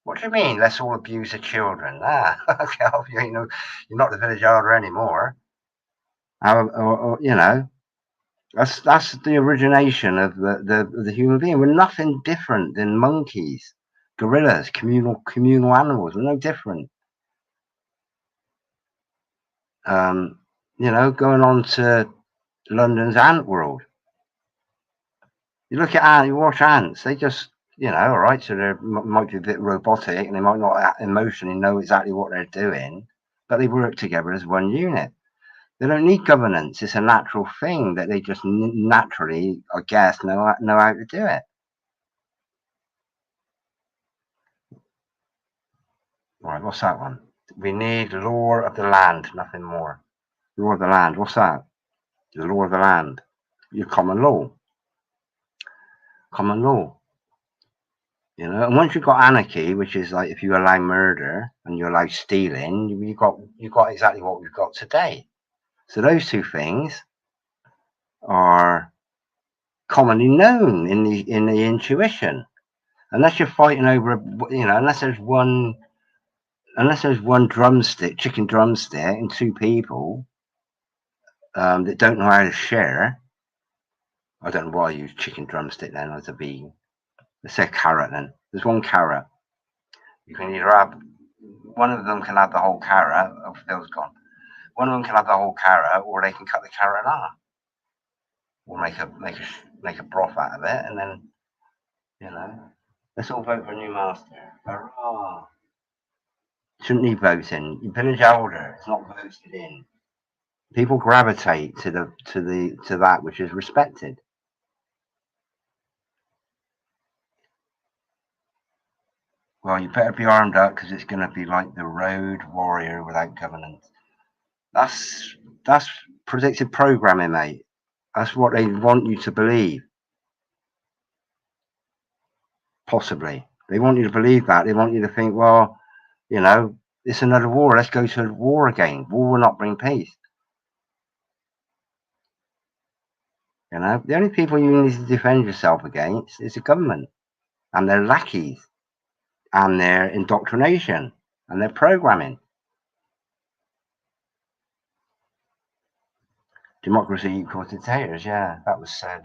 What do you mean? Let's all abuse the children. You're not the village elder anymore. That's the origination of the human being. We're nothing different than monkeys, gorillas, communal animals. We're no different. Going on to London's ant world. You look at ants, you watch ants. They just, all right. So they might be a bit robotic, and they might not emotionally know exactly what they're doing, but they work together as one unit. They don't need governance. It's a natural thing that they just naturally, I guess, know how to do it. Right, what's that one? We need law of the land, nothing more. Law of the land. What's that? The law of the land. Your common law. Common law. And once you've got anarchy, which is like if you allow murder and you allow stealing, you've got exactly what we've got today. So those two things are commonly known in the intuition. Unless you're fighting over, unless there's one drumstick, chicken drumstick, and two people that don't know how to share. I don't know why I use chicken drumstick then as a vegan. Let's say carrot then. There's one carrot. You can either have one of them can have the whole carrot. Oh, Phil's gone. One of them can have the whole carrot, or they can cut the carrot in half, or make a broth out of it, and then let's all vote for a new master. Hurrah! Shouldn't need voting. You village elder. It's not voted in. People gravitate to that which is respected. Well, you better be armed up, because it's going to be like the road warrior without governance. That's predictive programming, mate. That's what they want you to believe. Possibly. They want you to believe that. They want you to think, well, it's another war. Let's go to war again. War will not bring peace. The only people you need to defend yourself against is the government and their lackeys and their indoctrination. and their programming. Democracy equals dictators. Yeah, that was said.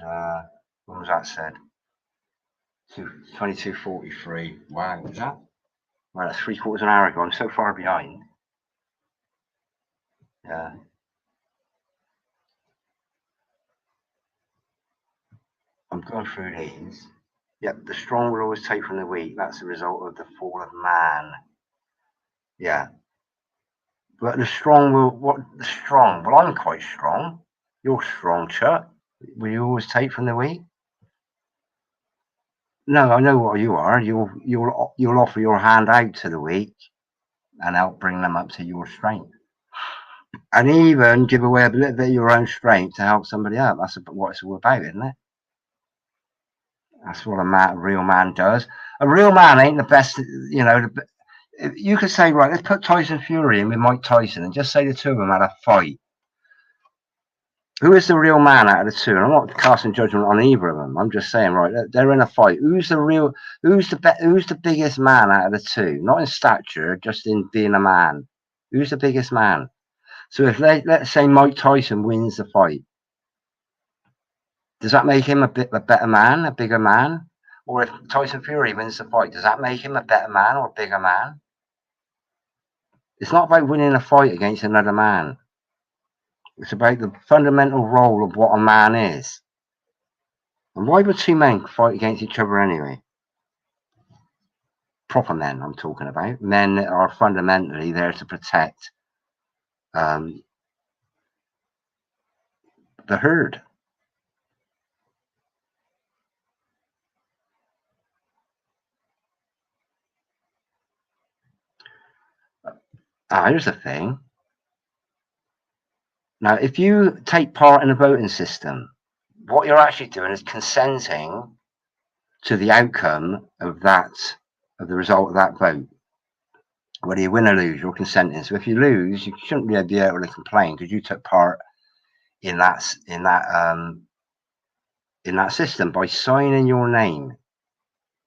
When was that said? 22:43. Wow, was that? Well, that's 3/4 of an hour ago. I'm so far behind. Yeah. I'm going through these. Yep, the strong will always take from the weak. That's the result of the fall of man. Yeah. But the strong will, what, the strong? Well, I'm quite strong. You're strong, Chuck. Will you always take from the weak? No, I know what you are. You'll offer your hand out to the weak and help bring them up to your strength. And even give away a little bit of your own strength to help somebody up. That's what it's all about, isn't it? That's what a real man does. A real man ain't the best, you know. You could say, right, let's put Tyson Fury in with Mike Tyson and just say the two of them had a fight. Who is the real man out of the two? And I'm not casting judgment on either of them. I'm just saying, right, they're in a fight. Who's the biggest man out of the two? Not in stature, just in being a man. Who's the biggest man? So if let's say Mike Tyson wins the fight, does that make him a better man, a bigger man? Or if Tyson Fury wins the fight, does that make him a better man or a bigger man? It's not about winning a fight against another man. It's about the fundamental role of what a man is. And why would two men fight against each other anyway? Proper men, I'm talking about. Men that are fundamentally there to protect the herd. Here's the thing. Now, if you take part in a voting system, what you're actually doing is consenting to the outcome of the result of that vote. Whether you win or lose, you're consenting. So if you lose, you shouldn't really be able to complain because you took part in that system by signing your name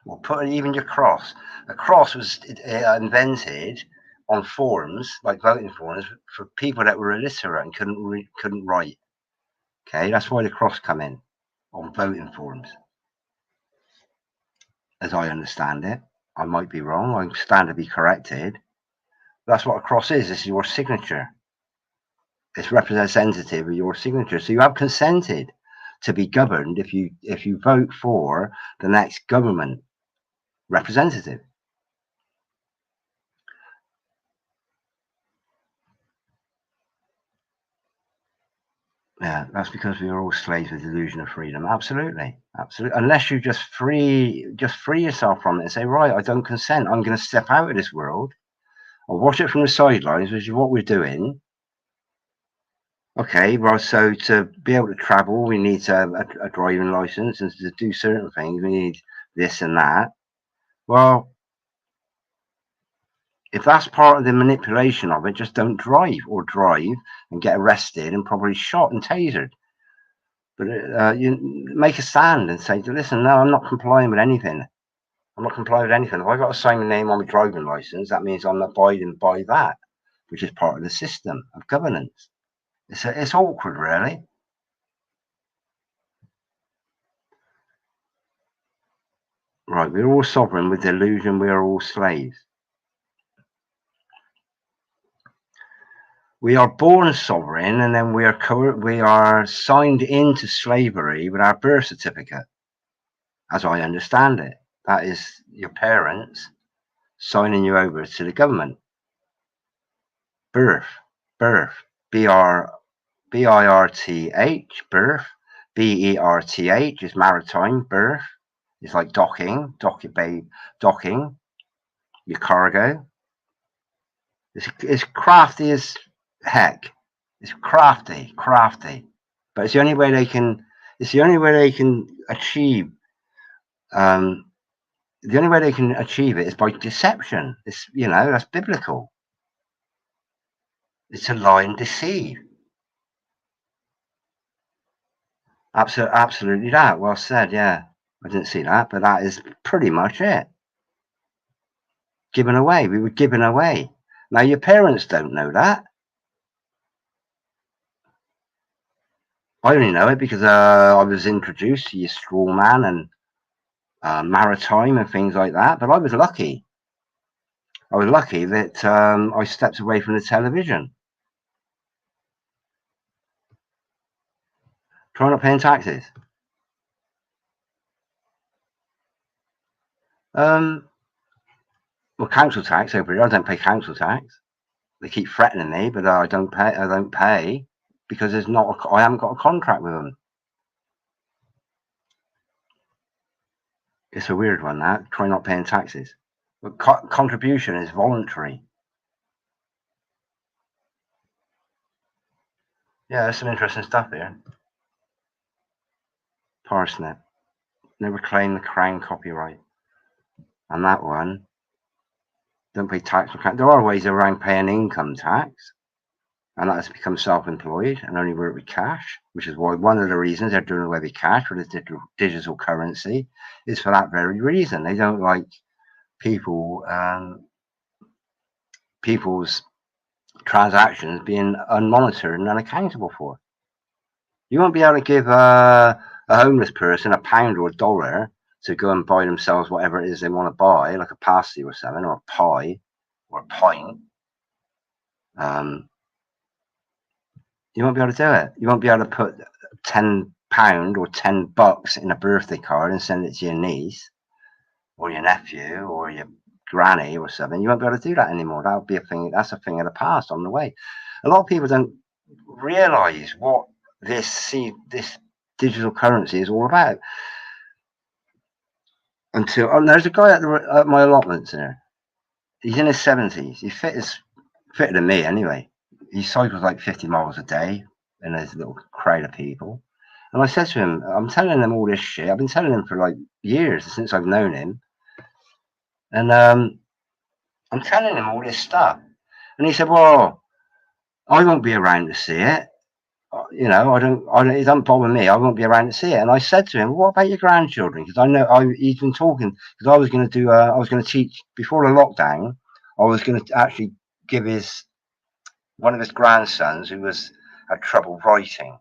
or putting even your cross. A cross was invented on forms, like voting forms, for people that were illiterate and couldn't write. Okay, that's why the cross come in on voting forms, as I understand it. I might be wrong. I stand to be corrected. That's what a cross is. This is your signature. It's representative of your signature. So you have consented to be governed if you vote for the next government representative. Yeah, that's because we are all slaves of the illusion of freedom. Absolutely, absolutely. Unless you just free yourself from it and say, right, I don't consent. I'm going to step out of this world. I'll watch it from the sidelines, which is what we're doing. Okay, well, so to be able to travel, we need to have a driving license, and to do certain things, we need this and that. Well, if that's part of the manipulation of it, just don't drive and get arrested and probably shot and tasered. But you make a stand and say, listen, no, I'm not complying with anything. I'm not complying with anything. If I got to sign my name on my driving license, that means I'm abiding by that, which is part of the system of governance. It's awkward, really. Right, we're all sovereign with the illusion we are all slaves. We are born sovereign, and then we are signed into slavery with our birth certificate, as I understand it. That is your parents signing you over to the government. Birth, B-I-R-T-H, birth. B-E-R-T-H is maritime. Birth is like docking, your cargo. It's crafty as heck. It's crafty. But it's the only way they can. It's the only way they can achieve. The only way they can achieve it is by deception. It's that's biblical. It's to lie and deceive. Absolutely that. Well said. Yeah, I didn't see that, but that is pretty much it. given away. We were given away. Now, your parents don't know that. I only know it because I was introduced to your straw man and maritime and things like that. But I was lucky. I was lucky that I stepped away from the television. Try not paying taxes. Well, council tax over here. I don't pay council tax. They keep threatening me, but I don't pay. I don't pay because there's not. I haven't got a contract with them. It's a weird one. That try not paying taxes. But contribution is voluntary. Yeah, there's some interesting stuff here. Parsnip. Never claim the Crown copyright. And that one, don't pay tax. There are ways around paying income tax, and that has become self-employed and only work with cash, which is why one of the reasons they're doing away with cash for the digital currency is for that very reason. They don't like people's transactions being unmonitored and unaccountable for. You won't be able to give a homeless person £1 or $1 to go and buy themselves whatever it is they want to buy, like a pasty or something, or a pie, or a pint. You won't be able to do it. You won't be able to put £10 or $10 in a birthday card and send it to your niece or your nephew or your granny or something. You won't be able to do that anymore. That would be a thing. That's a thing of the past on the way. A lot of people don't realise what this digital currency is all about. Until there's a guy at my allotments there. He's in his 70s. He's fitter than me anyway. He cycles like 50 miles a day in his little crowd of people. And I said to him, I'm telling him all this shit. I've been telling him for like years since I've known him. And I'm telling him all this stuff. And he said, well, I won't be around to see it. You know, it doesn't bother me. I won't be around to see it. And I said to him, what about your grandchildren? Because I know he's been talking, because I was going to teach before the lockdown. I was going to actually give one of his grandsons who had trouble writing.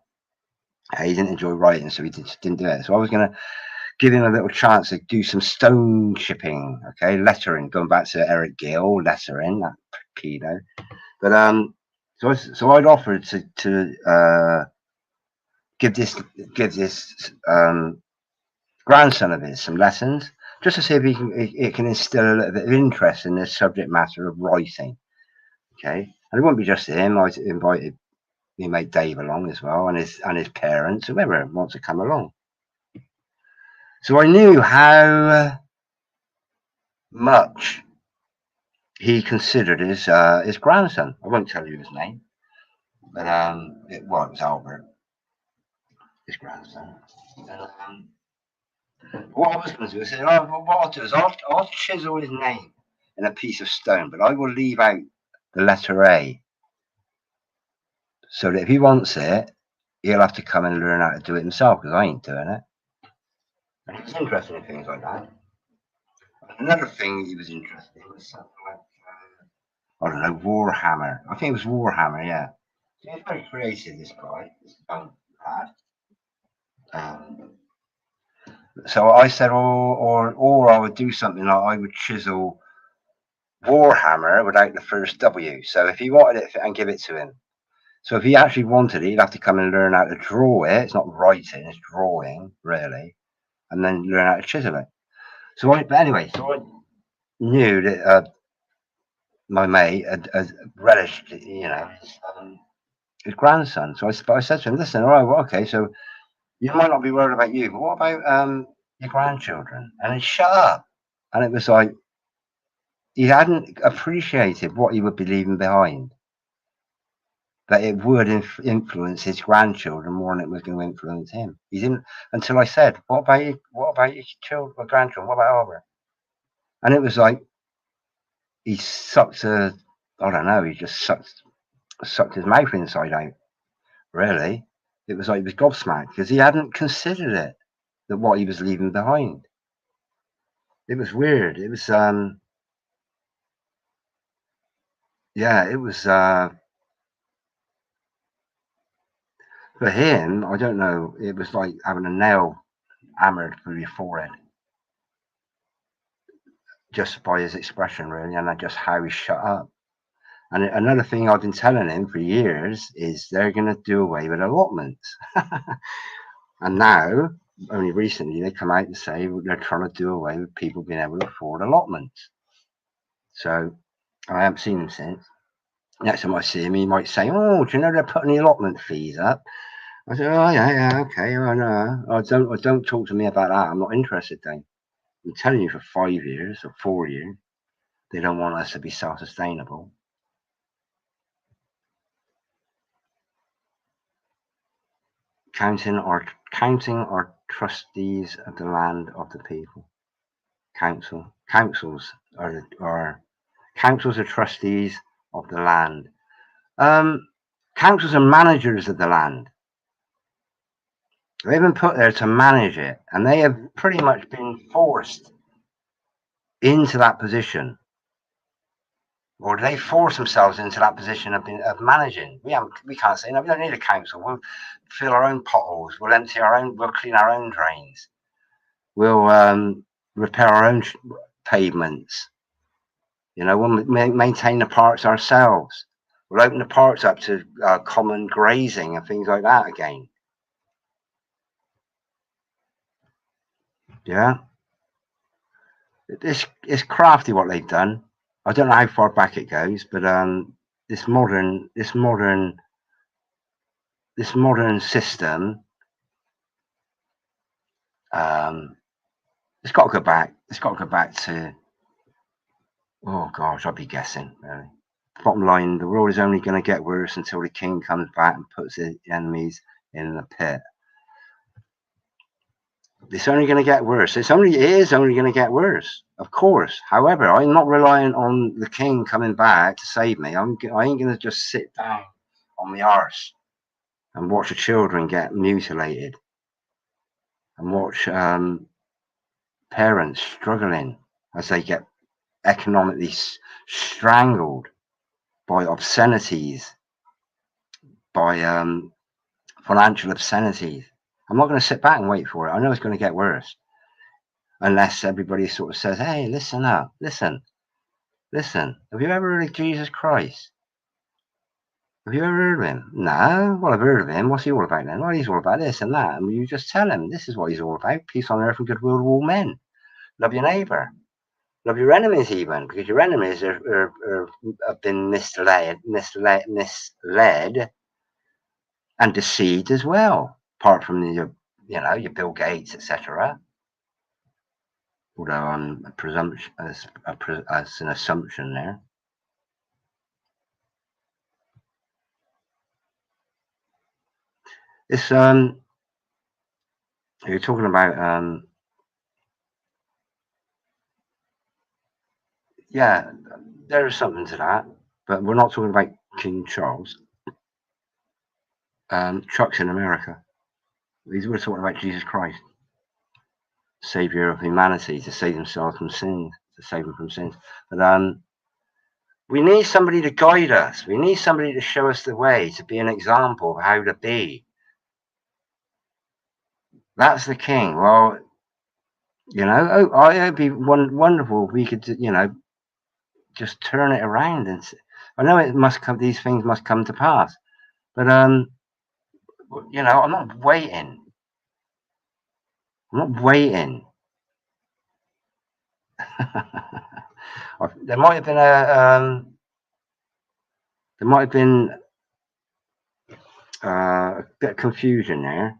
He didn't enjoy writing, so he didn't do it. So I was going to give him a little chance to do some stone chipping, okay, lettering, going back to Eric Gill, lettering, that pedo. But so I'd offered to give this grandson of his some lessons, just to see if it can instill a little bit of interest in this subject matter of writing. Okay, and it won't be just him. I invited my mate Dave along as well, and his parents, whoever wants to come along. So I knew how much he considered his grandson. I won't tell you his name, but it was Albert, his grandson. And, what I was going to do is say, what I'll do is I'll chisel his name in a piece of stone, but I will leave out the letter A, so that if he wants it, he'll have to come and learn how to do it himself, because I ain't doing it. And he was interested in things like that. Another thing he was interested in was something like, I don't know, Warhammer. I think it was Warhammer, yeah. He's very creative, this guy, this young lad. So I said, or I would do something like I would chisel Warhammer without the first W. So if he wanted it, and give it to him. So if he actually wanted it, he'd have to come and learn how to draw it. It's not writing, it's drawing, really, and then learn how to chisel it. So I knew that my mate had relished, his grandson. So I said to him, listen, all right, well, okay, so you might not be worried about you, but what about your grandchildren? And he shut up. And it was like, he hadn't appreciated what he would be leaving behind. That it would influence his grandchildren more than it was going to influence him. He didn't, until I said, what about your children or grandchildren? What about Albert? And it was like, he sucked I don't know, he just sucked his mouth inside out, really. It was like he was gobsmacked, because he hadn't considered it, that what he was leaving behind. It was weird. It was, yeah, it was for him. I don't know. It was like having a nail hammered through your forehead, just by his expression, really, and just how he shut up. And another thing I've been telling him for years is they're going to do away with allotments. And now, only recently, they come out and say they're trying to do away with people being able to afford allotments. So I haven't seen him since. Next time I see him, he might say, "Oh, do you know they're putting the allotment fees up?" I said, "Oh yeah, okay, I know. Don't talk to me about that. I'm not interested, Dave. I'm telling you for 5 years or 4 years, they don't want us to be self-sustainable." Counting our trustees of the land of the people. Councils are trustees of the land. Councils are managers of the land. They've been put there to manage it, and they have pretty much been forced into that position, or they force themselves into that position of managing. We can't say no. We don't need a council. We'll fill our own potholes. We'll empty our own. We'll clean our own drains. We'll repair our own pavements. We'll maintain the parks ourselves. We'll open the parks up to common grazing and things like that again. Yeah, it's crafty what they've done. I don't know how far back it goes, but this modern system, it's got to go back. It's got to go back to, oh gosh, I'd be guessing. Really. Bottom line, the world is only going to get worse until the king comes back and puts his enemies in the pit. It's only going to get worse. It is only going to get worse, of course. However, I'm not relying on the king coming back to save me. I ain't going to just sit down on my arse and watch the children get mutilated and watch parents struggling as they get economically strangled by obscenities, by financial obscenities. I'm not going to sit back and wait for it. I know it's going to get worse. Unless everybody sort of says, "Hey, listen up, listen. Have you ever heard of Jesus Christ? Have you ever heard of him?" "No." "Well, I've heard of him. What's he all about then?" "Well, he's all about this and that." And you just tell him, this is what he's all about: peace on earth and goodwill to all men. Love your neighbour. Love your enemies even, because your enemies have been misled and deceived as well, apart from your Bill Gates, etc. Although I'm presumption as an assumption there. It's you're talking about yeah, there is something to that, but we're not talking about King Charles. Trucks in America. We're talking about Jesus Christ, Savior of humanity, to save themselves from sins, to save them from sins. But we need somebody to guide us. We need somebody to show us the way, to be an example of how to be. That's the king. Well, it'd be wonderful if we could, just turn it around. And I know it must come. These things must come to pass. But I'm not waiting. I'm not waiting. There might have been a bit of confusion there.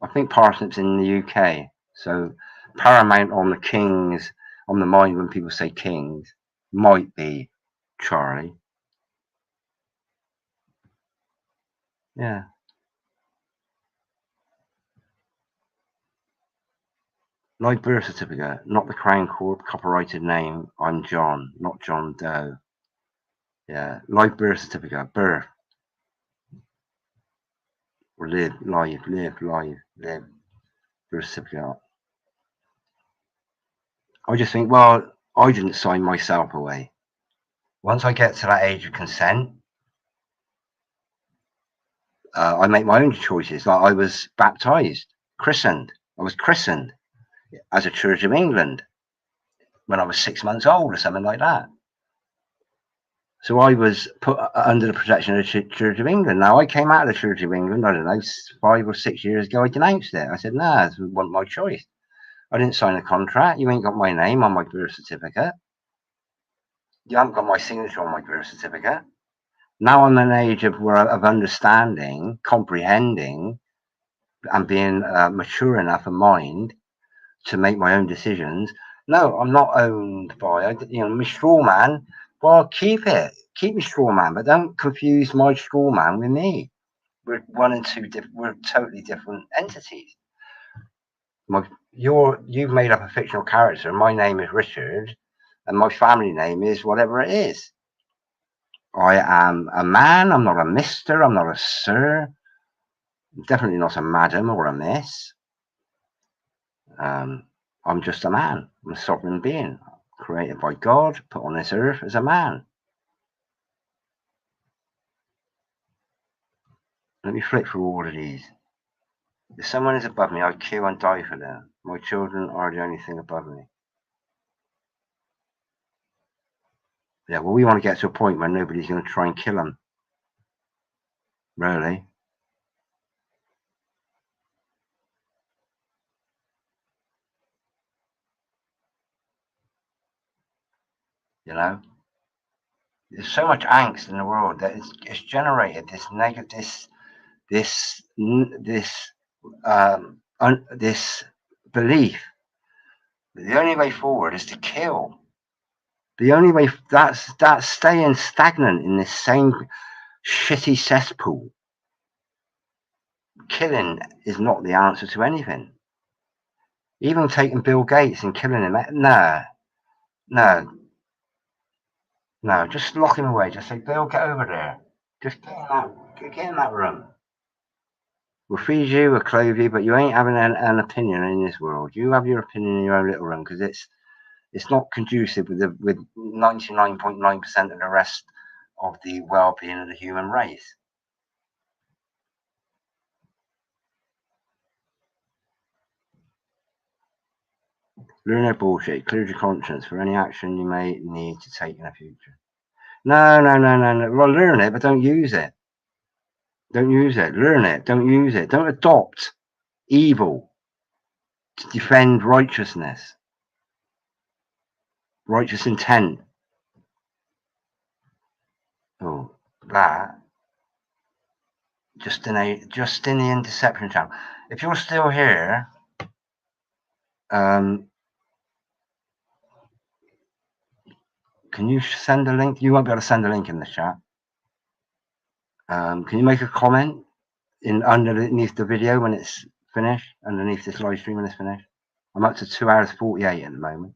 I think Parsnips in the UK, so paramount on the mind when people say kings might be Charlie. Yeah. Live birth certificate, not the Crown Court copyrighted name. I'm John, not John Doe. Yeah, live birth certificate, birth. Or live, birth certificate. I just think, well, I didn't sign myself away. Once I get to that age of consent, I make my own choices. Like I was baptized, christened. I was christened as a Church of England when I was 6 months old or something like that. So I was put under the protection of the Church of England. Now I came out of the Church of England, I don't know, 5 or 6 years ago. I denounced it. I said, nah, this wasn't my choice. I didn't sign a contract. You ain't got my name on my birth certificate. You haven't got my signature on my birth certificate. Now I'm in an age of understanding, comprehending, and being mature enough in mind to make my own decisions. No, I'm not owned by, my straw man. Well, keep it. Keep your straw man, but don't confuse my straw man with me. We're one and two. We're totally different entities. You've made up a fictional character. My name is Richard, and my family name is whatever it is. I am a man. I'm not a mister. I'm not a sir. I'm definitely not a madam or a miss. I'm just a man. I'm a sovereign being, created by God, put on this earth as a man. Let me flip through all of these. If someone is above me, I kill and die for them. My children are the only thing above me. Yeah, well, we want to get to a point where nobody's going to try and kill them. Really? You know? There's so much angst in the world that it's generated this negative, this belief that the only way forward is to kill. The only way that's staying stagnant in this same shitty cesspool. Killing is not the answer to anything. Even taking Bill Gates and killing him, no, just lock him away. Just say, Bill, get over there. Just get in that room. We'll feed you, we'll clothe you, but you ain't having an opinion in this world. You have your opinion in your own little room because it's not conducive with 99.9% of the rest of the well-being of the human race. Learn their bullshit. Clear your conscience for any action you may need to take in the future. No. Well, learn it, but don't use it. Don't use it. Learn it. Don't use it. Don't adopt evil to defend righteousness, righteous intent. Oh, that. Just in the interception channel. If you're still here, can you send a link? You won't be able to send a link in the chat. Can you make a comment underneath the video when it's finished? Underneath this live stream when it's finished? I'm up to 2 hours 48 at the moment.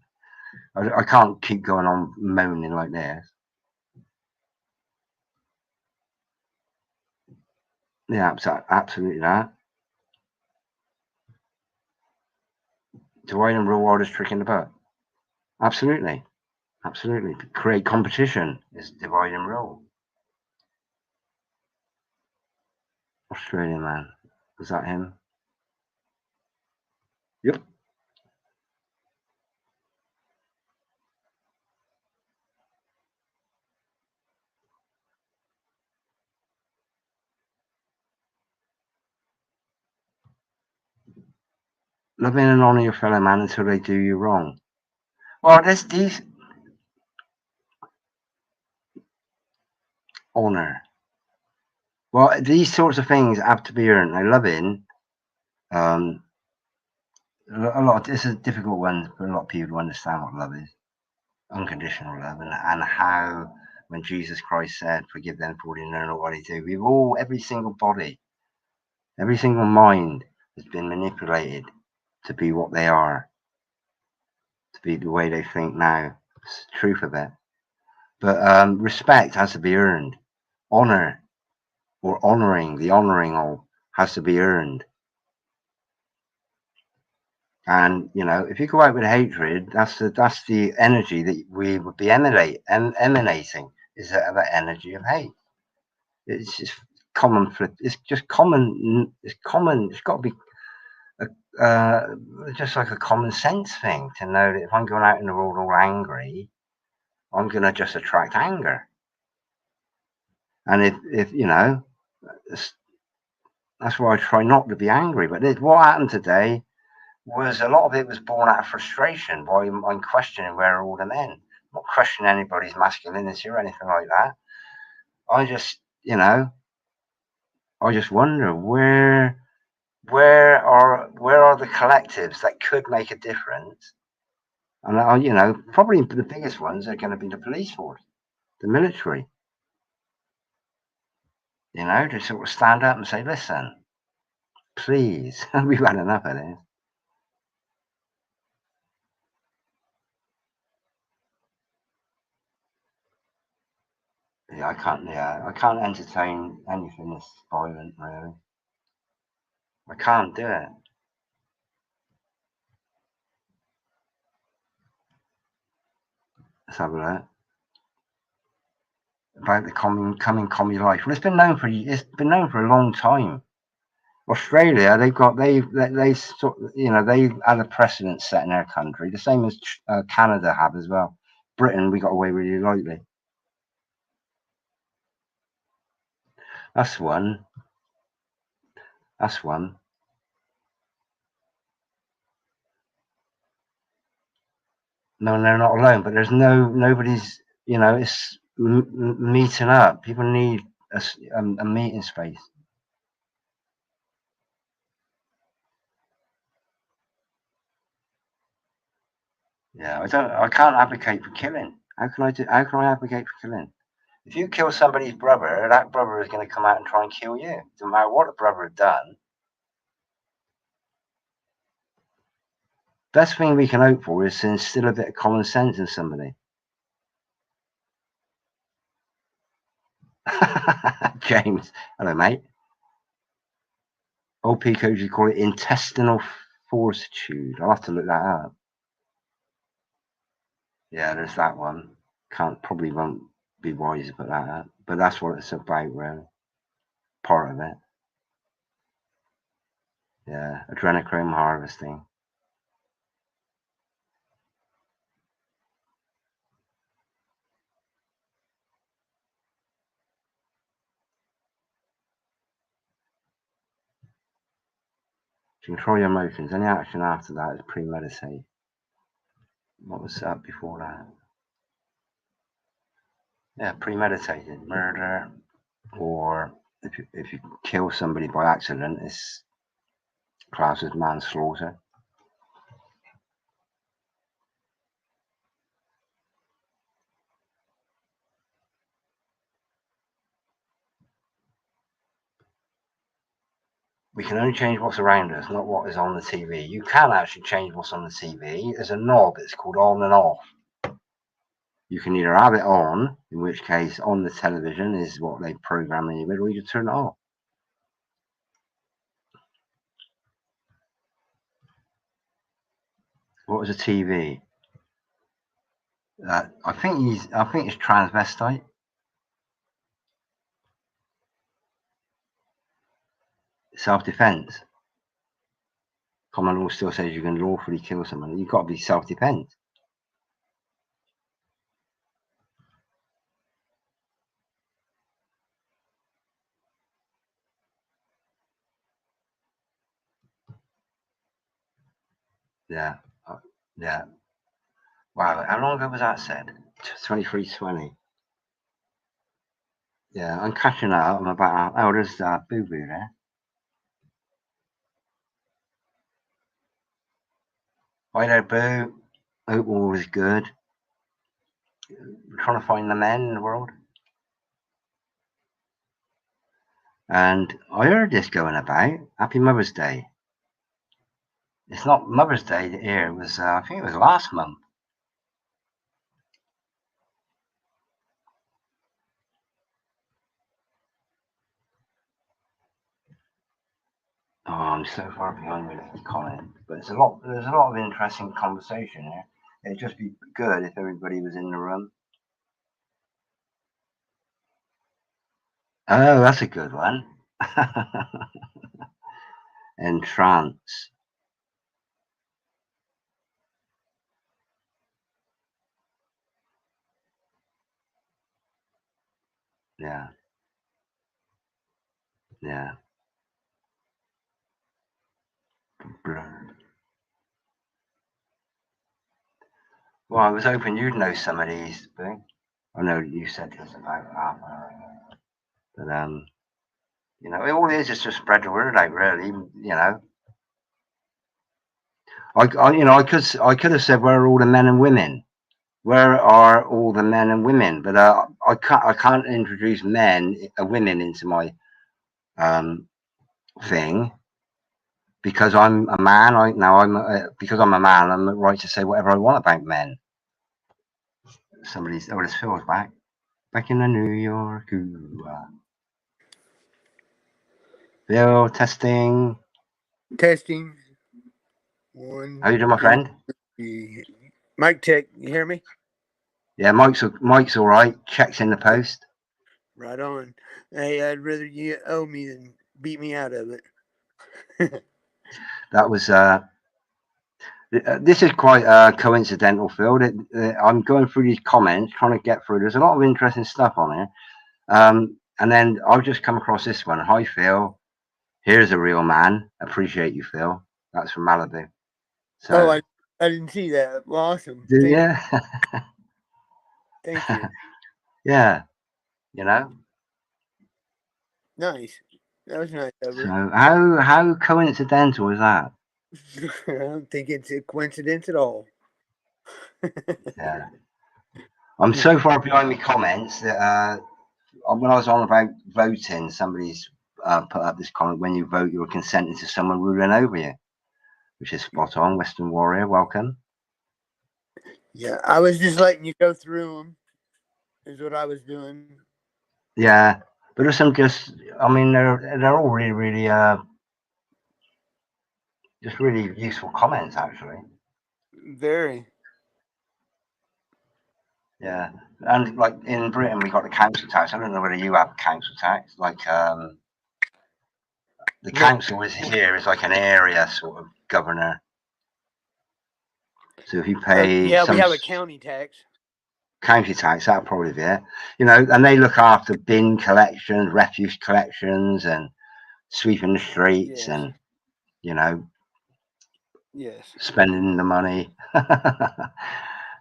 I can't keep going on moaning like this. Yeah, absolutely that. Divide and rule is trick in the butt. Absolutely. Create competition is divide and rule. Australian man. Was that him? Yep. Loving and honour your fellow man until they do you wrong. Well, there's these honour. Well, these sorts of things have to be earned. Now, loving, a lot. This is a difficult one for a lot of people to understand what love is. Unconditional love, and how when Jesus Christ said, "Forgive them, for they know not what they do." Every single body, every single mind has been manipulated to be what they are, to be the way they think now. It's the truth of it. But respect has to be earned. Honor or honoring, the honoring of has to be earned. And you know, if you go out with hatred, that's the energy that we would be emanating. Is that energy of hate? It's just common for. It's just common. It's common. It's got to be uh, just like a common sense thing to know that if I'm going out in the world all angry, I'm going to just attract anger. And if you know, that's why I try not to be angry. But what happened today was a lot of it was born out of frustration. Why I'm questioning where are all the men? I'm not questioning anybody's masculinity or anything like that. I just, you know, I just wonder where are the collectives that could make a difference? And you know, probably the biggest ones are going to be the police force, the military. You know, to sort of stand up and say, listen, please, we've had enough of this. Yeah, I can't entertain anything that's violent, really. I can't do it. Let's have a look. About the coming comedy life. Well, it's been known for a long time. Australia, they sort, you know, they had a precedent set in their country, the same as Canada have as well. Britain, we got away really lightly. That's one. That's one. No, they're not alone, but there's nobody's. You know, it's meeting up. People need a meeting space. Yeah, I can't advocate for killing. How can I do? How can I advocate for killing? If you kill somebody's brother, that brother is going to come out and try and kill you. No matter what the brother had done. Best thing we can hope for is to instill a bit of common sense in somebody. James, hello, mate. Old Pico usually call it intestinal fortitude. I'll have to look that up. Yeah, there's that one. Probably won't be wise to put that up, but that's what it's about, really. Part of it. Yeah, adrenochrome harvesting. To control your emotions. Any action after that is premeditated. What was that before that? Yeah, premeditated murder, or if you kill somebody by accident, it's classed as manslaughter. We can only change what's around us, not what is on the TV. You can actually change what's on the TV. There's a knob, it's called on and off. You can either have it on, in which case on the television is what they program in your middle, or you can turn it off. What was a TV? I think it's transvestite. Self-defense. Common law still says you can lawfully kill someone. You've got to be self-defense. Yeah, yeah. Wow, how long ago was that said? 2320. Yeah, I'm catching up. I'm about. Oh, there's Boo Boo there. Hi there, Boo. Hope all is good. We're trying to find the men in the world. And I heard this going about. Happy Mother's Day. It's not Mother's Day here. It was, I think it was last month. Oh, I'm so far behind with the comment, but there's a lot of interesting conversation here. It'd just be good if everybody was in the room. Oh, that's a good one. Entrance. Yeah. Yeah. Well, I was hoping you'd know some of these things. I know you said this about half an hour ago. But you know, all it is just spread the word out, really. You know, I could have said where are all the men and women? Where are all the men and women? But I can't introduce women into my thing because I'm a man. Because I'm a man. I'm right to say whatever I want about men. Somebody's this Phil's back in the New York. Phil, testing. Testing. One. How you doing, my friend? Mic check. You hear me? Yeah, Mike's all right. Checks in the post. Right on. Hey, I'd rather you owe me than beat me out of it. That was this is quite coincidental, Phil. I'm going through these comments, trying to get through. There's a lot of interesting stuff on here, and then I've just come across this one. Hi, Phil. Here's a real man. Appreciate you, Phil. That's from Malibu. So, I didn't see that. Well, awesome. yeah, Thank you. yeah, you know. Nice. That was nice of her. So how coincidental is that? I don't think it's a coincidence at all. Yeah, I'm so far behind my comments that when I was on about voting, somebody's put up this comment: when you vote, you're consenting to someone ruling over you, which is spot on. Western Warrior, welcome. Yeah, I was just letting you go through them. Is what I was doing. Yeah, but there's some I mean, they're all really just really useful comments, actually. Very. Yeah, and like in Britain, we got the council tax. I don't know whether you have council tax. Like the council is like an area sort of governor. So if you pay we have a county tax. County tax, that'll probably be it. You know, and they look after bin collections, refuse collections, and sweeping the streets, and you know, spending the money,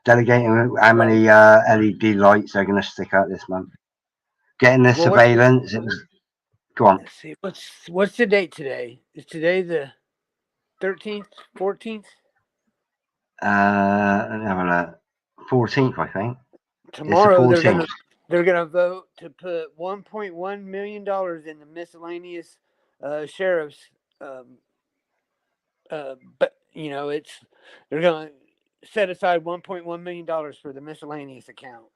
delegating how many LED lights they're going to stick out this month, getting the surveillance. Go on. Let's see, what's the date today? Is today the 13th, 14th? Let me have a look. 14th, I think. Tomorrow they're gonna vote to put $1.1 million in the miscellaneous sheriff's. But you know, they're gonna set aside $1.1 million for the miscellaneous account.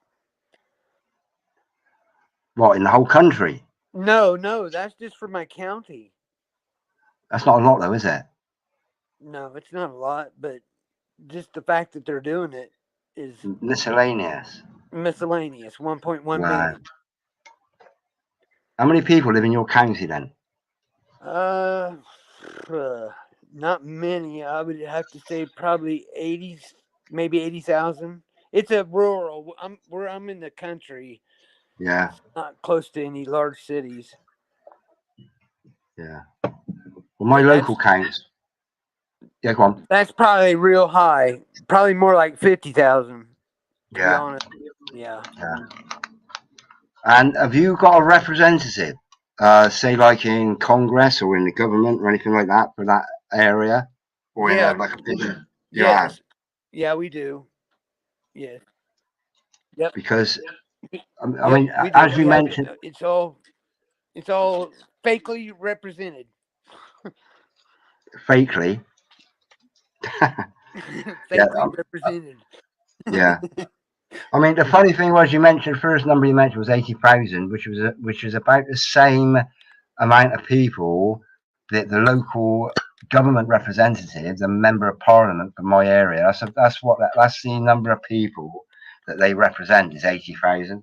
What, in the whole country? No, that's just for my county. That's not a lot, though, is it? No, it's not a lot, but just the fact that they're doing it is miscellaneous. Miscellaneous, 1.1 million. How many people live in your county then? Not many. I would have to say probably 80, maybe 80,000. It's a rural. I'm in the country. Yeah. It's not close to any large cities. Yeah. Well, my local counts. Yeah, go on. That's probably real high. Probably more like 50,000. To be honest. Yeah. And have you got a representative, say like in Congress or in the government or anything like that for that area? Or in like a bigger. Yes. Yeah, we do. Yes. Yep. Because I mean, as you mentioned, it's all fakely represented. Fakely. Fakely represented. Yeah. I mean, the funny thing was, you mentioned first number you mentioned was 80,000, which was about the same amount of people the local government representative, the member of parliament for my area. That's the number of people that they represent is 80,000.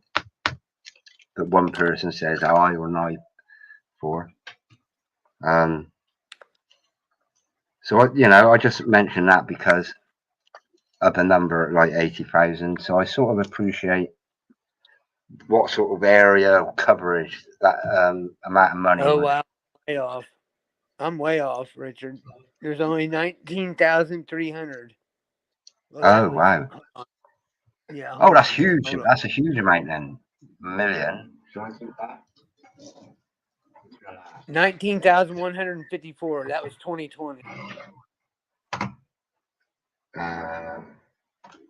But one person says I or no for. So I just mentioned that because of the number like 80,000. So I sort of appreciate what sort of area or coverage that amount of money Oh was. wow, way off. I'm way off, Richard. There's only 19,300. Well, that Oh was wow! yeah. Oh, Hold that's on, huge. hold on. That's a huge amount then. A million. Should I think that? 19,154. That was 2020.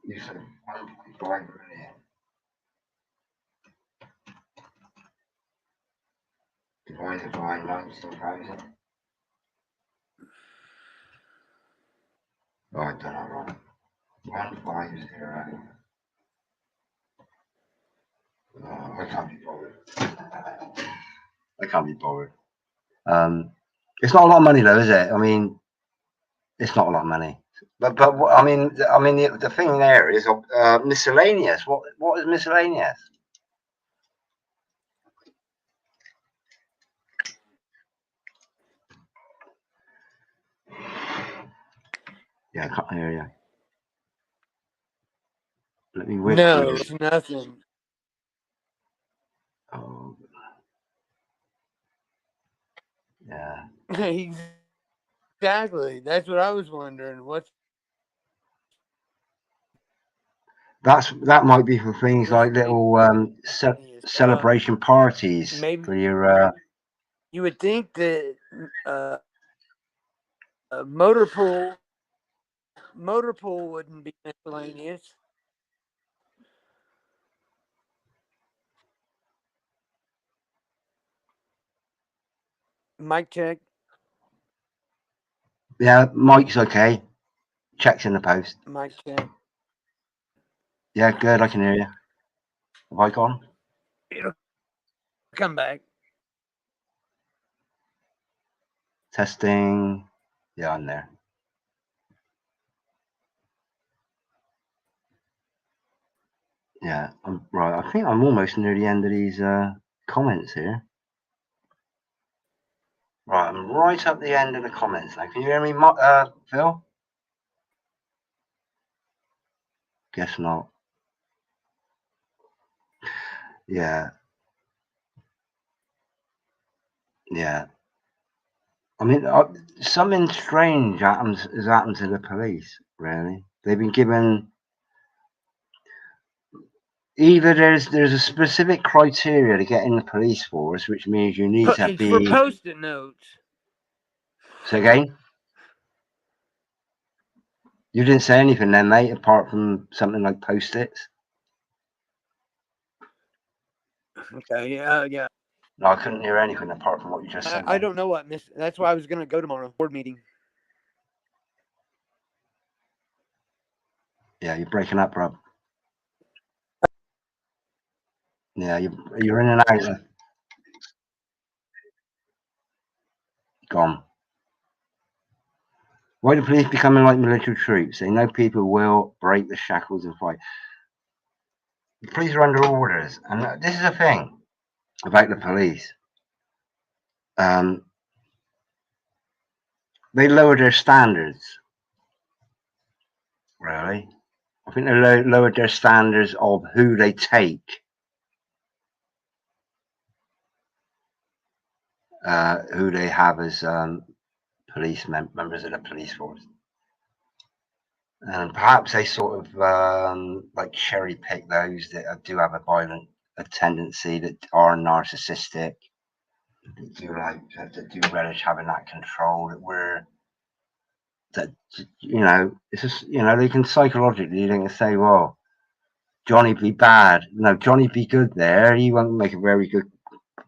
You said 5 million divided by 19,000. Oh, I don't know. Wrong. 150. I can't be bothered. I can't be bothered. It's not a lot of money though, is it? I mean, it's not a lot of money. But I mean the thing there is miscellaneous. What is miscellaneous? Yeah, I can't hear you. Let me whisper. No, it's nothing. Oh, yeah. Exactly. That's what I was wondering. What's That might be for things like little uh, celebration parties maybe for your. you would think that motor pool wouldn't be miscellaneous. Mic check. Yeah, Mike's okay. Checks in the post. Mic check. Yeah, good. I can hear you. Have I gone? It'll come back. Testing. Yeah, I'm there. Yeah, I'm right. I think I'm almost near the end of these comments here. Right, I'm right up the end of the comments now. Can you hear me, Phil? Guess not. Yeah, yeah. I mean, something strange has happened to the police. Really, they've been given either there's a specific criteria to get in the police force, which means you need to It's for be. post-it notes. So again, you didn't say anything then, mate, apart from something like post-its. Okay. Yeah. Yeah. No, I couldn't hear anything apart from what you just said. I don't know what miss. That's why I was going to go tomorrow board meeting. Yeah, you're breaking up, Rob. Yeah, you're in and out. Gone. Why do police becoming like military troops? They know people will break the shackles and fight. The police are under orders, and this is a thing about the police. They lowered their standards. Really, I think they lowered their standards of who they take, who they have as police members of the police force. And perhaps they sort of like cherry pick those that do have a violent tendency, that are narcissistic, that do relish having that control. That it's just they can psychologically they can say, well, Johnny be bad, no, Johnny be good. There, he won't make a very good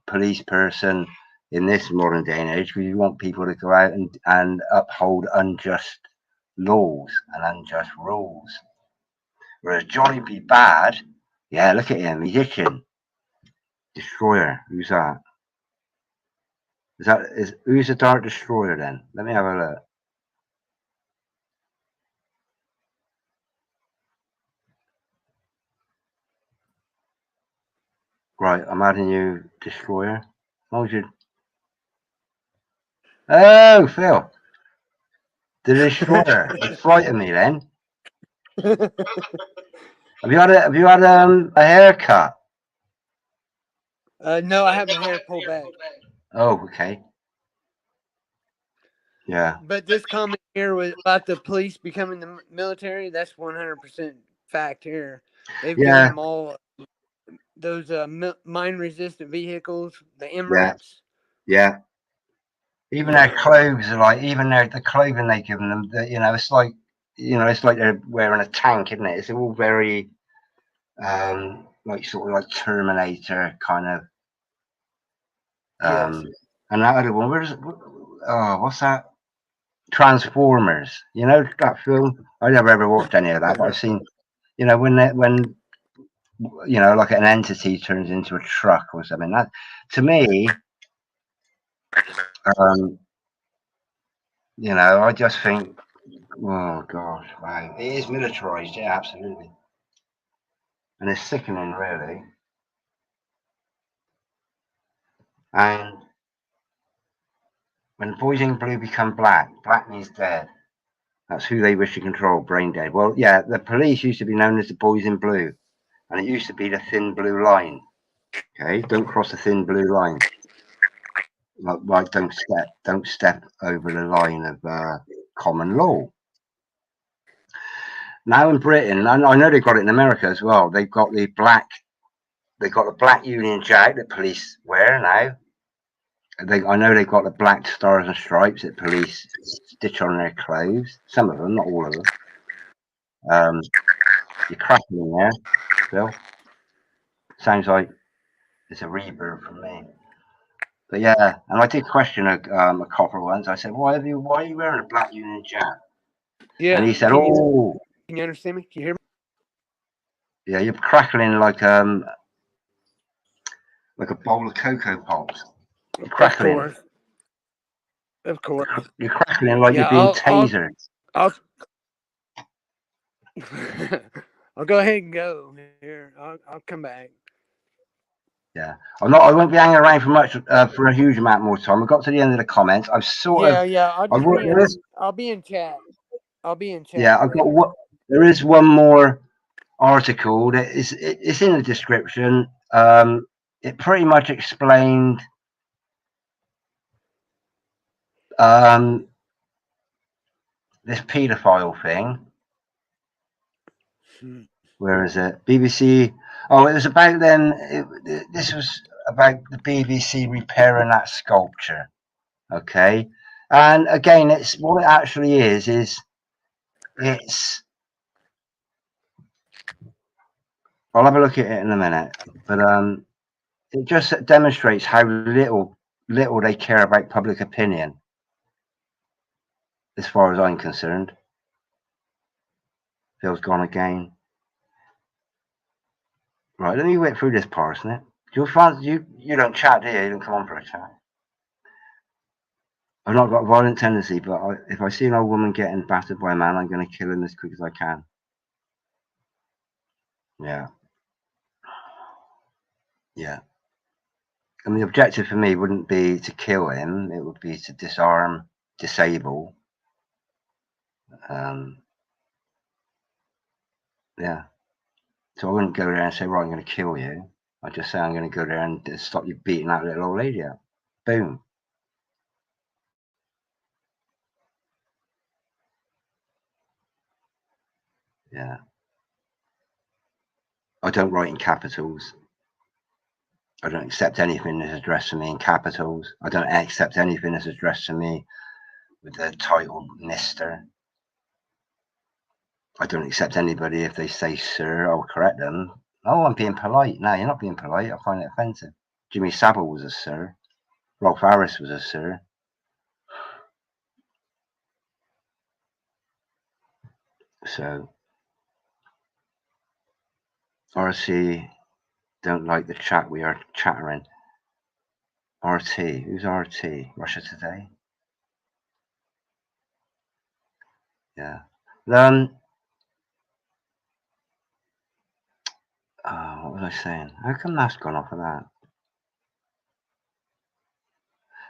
police person in this modern day and age, because you want people to go out and uphold unjust laws and unjust rules. Whereas Johnny be bad, yeah, look at him, he's itching. Destroyer, who's that? Who's the Dark Destroyer then? Let me have a look. Right, I'm adding you Destroyer. What was your... Oh, Phil, the Destroyer. You frightened me then. Have you had a haircut? No, I have my hair pulled back. Oh, okay. Yeah. But this comment here was about the police becoming the military. That's 100% fact here. They've given Yeah. them all those mine-resistant vehicles, the Yeah. MRAPs. Yeah. Even their clothes are like, even the clothing they give them, it's like, it's like they're wearing a tank, isn't it? It's all very, like sort of like Terminator kind of. Yes. And that other one, what's that? Transformers. You know that film? I never ever watched any of that, but I've seen, when like an entity turns into a truck or something. That, to me, um, I just think, oh gosh, wow, it is militarized, yeah, absolutely, and it's sickening, really. And when boys in blue become black, black means dead. That's who they wish to control, brain dead. Well, yeah, the police used to be known as the boys in blue, and it used to be the thin blue line. Okay, don't cross the thin blue line. Like don't step over the line of common law. Now in Britain, and I know they've got it in America as well. They've got the black Union Jack that police wear now. I know they've got the black stars and stripes that police stitch on their clothes. Some of them, not all of them. You're cracking in there, Bill. Sounds like it's a reverb from me. But yeah, and I did question a copper once. I said, why are you wearing a black Union Jack? And Yeah. he said, Can oh, you understand me? Can you hear me? yeah, you're crackling like a bowl of Cocoa Pops. You're Of crackling. course. Of course. You're crackling like you're Yeah, being tasered. I'll I'll go ahead and go here. I'll come back. Yeah, I won't be hanging around for much, for a huge amount more time. I got to the end of the comments. I've sort of, Yeah. I'll I just will, be there in. is, I'll be in chat. I'll be in yeah, chat I've got later. what there is one more article that it's in the description. It pretty much explained um, this paedophile thing. Where is it? BBC. Oh, it was about them. This was about the BBC repairing that sculpture. Okay, and again, it's what it actually is. It's. I'll have a look at it in a minute, but it just demonstrates how little they care about public opinion, as far as I'm concerned. Phil's gone again. Right, let me whip through this parsnip. You don't chat, do you? You don't come on for a chat. I've not got a violent tendency, but if I see an old woman getting battered by a man, I'm going to kill him as quick as I can. Yeah. Yeah. And the objective for me wouldn't be to kill him. It would be to disarm, disable. Yeah. So I wouldn't go there and say, right, I'm going to kill you. I'd just say, I'm going to go there and stop you beating that little old lady up. Boom. Yeah. I don't write in capitals. I don't accept anything that's addressed to me in capitals. I don't accept anything that's addressed to me with the title Mr. I don't accept anybody if they say sir. I'll correct them. Oh, I'm being polite. No, you're not being polite. I find it offensive. Jimmy Savile was a sir. Rolf Harris was a sir. So, RC don't like the chat we are chattering. RT. Who's RT? Russia Today. Yeah. What was I saying? How come that's gone off of that?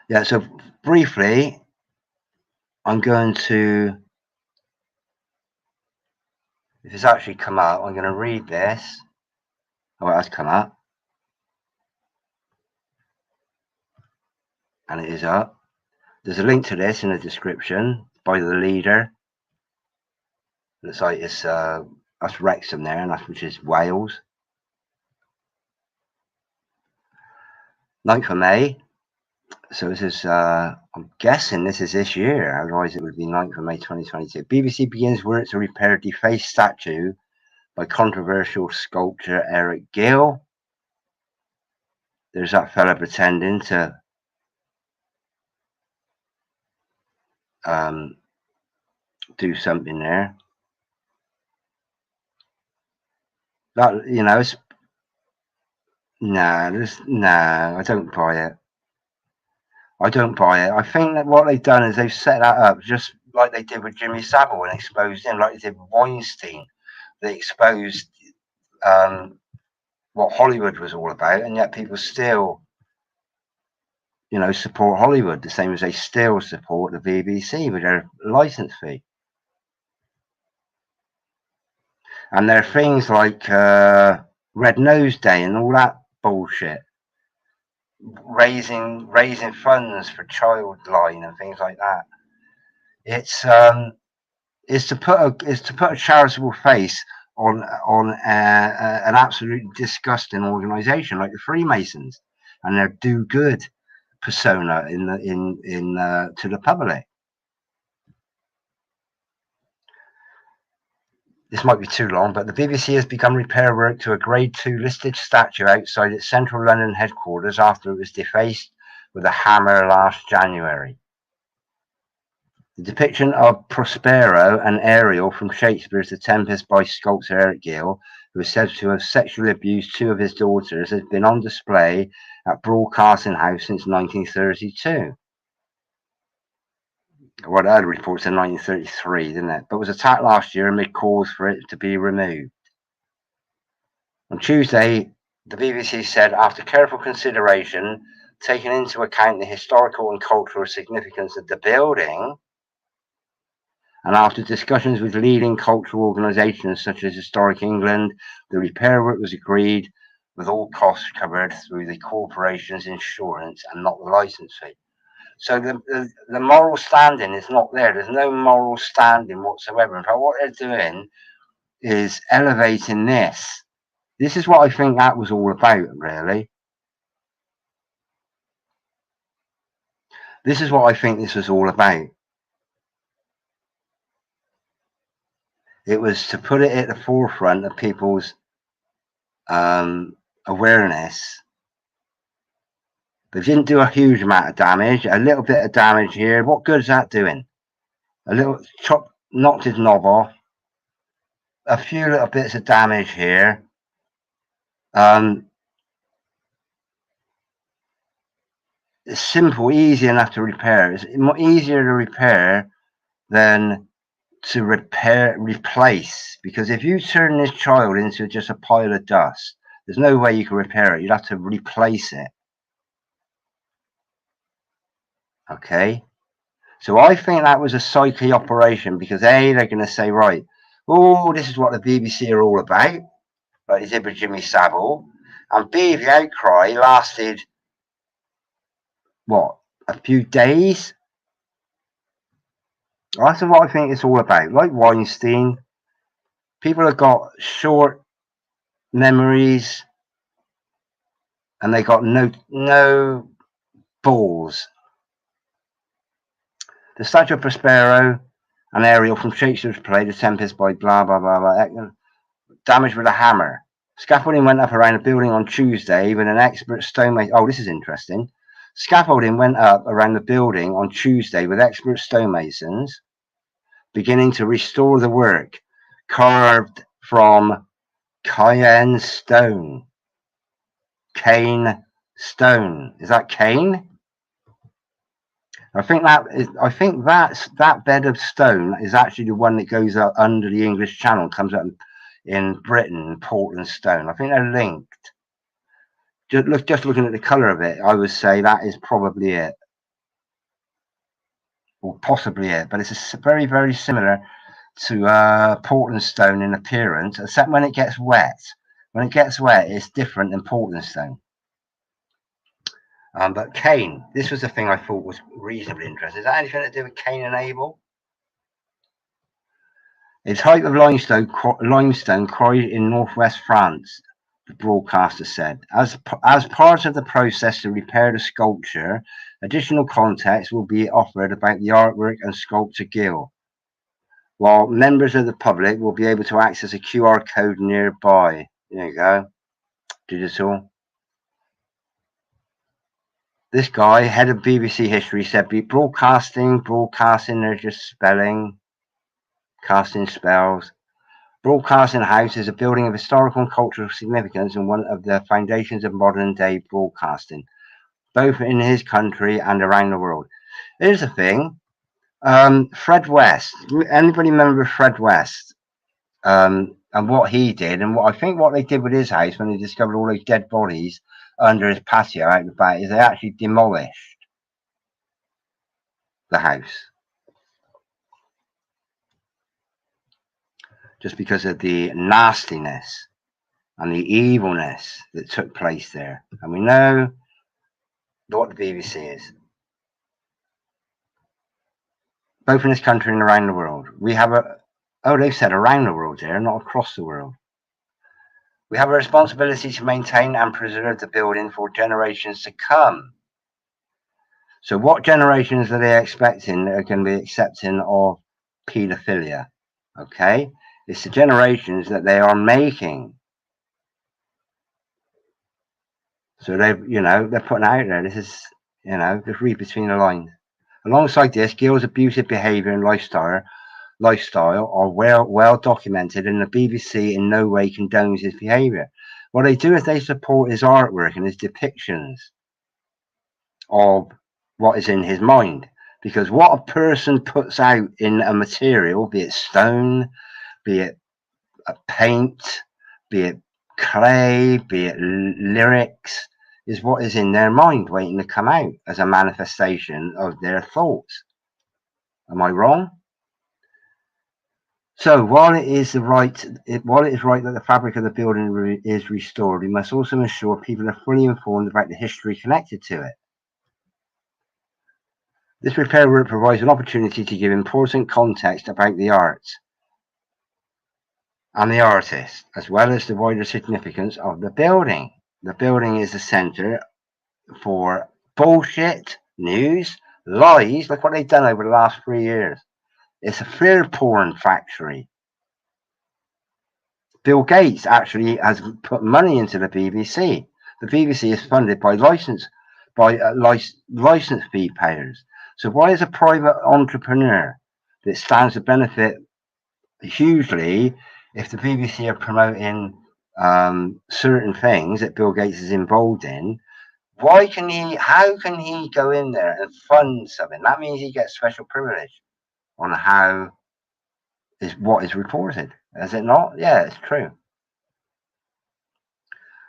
Yeah, so briefly, I'm going to, if it's actually come up, I'm going to read this. Oh, it has come up. And it is up. There's a link to this in the description by the leader. Looks like it's that's Wrexham there, and that's which is Wales. 9th of May. So this is, I'm guessing this is this year, otherwise it would be 9th of May 2022. BBC begins work to repair defaced statue by controversial sculptor Eric Gill. There's that fella pretending to do something there. That, you know, it's no, I don't buy it. I don't buy it. I think that what they've done is they've set that up just like they did with Jimmy Savile and exposed him, like they did with Weinstein. They exposed what Hollywood was all about, and yet people still, you know, support Hollywood the same as they still support the BBC with their license fee. And there are things like Red Nose Day and all that bullshit, raising funds for Childline and things like that. It's to put a charitable face on an absolutely disgusting organisation like the Freemasons and their do-good persona to the public. This might be too long, but the BBC has begun repair work to a Grade 2 listed statue outside its central London headquarters after it was defaced with a hammer last January. The depiction of Prospero and Ariel from Shakespeare's The Tempest by sculptor Eric Gill, who is said to have sexually abused two of his daughters, has been on display at Broadcasting House since 1932. Well, the other reports in 1933, didn't it? But was attacked last year amid calls for it to be removed. On Tuesday, the BBC said, after careful consideration, taking into account the historical and cultural significance of the building, and after discussions with leading cultural organisations such as Historic England, the repair work was agreed with all costs covered through the corporation's insurance and not the licence fee. So the moral standing is not there. There's no moral standing whatsoever. In fact, what they're doing is elevating this. This is what I think that was all about, really. This is what I think this was all about. It was to put it at the forefront of people's awareness. They didn't do a huge amount of damage. A little bit of damage here. What good is that doing? A little knocked his knob off. A few little bits of damage here. It's simple, easy enough to repair. It's easier to repair than to replace. Because if you turn this child into just a pile of dust, there's no way you can repair it. You'd have to replace it. Okay? So I think that was a psyche operation because A, they're going to say, right, oh, this is what the BBC are all about, like they did with Jimmy Savile. And B, the outcry lasted, what, a few days? That's what I think it's all about. Like Weinstein, people have got short memories and they got no balls. The statue of Prospero and Ariel from Shakespeare's play The Tempest by blah blah blah blah, damaged with a hammer. Scaffolding went up around the building on Tuesday with an expert stonemason. Oh, this is interesting. Scaffolding went up around the building on Tuesday with expert stonemasons beginning to restore the work carved from cayenne stone. Cane Stone. Is that Cain? I think that bed of stone is actually the one that goes up under the English Channel, comes up in Britain, Portland stone. I think they're linked. Just looking at the colour of it, I would say that is probably it, or possibly it. But it's very, very similar to Portland stone in appearance, except when it gets wet. When it gets wet, it's different than Portland stone. But Cain, this was the thing I thought was reasonably interesting. Is that anything to do with Cain and Abel? A type of limestone quarried in northwest France, the broadcaster said. As part of the process to repair the sculpture, additional context will be offered about the artwork and sculpture guild, while members of the public will be able to access a QR code nearby. There you go. Digital. This guy, head of BBC History, said, broadcasting, they're just spelling, casting spells. Broadcasting House is a building of historical and cultural significance and one of the foundations of modern-day broadcasting, both in his country and around the world. Here's the thing. Fred West. Anybody remember Fred West? And what he did, and what they did with his house when they discovered all those dead bodies under his patio out the back, is they actually demolished the house. Just because of the nastiness and the evilness that took place there. And we know what the BBC is. Both in this country and around the world. We have they've said around the world there, not across the world. We have a responsibility to maintain and preserve the building for generations to come. So what generations are they expecting that are going to be accepting of paedophilia? Okay? It's the generations that they are making. So they're putting out there. This is, just read between the lines. Alongside this, Gill's abusive behaviour and lifestyle are well documented, and the BBC in no way condones his behaviour. What they do is they support his artwork and his depictions of what is in his mind. Because what a person puts out in a material, be it stone, be it a paint, be it clay, be it lyrics, is what is in their mind waiting to come out as a manifestation of their thoughts. Am I wrong? So while it is right that the fabric of the building is restored, we must also ensure people are fully informed about the history connected to it. This repair work provides an opportunity to give important context about the art and the artist, as well as the wider significance of the building. The building is the center for bullshit, news, lies. Look what they've done over the last 3 years. It's a fear porn factory. Bill Gates actually has put money into the BBC. The BBC is funded by license fee payers. So why is a private entrepreneur that stands to benefit hugely if the BBC are promoting certain things that Bill Gates is involved in? How can he go in there and fund something? That means he gets special privilege on what is reported. Is it not? Yeah, it's true.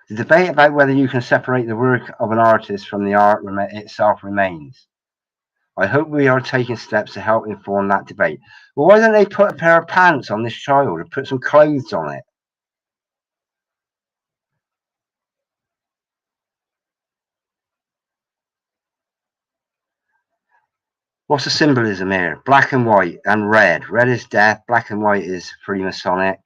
The debate about whether you can separate the work of an artist from the art itself remains. I hope we are taking steps to help inform that debate. Well, why don't they put a pair of pants on this child and put some clothes on it? What's the symbolism here? Black and white and red. Red is death. Black and white is Freemasonic.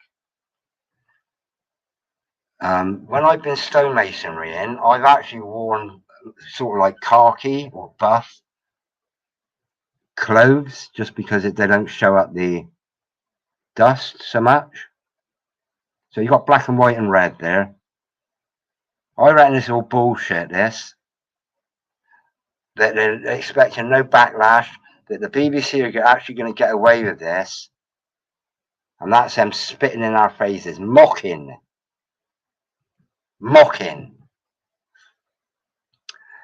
When I've been stonemasonry in, I've actually worn sort of like khaki or buff clothes just because they don't show up the dust so much. So you've got black and white and red there. I reckon this is all bullshit, this. That they're expecting no backlash, that the BBC are actually going to get away with this. And that's them spitting in our faces, mocking.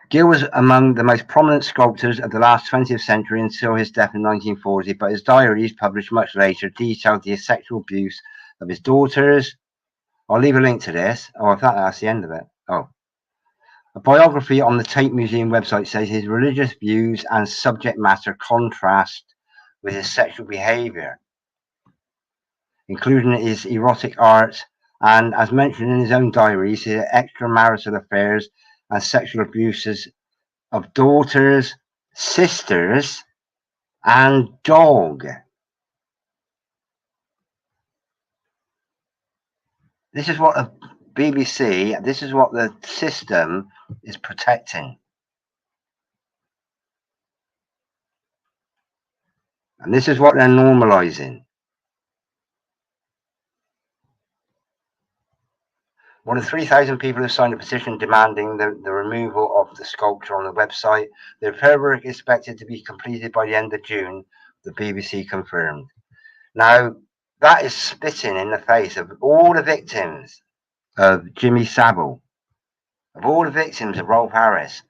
Gill was among the most prominent sculptors of the last 20th century until his death in 1940, but his diaries, published much later, detailed the sexual abuse of his daughters. I'll leave a link to this. Oh, I thought that's the end of it. Oh. A biography on the Tate Museum website says his religious views and subject matter contrast with his sexual behavior, including his erotic art and, as mentioned in his own diaries, his extramarital affairs and sexual abuses of daughters, sisters, and dog. This is what the BBC, this is what the system is protecting. And this is what they're normalizing. More than 3,000 people have signed a petition demanding the removal of the sculpture on the website. The paperwork is expected to be completed by the end of June, the BBC confirmed. Now, that is spitting in the face of all the victims of Jimmy Savile, of all the victims of Rolf Harris,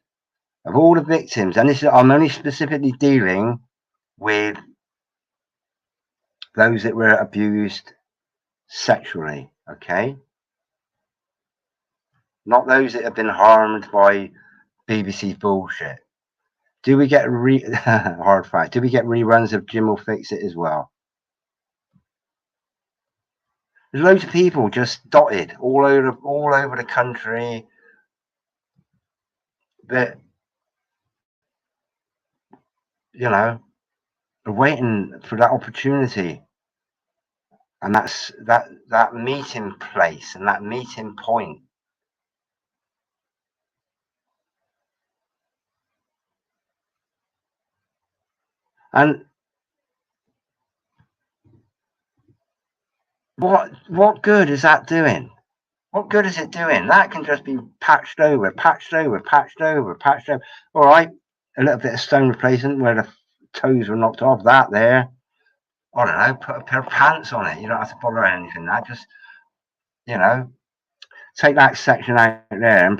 of all the victims, and this is, I'm only specifically dealing with those that were abused sexually, okay? Not those that have been harmed by BBC bullshit. Do we get hard fact? Do we get reruns of Jim Will Fix It as well? There's loads of people just dotted all over the country that, you know, are waiting for that opportunity, and that's that meeting place and that meeting point. And what good is that doing? What good is it doing? That can just be patched over. All right, a little bit of stone replacement where the toes were knocked off. That there, I don't know, put a pair of pants on it. You don't have to bother anything. That just, you know, take that section out there and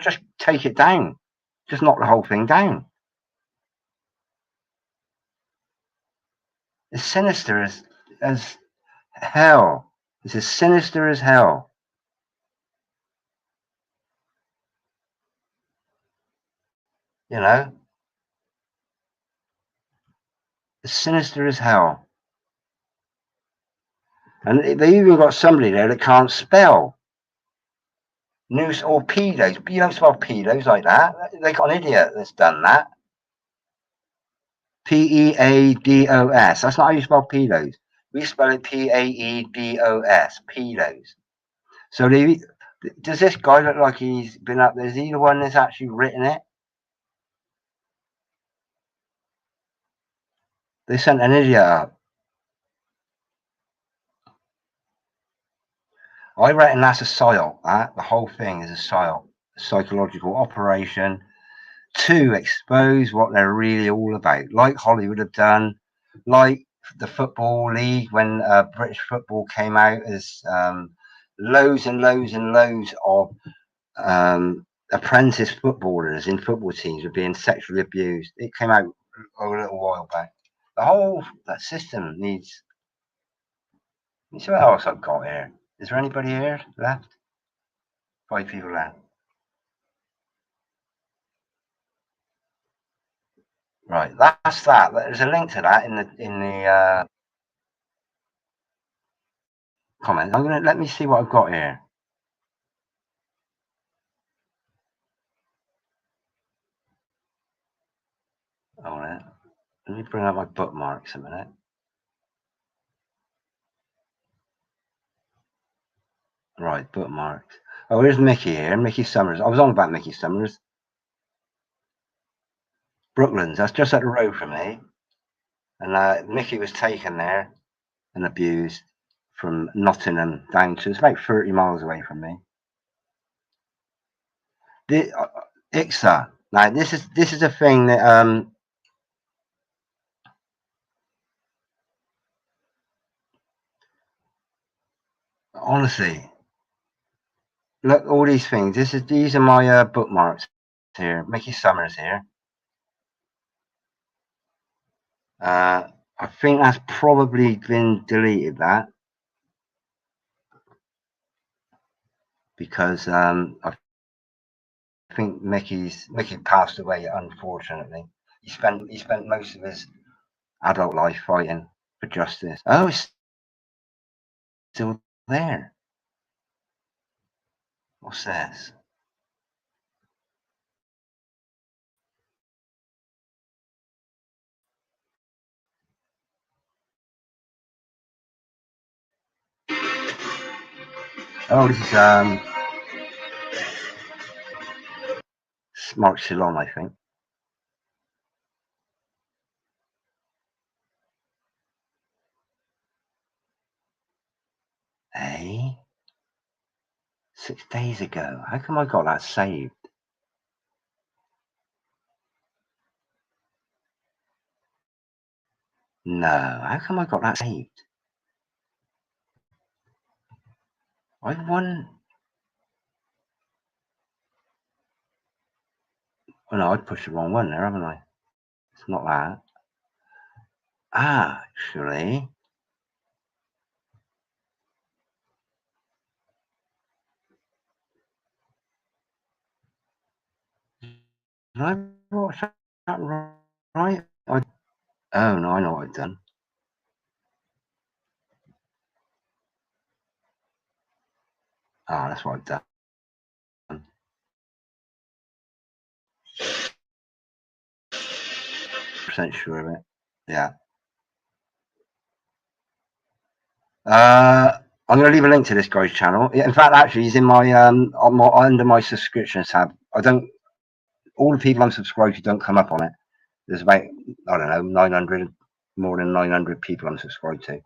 just take it down. Just knock the whole thing down. It's sinister as hell. It's as sinister as hell. You know, as sinister as hell. And they even got somebody there that can't spell. Noose or pedos. You don't spell pedos like that. They got an idiot that's done that. Peados. That's not how you spell pedos. We spell it Paedos. Pedos. So does this guy look like he's been up there? Is he the one that's actually written it? They sent an idiot up. I reckon that's a psyop. The whole thing is a psyop, a psychological operation to expose what they're really all about, like Hollywood have done, like the Football League when British football came out as loads and loads and loads of apprentice footballers in football teams were being sexually abused. It came out a little while back. The whole that system needs. Let me see what else I've got here. Is there anybody here left? 5 people left. Right, that's that. There's a link to that in the comment. I'm gonna let me see what I've got here. Oh, let me bring up my bookmarks a minute. Right, bookmarks. Oh, here's Mickey here. Mickey Summers. I was on about Mickey Summers. Brooklands. That's just up the road from me. And Mickey was taken there and abused from Nottingham down to, it's about 30 miles away from me. The ICSA. Now this is a thing that honestly, look, all these things. These are my bookmarks here. Mickey Summers here. I think that's probably been deleted, that, because I think Mickey passed away, unfortunately. He spent most of his adult life fighting for justice. Oh, it's still there. What's this? Oh, this is Mark Ceylon, I think. Hey, 6 days ago. How come I got that saved? No, how come I got that saved? I won. Oh no, I pushed the wrong one there, haven't I? It's not that. Ah, actually. Did I watch that right? Oh no, I know what I've done. Ah, that's what I've done. % sure of it. Yeah. I'm going to leave a link to this guy's channel. In fact, actually, he's in my under my subscriptions tab. All the people I'm subscribed to don't come up on it. There's about, I don't know, 900, more than 900 people I'm subscribed to.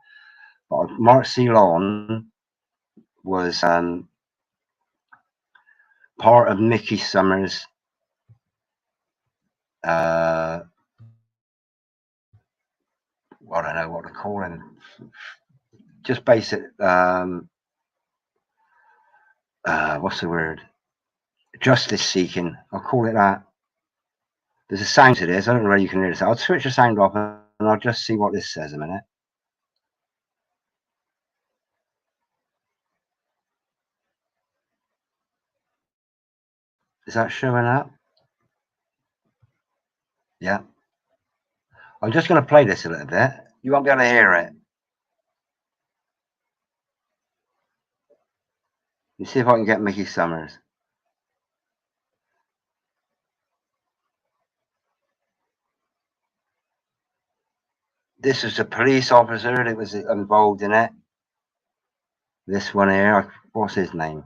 But Mark Ceylon was part of Mickey Summers' I don't know what to call him. Just basic. What's the word? Justice seeking. I'll call it that. There's a sound to this. I don't know where you can hear this. I'll switch the sound off and I'll just see what this says a minute. Is that showing up? Yeah. I'm just going to play this a little bit. You won't be able to hear it. Let's see if I can get Mickey Summers. This is a police officer that was involved in it. This one here, what's his name?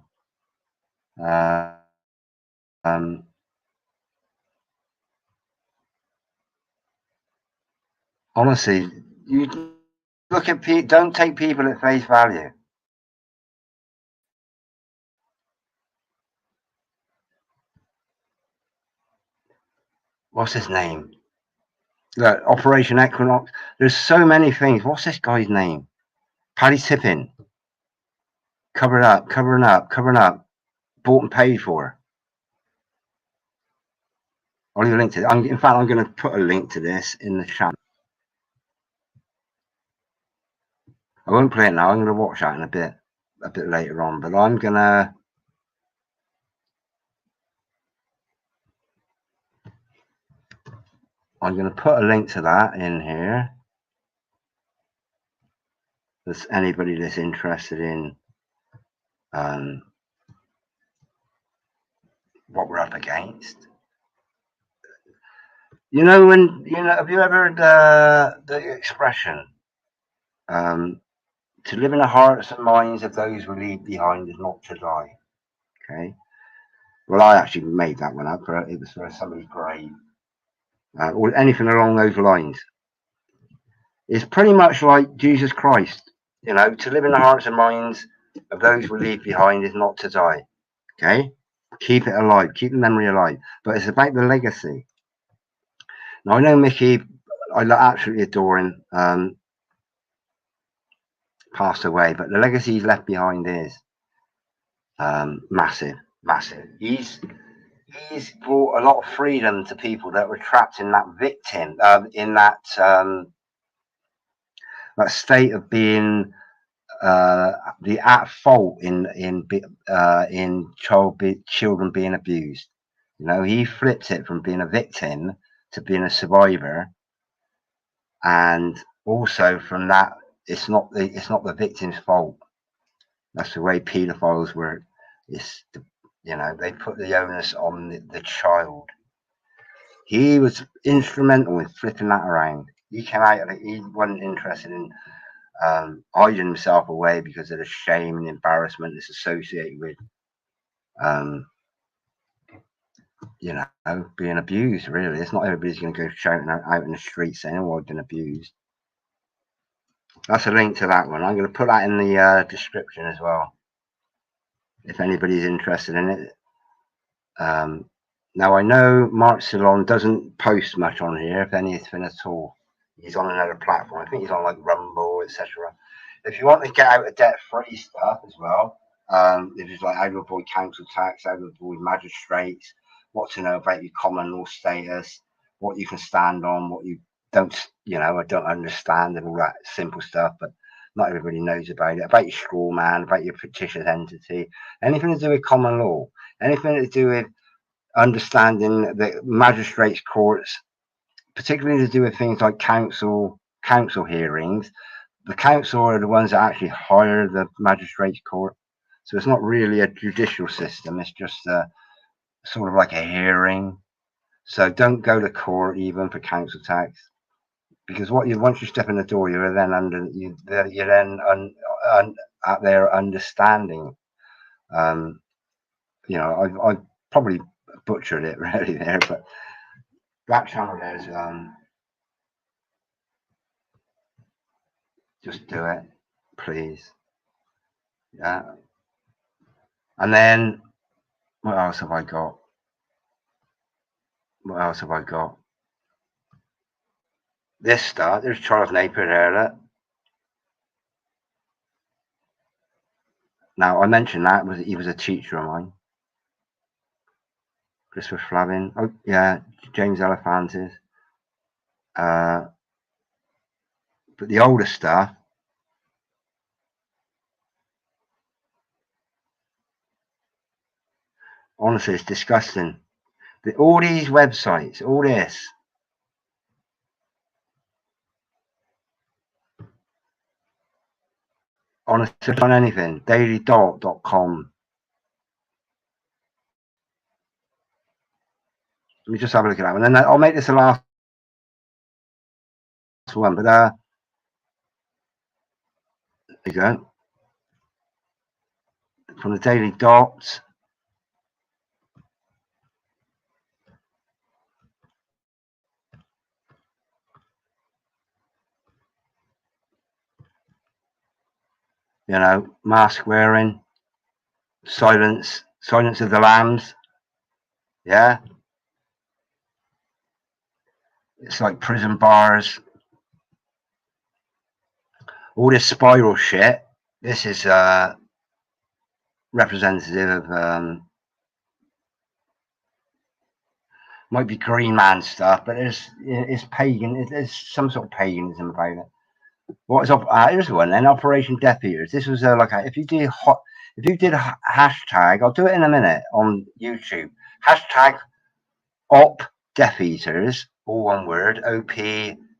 Honestly, you look at people. Don't take people at face value. What's his name? Look, Operation Equinox. There's so many things. What's this guy's name? Paddy Tippin. Covering up. Bought and paid for. I'll leave a link to it. In fact, I'm going to put a link to this in the chat. I won't play it now. I'm going to watch that in a bit later on. But I'm going to put a link to that in here. There's anybody that's interested in what we're up against. You know, have you ever heard the expression, to live in the hearts and minds of those we leave behind is not to die? Okay. Well, I actually made that one up, but it was for somebody's grave, or anything along those lines. It's pretty much like Jesus Christ. You know, to live in the hearts and minds of those we leave behind is not to die. Okay. Keep it alive. Keep the memory alive. But it's about the legacy. Now, I know Mickey, I absolutely adore him, passed away, but the legacy he's left behind is massive. He's he's brought a lot of freedom to people that were trapped in that victim, in that that state of being the at fault in children being abused. You know, he flips it from being a victim to being a survivor, and also from that, it's not the victim's fault. That's the way paedophiles work. It's the, you know, they put the onus on the child. He was instrumental in flipping that around. He came out of it. He wasn't interested in hiding himself away because of the shame and embarrassment that's associated with, um, you know, being abused. Really, it's not everybody's going to go shouting out in the street saying, "Oh, I've been abused." That's a link to that one. I'm going to put that in the description as well, if anybody's interested in it. Now I know Mark Salon doesn't post much on here, if anything at all. He's on another platform. I think he's on like Rumble, etc. If you want to get out of debt free stuff as well, if it's like how to avoid council tax, how to avoid magistrates, what to know about your common law status, what you can stand on, what you don't, you know, I don't understand, and all that simple stuff, but not everybody knows about it. About your straw man, about your fictitious entity, anything to do with common law, anything to do with understanding the magistrates' courts, particularly to do with things like council hearings. The council are the ones that actually hire the magistrates' court, so it's not really a judicial system. It's just sort of like a hearing. So don't go to court even for council tax, because once you step in the door, you're then at their understanding. You know, I probably butchered it really there, but that channel there is just do it, please. Yeah. And then what else have I got? What else have I got? This stuff. There's Charles Napier there. Now I mentioned that he was a teacher of mine. Christopher Flavin. Oh yeah, James Elephantis. But the older stuff. Honestly, it's disgusting. All these websites, all this. Honestly, on anything. dailydot.com. Let me just have a look at that one. And then I'll make this the last one. But there you go. From the Daily Dot. You know, mask wearing, silence of the lambs. Yeah. It's like prison bars. All this spiral shit. This is representative of might be Green Man stuff, but it's pagan. There's some sort of paganism about it. What is here's one then. Operation Death Eaters. This was if you did hashtag, I'll do it in a minute on YouTube. Hashtag op Death Eaters, all one word. OP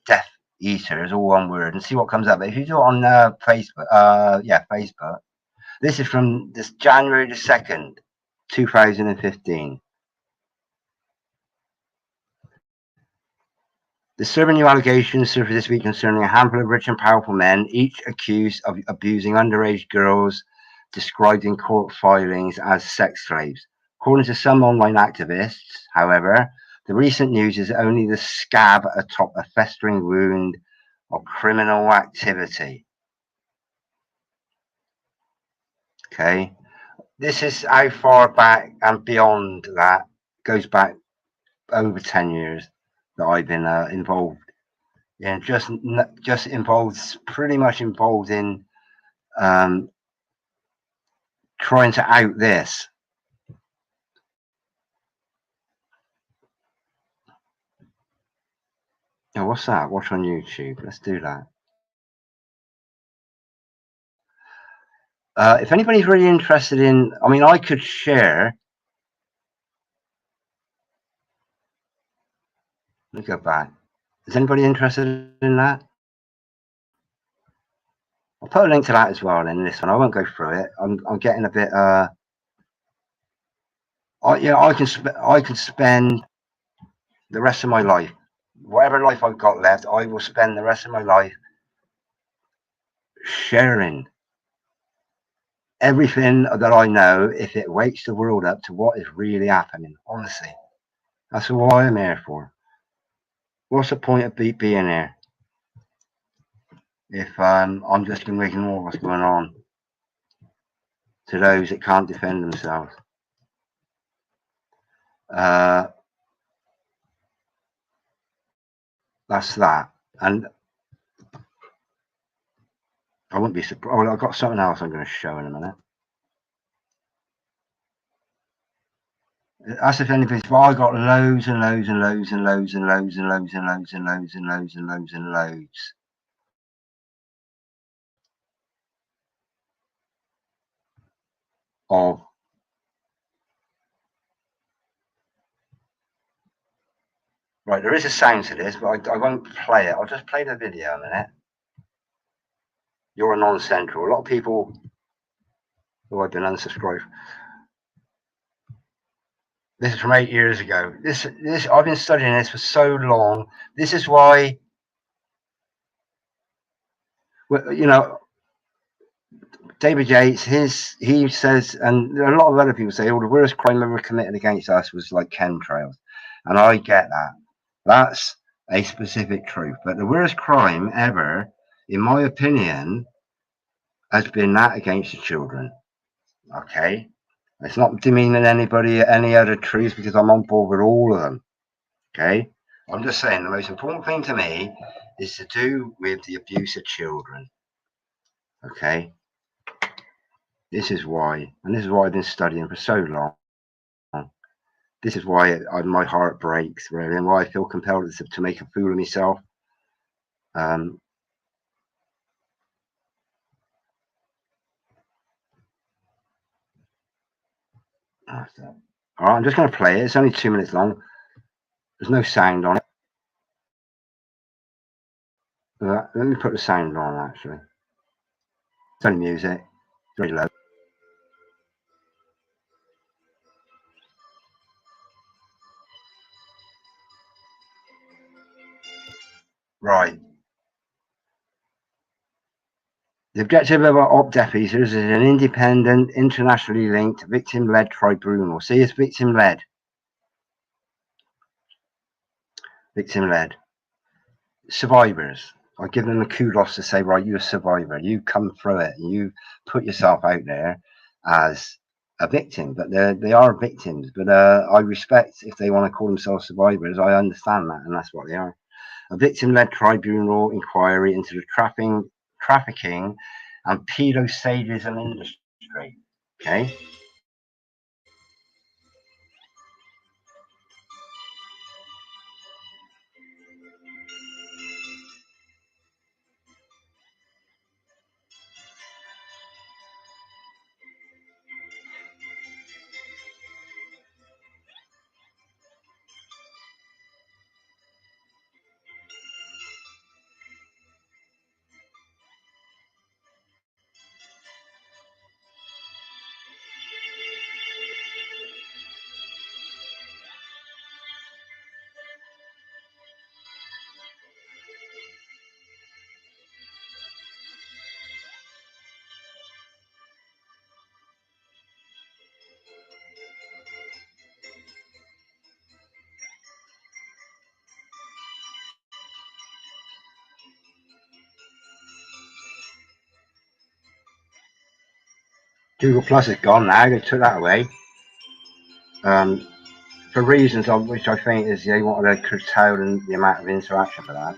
Death Eaters, all one word, and see what comes up. If you do it on Facebook, Facebook. This is from this January the 2nd, 2015. Disturbing new allegations surfaced this week concerning a handful of rich and powerful men, each accused of abusing underage girls, described in court filings as sex slaves. According to some online activists, however, the recent news is only the scab atop a festering wound of criminal activity. Okay, this is how far back and beyond that goes back over 10 years that I've been involved. Yeah, just involved, pretty much involved in trying to out this. Oh, what's that? Watch on YouTube. Let's do that. If anybody's really interested in, I mean, I could share. Let me go back. Is anybody interested in that? I'll put a link to that as well in this one. I won't go through it. I'm getting a bit. I can spend the rest of my life, whatever life I've got left, I will spend the rest of my life sharing everything that I know if it wakes the world up to what is really happening. Honestly, that's all I am here for. What's the point of being here if I'm just going to ignore what's going on to those that can't defend themselves? That's that. And I wouldn't be surprised. Oh, I've got something else I'm going to show in a minute. That's if anybody's, but I got loads and loads and loads and loads and loads and loads and loads and loads and loads and loads and loads of right. There is a sound to this, but I won't play it. I'll just play the video a minute. You're a non-central. A lot of people who I've been unsubscribed. This is from 8 years ago. This I've been studying this for so long. This is why, you know, David Yates, he says, and a lot of other people say, oh, the worst crime ever committed against us was like chemtrails. And I get that. That's a specific truth. But the worst crime ever, in my opinion, has been that against the children. Okay? It's not demeaning anybody, any other truths, because I'm on board with all of them. Okay? I'm just saying the most important thing to me is to do with the abuse of children. Okay? This is why, and this is why I've been studying for so long. This is why my heart breaks, really, and why I feel compelled to make a fool of myself. All right, I'm just going to play it. It's only 2 minutes long. There's no sound on it. Let me put the sound on, actually. It's only music. It's very low. Right. The objective of our OPDEFIs is an independent, internationally linked, victim-led tribunal. See, it's victim-led. Victim-led. Survivors. I give them the kudos to say, right, you're a survivor. You come through it. You put yourself out there as a victim, but they are victims. But I respect if they want to call themselves survivors. I understand that, and that's what they are. A victim-led tribunal inquiry into the trafficking and pedosadism industry. Okay. Google Plus is gone now. They took that away for reasons of which I think is they wanted to curtail the amount of interaction for that.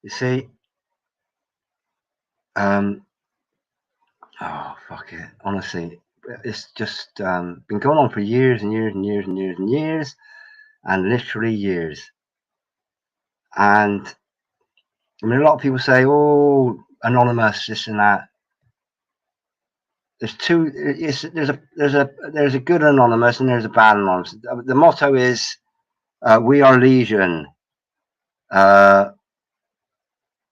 You see, oh fuck it, honestly, it's just been going on for years and years and years and years and years, and literally years. And I mean, a lot of people say, "Oh, anonymous, this and that." There's two. There's a good anonymous and there's a bad anonymous. The motto is, "We are legion. Uh,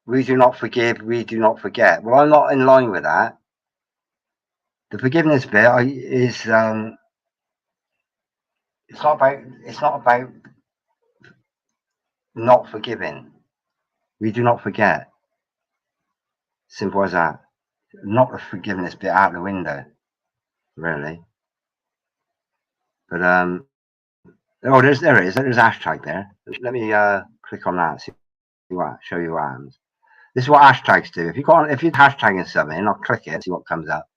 we do not forgive. We do not forget." Well, I'm not in line with that. The forgiveness bit is it's not about not forgiving. We do not forget. Simple as that. Not the forgiveness bit out the window, really. But oh, there it is. There's a hashtag there. Let me click on that. Show you what happens. This is what hashtags do. If you're hashtagging something, I'll click it, see what comes up.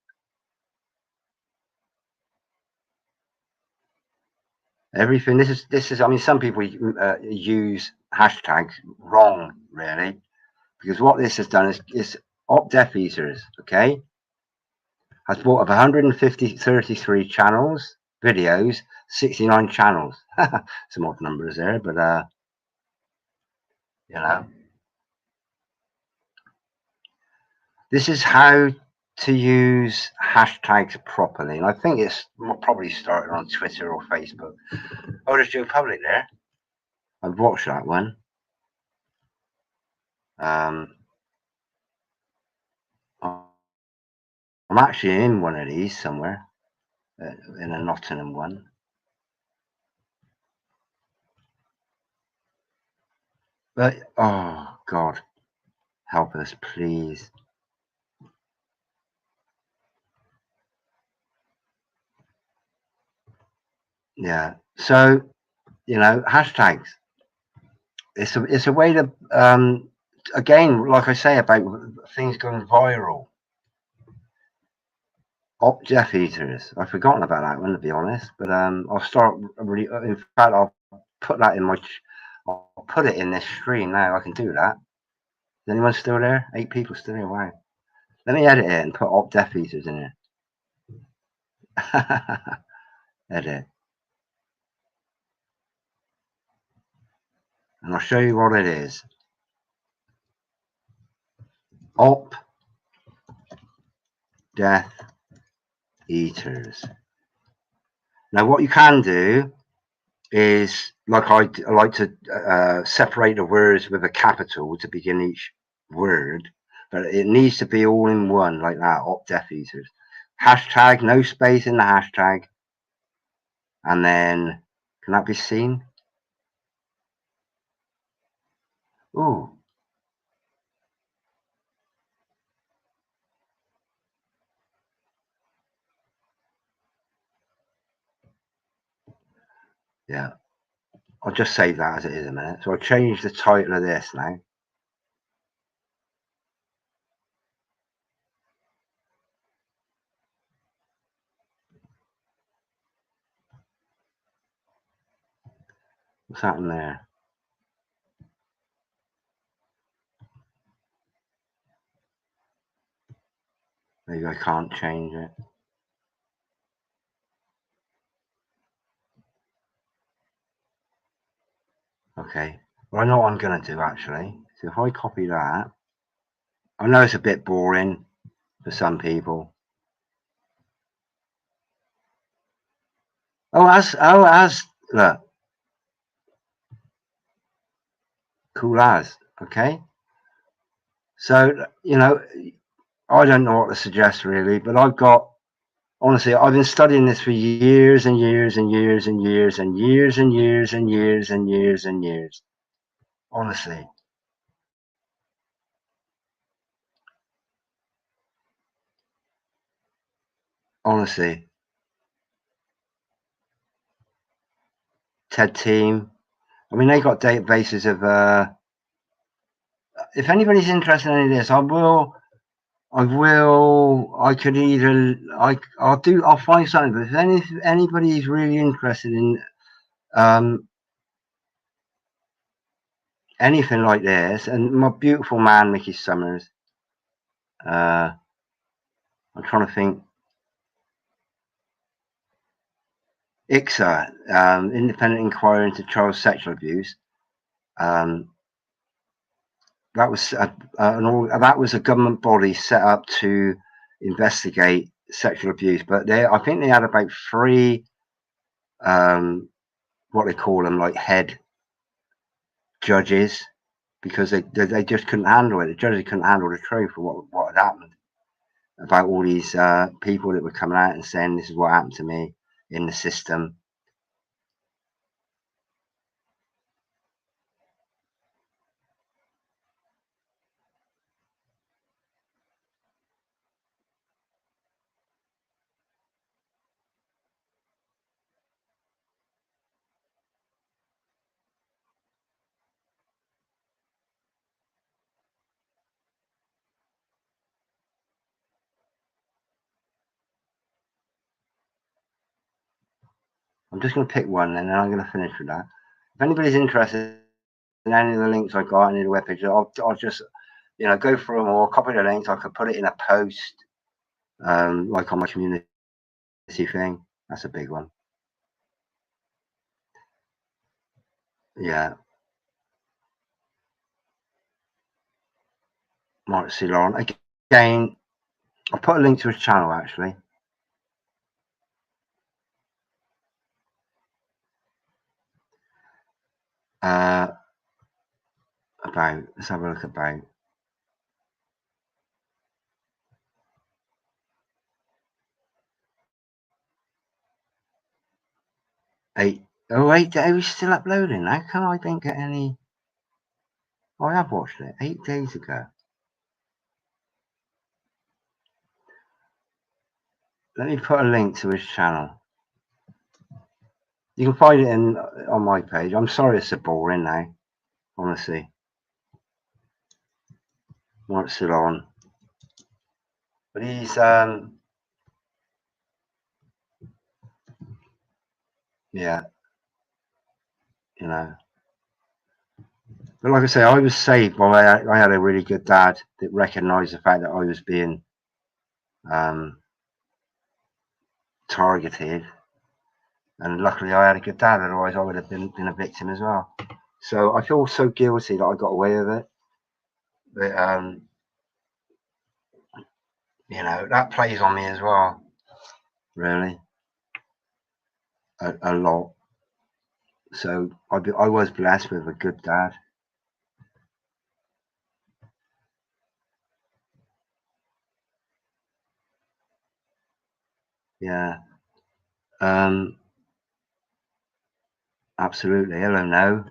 Everything. This is. I mean, some people use hashtags wrong, really, because what this has done is Deaf Eaters, okay, has brought up 133 channels, videos, 69 channels. Some odd numbers there, but you know, this is how to use hashtags properly, and I think it's probably started on Twitter or Facebook. Oh, there's Joe Public there. I've watched that one. I'm actually in one of these somewhere, in a Nottingham one. But oh God, help us, please. Yeah. So hashtags. It's a way to again, like I say about things going viral. Deaf Eaters. I've forgotten about that one, to be honest. But I'll start. In fact, I'll put that in I'll put it in this stream now. I can do that. Is anyone still there? 8 people still here. Wow. Let me edit it and put Deaf Eaters in it. Edit. And I'll show you what it is. Death Eaters. Now, what you can do is, like I like to separate the words with a capital to begin each word, but it needs to be all in one, like that. Death Eaters. Hashtag, no space in the hashtag, and then can that be seen? Ooh. Yeah. I'll just save that as it is a minute. So I'll change the title of this now. What's happened there? Maybe I can't change it. Okay. Well, I know what I'm going to do, actually. So if I copy that, I know it's a bit boring for some people. Look. Cool as, okay? So, I don't know what to suggest really, but honestly, I've been studying this for years and years and years and years and years and years and years and years and years. Honestly. Honestly. TED team. I mean, they got databases of, if anybody's interested in any of this, I'll find something, but if anybody is really interested in, anything like this, and my beautiful man Mickey Summers. I'm trying to think. ICSA, Independent Inquiry into Child Sexual Abuse. That was a government body set up to investigate sexual abuse, but I think they had about 3, what they call them, like head judges, because they just couldn't handle it. The judges couldn't handle the truth of what had happened about all these people that were coming out and saying this is what happened to me in the system. I'm just going to pick one and then I'm going to finish with that. If anybody's interested in any of the links I got, any of the web pages, I'll just, go through them or copy the links. I could put it in a post, like on my community thing. That's a big one. Yeah. Mark Ceylon. Again, I'll put a link to his channel actually. Let's have a look about. 8 days still uploading. How come I don't get any? Oh, I have watched it 8 days ago. Let me put a link to his channel. You can find it on my page. I'm sorry it's so boring now, honestly. Mark Ceylon. But he's yeah, But like I say, I was saved by I had a really good dad that recognised the fact that I was being targeted, and luckily I had a good dad. Otherwise, I would have been a victim as well. So I feel so guilty that I got away with it. But that plays on me as well. Really, a lot. So I was blessed with a good dad. Yeah. Absolutely. Hello, no.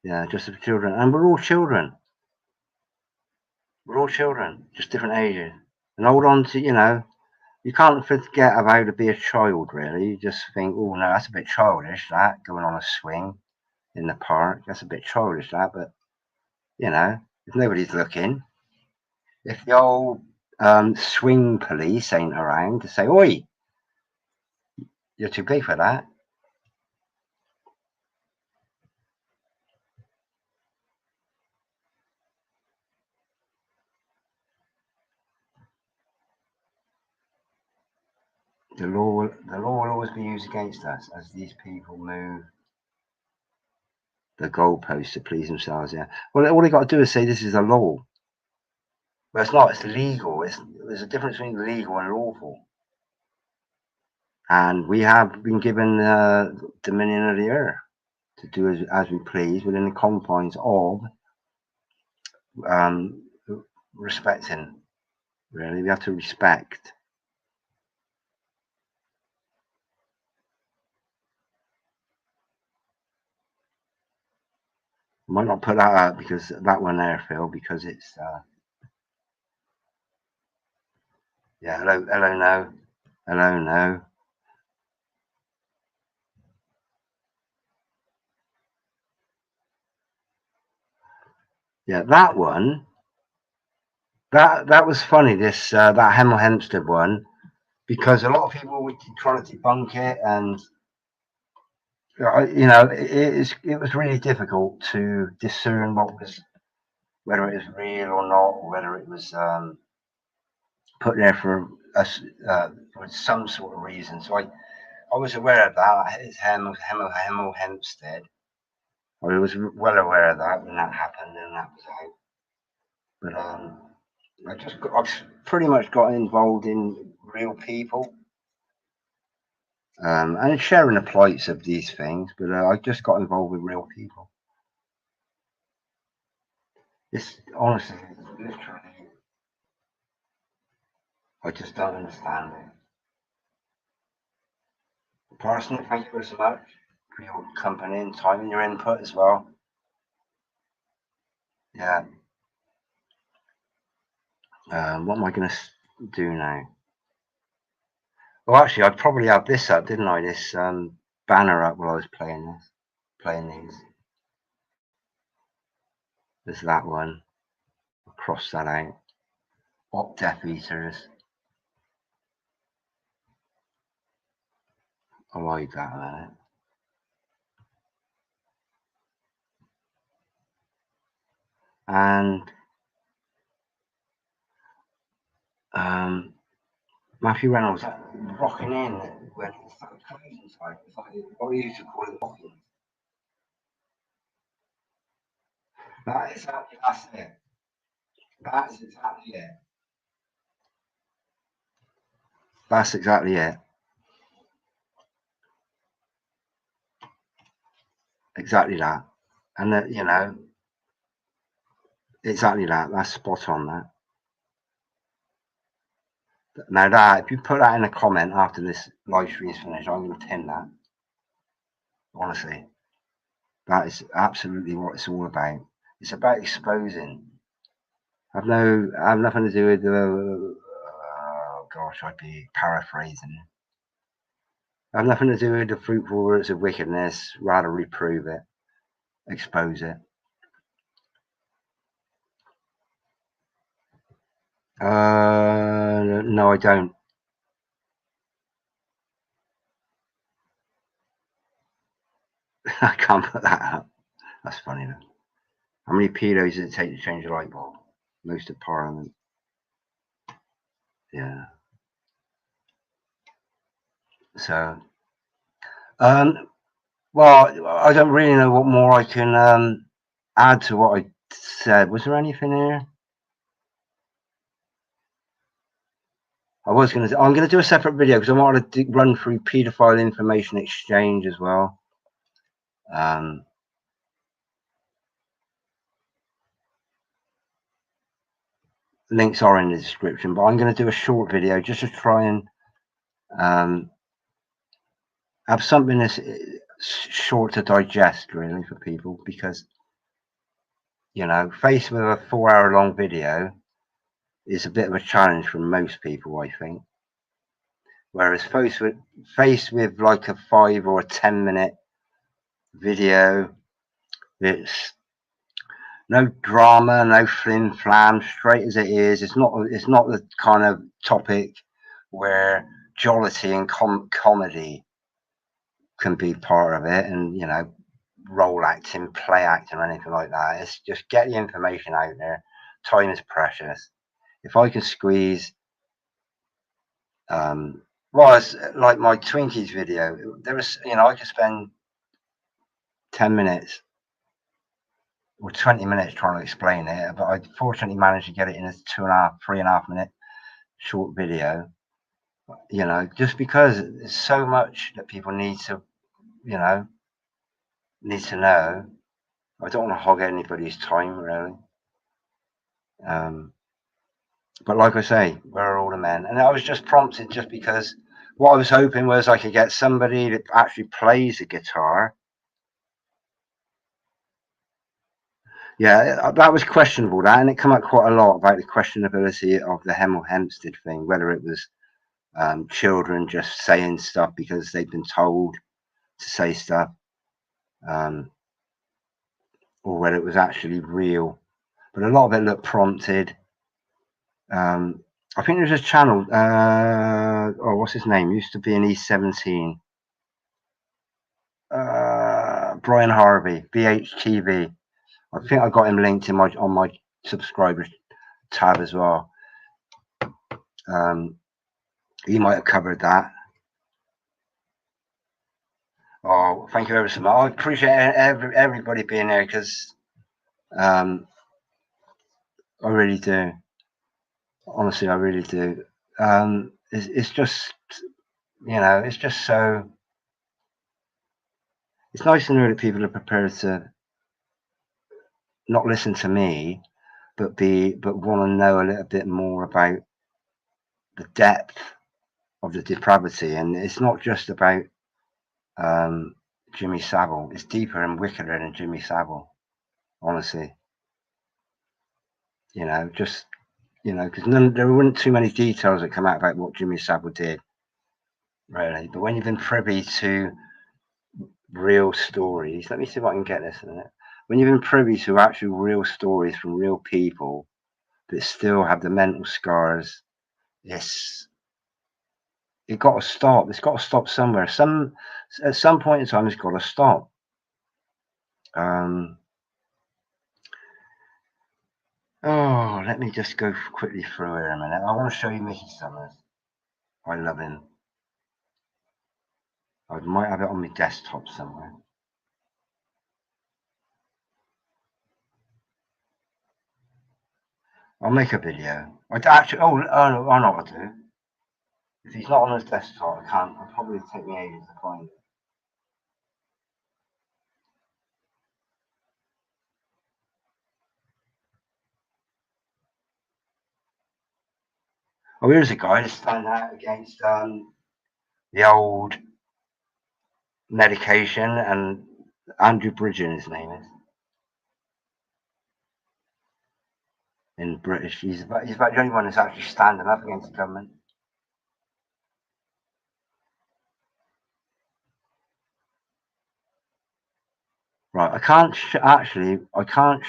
Yeah, just for children, and we're all children. We're all children, just different ages. And hold on to, you can't forget about how to be a child, really. You just think, oh, no, that's a bit childish, that, going on a swing in the park. That's a bit childish, that, but, if nobody's looking, if the old swing police ain't around to say, oi, you're too big for that. The law will always be used against us as these people move the goalposts to please themselves. Yeah. Well, all they got to do is say this is a law. Well, it's not. It's legal. There's a difference between legal and lawful. And we have been given dominion of the earth to do as we please within the confines of respecting. Really, we have to respect. I might not put that up because that one there, Phil, because it's yeah. Hello, no. Hello, no. Yeah, that one. That was funny. This that Hemel Hempstead one, because a lot of people were trying to debunk it, and you know, it was really difficult to discern whether it was real or not, or whether it was put there for some sort of reason. So I was aware of that. It's Hemel Hempstead. I was well aware of that when that happened, and that was out. But I've pretty much got involved in real people, and sharing the plights of these things. But I just got involved with real people. It's honestly, literally, I just don't understand it. Personally, thank you so much for your company and time and your input as well. Yeah. What am I going to do now? Well, actually, I'd probably have this up, didn't I? This banner up while I was playing these. There's that one. I'll cross that out. Op Death Eaters. I'll hide that a minute. And Matthew Reynolds rocking in when it started closing time. It's like what we used to call it rocking. That's it. That's exactly it. That's exactly it. Exactly that. And that, you know, exactly that. That's spot on. That. Now that if you put that in a comment after this live stream is finished, I'm going to pin that. Honestly, that is absolutely what it's all about. It's about exposing. I have nothing to do with the. Oh gosh, I'd be paraphrasing. I have nothing to do with the fruitful roots of wickedness. Rather reprove it, expose it. No, I don't. I can't put that up. That's funny though. How many pedos does it take to change a light bulb? Most of Parliament. Yeah. So, well, I don't really know what more I can add to what I said. Was there anything here? I'm going to do a separate video because I wanted to run through paedophile information exchange as well. Links are in the description, but I'm going to do a short video just to try and have something that's short to digest, really, for people, because, you know, faced with a 4-hour long video is a bit of a challenge for most people, I think. Whereas faced with like a 5 or a 10-minute video, it's no drama, no flim flam, straight as it is. It's not the kind of topic where jollity and comedy can be part of it, and, you know, role acting, play acting, or anything like that. It's just get the information out there. Time is precious. If I can squeeze, well, it's like my Twinkies video. There was, you know, I could spend 10 minutes or 20 minutes trying to explain it, but I fortunately managed to get it in a 3.5 minute short video. You know, just because there's so much that people need to, you know, know. I don't want to hog anybody's time, really. But like I say, we're all the men. And I was just prompted just because what I was hoping was I could get somebody that actually plays the guitar. Yeah, that was questionable, that, and it came up quite a lot about the questionability of the Hemel Hempstead thing, whether it was children just saying stuff because they've been told to say stuff, or whether it was actually real. But a lot of it looked prompted. I think there's a channel, what's his name? Used to be in E17. Brian Harvey, BHTV. I think I got him linked in on my subscribers tab as well. He might have covered that. Oh, thank you ever so much. I appreciate everybody being there, because I really do. Honestly, I really do. It's just, it's just so. It's nice to know that people are prepared to not listen to me, but want to know a little bit more about the depth of the depravity. And it's not just about Jimmy Savile. It's deeper and wickeder than Jimmy Savile, honestly. Just, because there weren't too many details that come out about what Jimmy Savile did, really. But when you've been privy to real stories, let me see if I can get this in a minute. When you've been privy to actual real stories from real people that still have the mental scars, it got to stop. It's got to stop somewhere. At some point in time, it's got to stop. Oh, let me just go quickly through here a minute. I want to show you Mickey Summers. I love him. I might have it on my desktop somewhere. I'll make a video. I actually. I know what to do. If he's not on his desktop, I can't. It'll probably take me ages to find it. Oh, here's a guy that's standing out against the old medication, and Andrew Bridgen, his name is. In British, he's about the only one that's actually standing up against the government. Right, I can't show I can't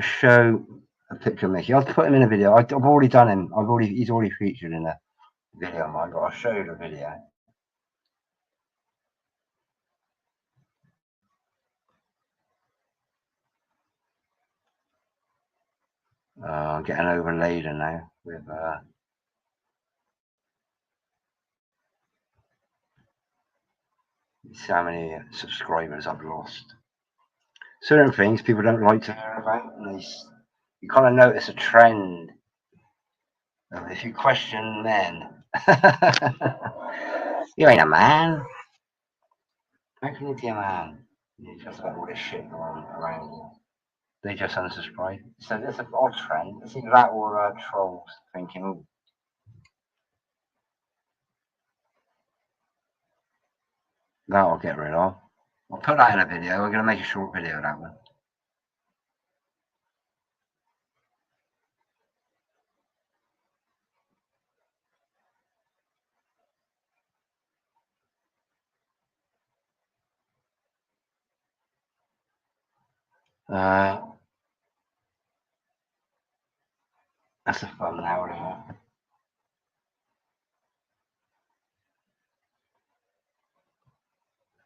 show a picture of Mickey. I'll put him in a video. I've already done him. He's already featured in a video of mine, but I'll show you the video. I'm getting overlaid now with see how many subscribers I've lost. Certain things people don't like to hear about, and you kind of notice a trend. If you question men, you ain't a man. How can you be a man? You just got all this shit going on around you. They just unsubscribe. So there's an odd trend. It's either that or trolls thinking, oh, that I'll get rid of. I'll put that in a video. We're going to make a short video of that one. That's a fun hour here.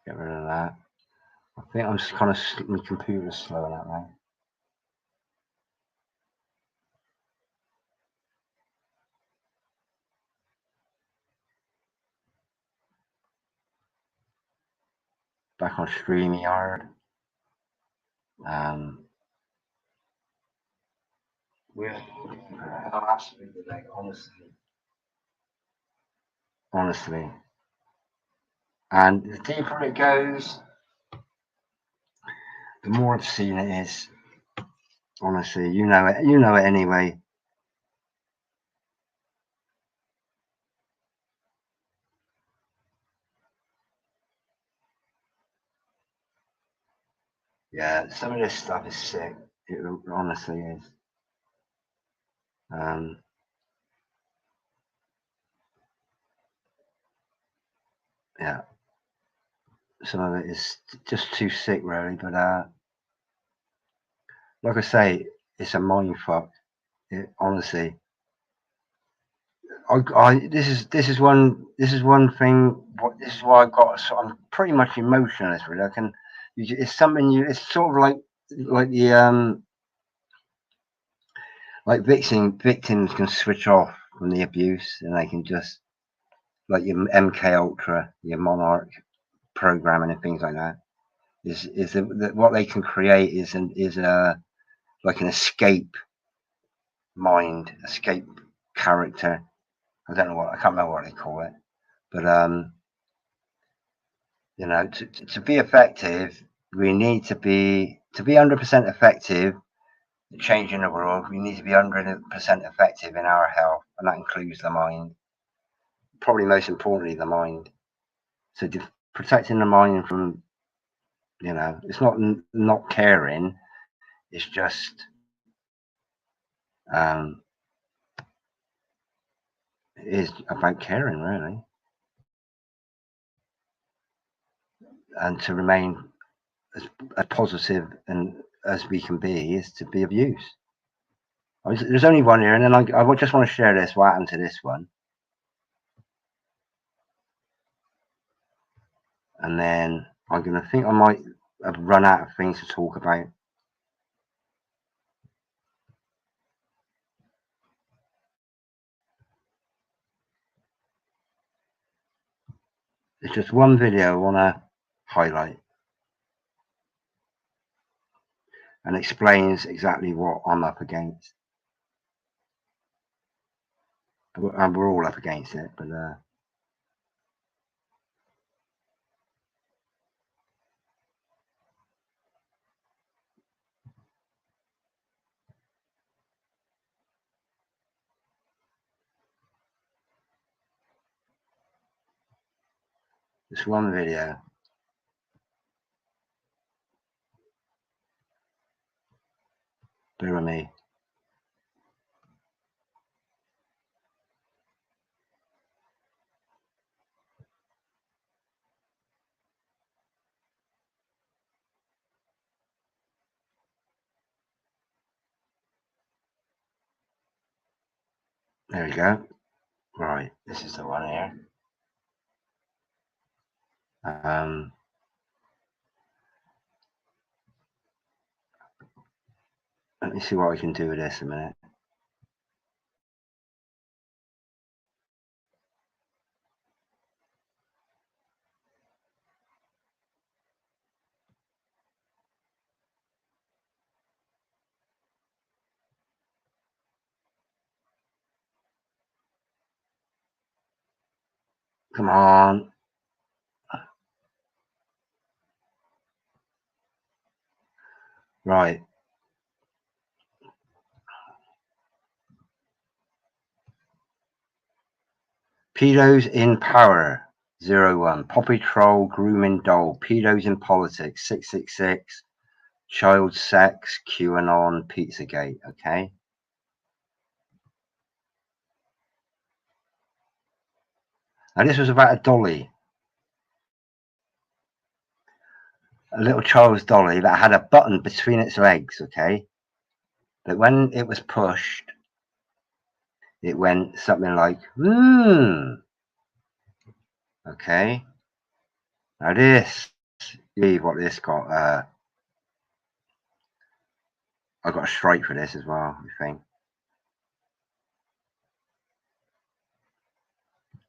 Get rid of that. I think I'm just kind of, my computer's slowing out now. Back on StreamYard. We're absolutely, like, honestly. And the deeper it goes, the more obscene it is. Honestly, you know it. You know it anyway. Yeah, some of this stuff is sick. It honestly is. Yeah, some of it is just too sick, really. But like I say, it's a mind fuck. Honestly, this is one thing. This is why I got. So I'm pretty much emotionless. Really, I can. It's something you. It's sort of like the like victims can switch off from the abuse and they can just like your MK Ultra, your Monarch programming and things like that. Is what they can create is like an escape mind, escape character. I don't know what I can't remember what they call it, but you know, to be effective, we need to be 100% effective at changing the world. We need to be 100% effective in our health, and that includes the mind. Probably most importantly, the mind. So protecting the mind from, you know, it's not caring. It's just um, it is about caring really, and to remain as positive and as we can be is to be of use. There's only one here, and then I just want to share this. What happened to this one? And then I'm going to think I might have run out of things to talk about. It's just one video I want to highlight and explains exactly what I'm up against. And we're all up against it, but this one video. Bear with me. There we go. Right, this is the one here. Let me see what I can do with this a minute. Come on. Right. Pedos in power. 01. Poppy troll, grooming doll. Pedos in politics. 666. Child sex. QAnon. Pizzagate. Okay. Now this was about a dolly. A little child's dolly that had a button between its legs. Okay. That when it was pushed, it went something like, Okay. Now this, leave what this got. I got a strike for this as well, I think.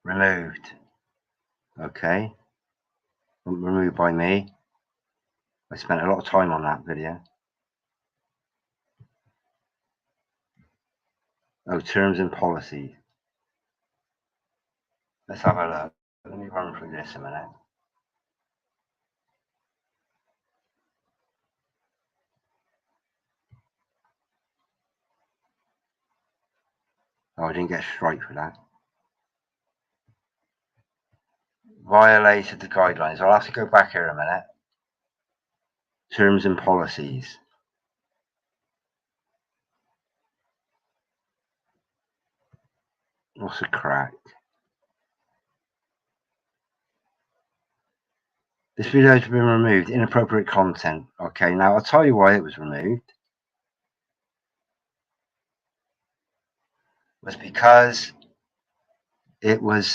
Removed. Okay. Removed by me. I spent a lot of time on that video. Oh, terms and policies. Let's have a look. Let me run through this a minute. Oh, I didn't get a strike for that. Violated the guidelines. I'll have to go back here a minute. Terms and policies. What's the crack? This video has been removed. Inappropriate content. Okay, now I'll tell you why it was removed. It was because it was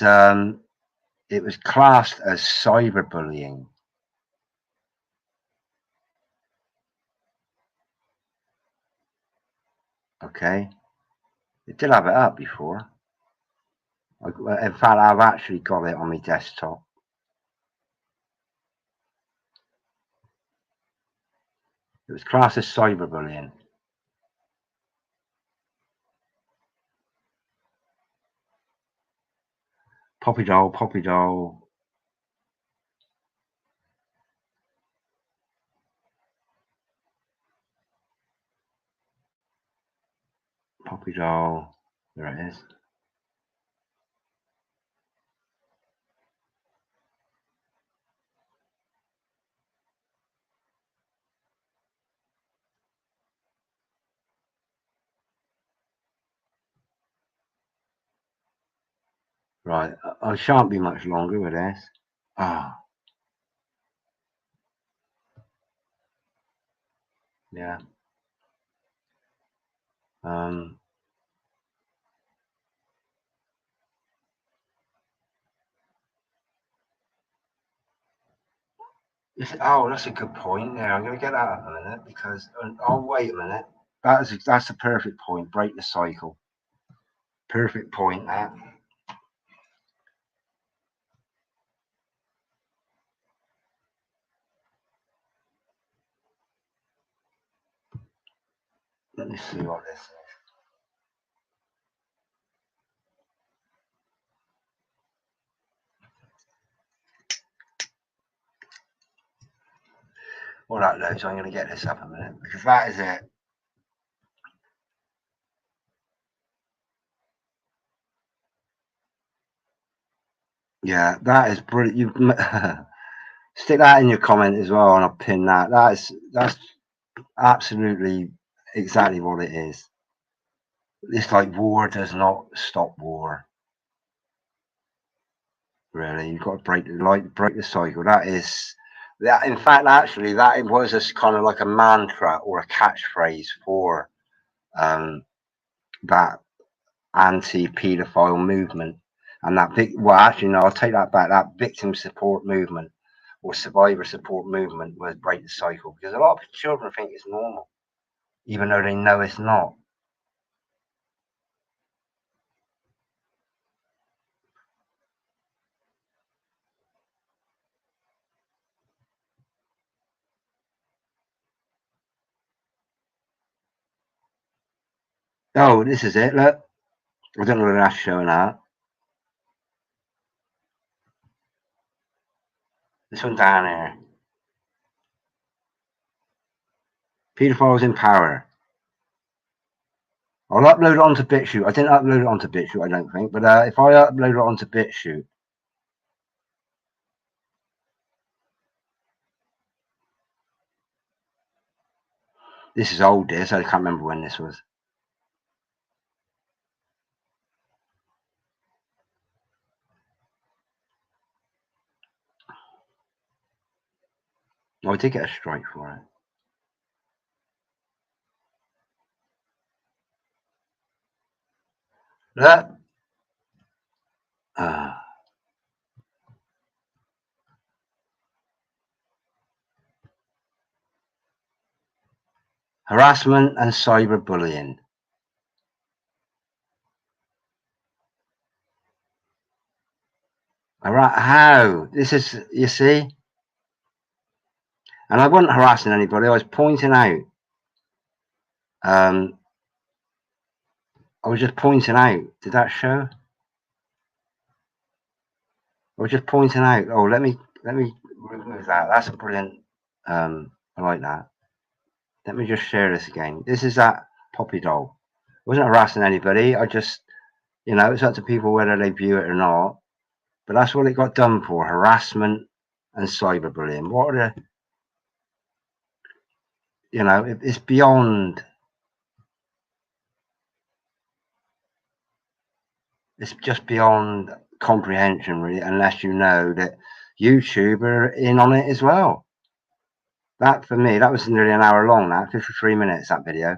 classed as cyberbullying. Okay, it did have it up before. In fact, I've actually got it on my desktop. It was classed as cyberbullying. Poppy doll, poppy doll. Poppy doll. There it is. Right, I shan't be much longer with this. Ah, yeah. Oh, that's a good point. There, I'm going to get that up a minute because. Oh, wait a minute. That's a perfect point. Break the cycle. Perfect point. That. Let me see what this is. Well, that loads. I'm going to get this up a minute because that is it. Yeah, that is brilliant. You stick that in your comment as well, and I'll pin that. That's absolutely exactly what it is. It's like war does not stop war. Really, you've got to break the cycle. That is that. In fact, actually, that it was a kind of like a mantra or a catchphrase for that anti-paedophile movement and that big. Well, actually, no, I'll take that back. That victim support movement or survivor support movement was break the cycle because a lot of children think it's normal, even though they know it's not. Oh, this is it. Look, I don't know whether that's showing that. This one down here. Paedophiles in power. I'll upload it onto BitChute. I didn't upload it onto BitChute, I don't think. But if I upload it onto BitChute, this is old. This I can't remember when this was. Oh, I did get a strike for it. Look. Harassment and cyberbullying. All right, how? This is, you see? And I wasn't harassing anybody. I was pointing out. I was just pointing out. Did that show? I was just pointing out. Oh, let me remove that. That's a brilliant. I like that. Let me just share this again. This is that poppy doll. I wasn't harassing anybody. I just, it's up to people whether they view it or not. But that's what it got done for: harassment and cyberbullying. What are the, it's beyond. It's just beyond comprehension, really, unless you know that YouTube are in on it as well. That for me, that was nearly an hour long. That 53 minutes, that video,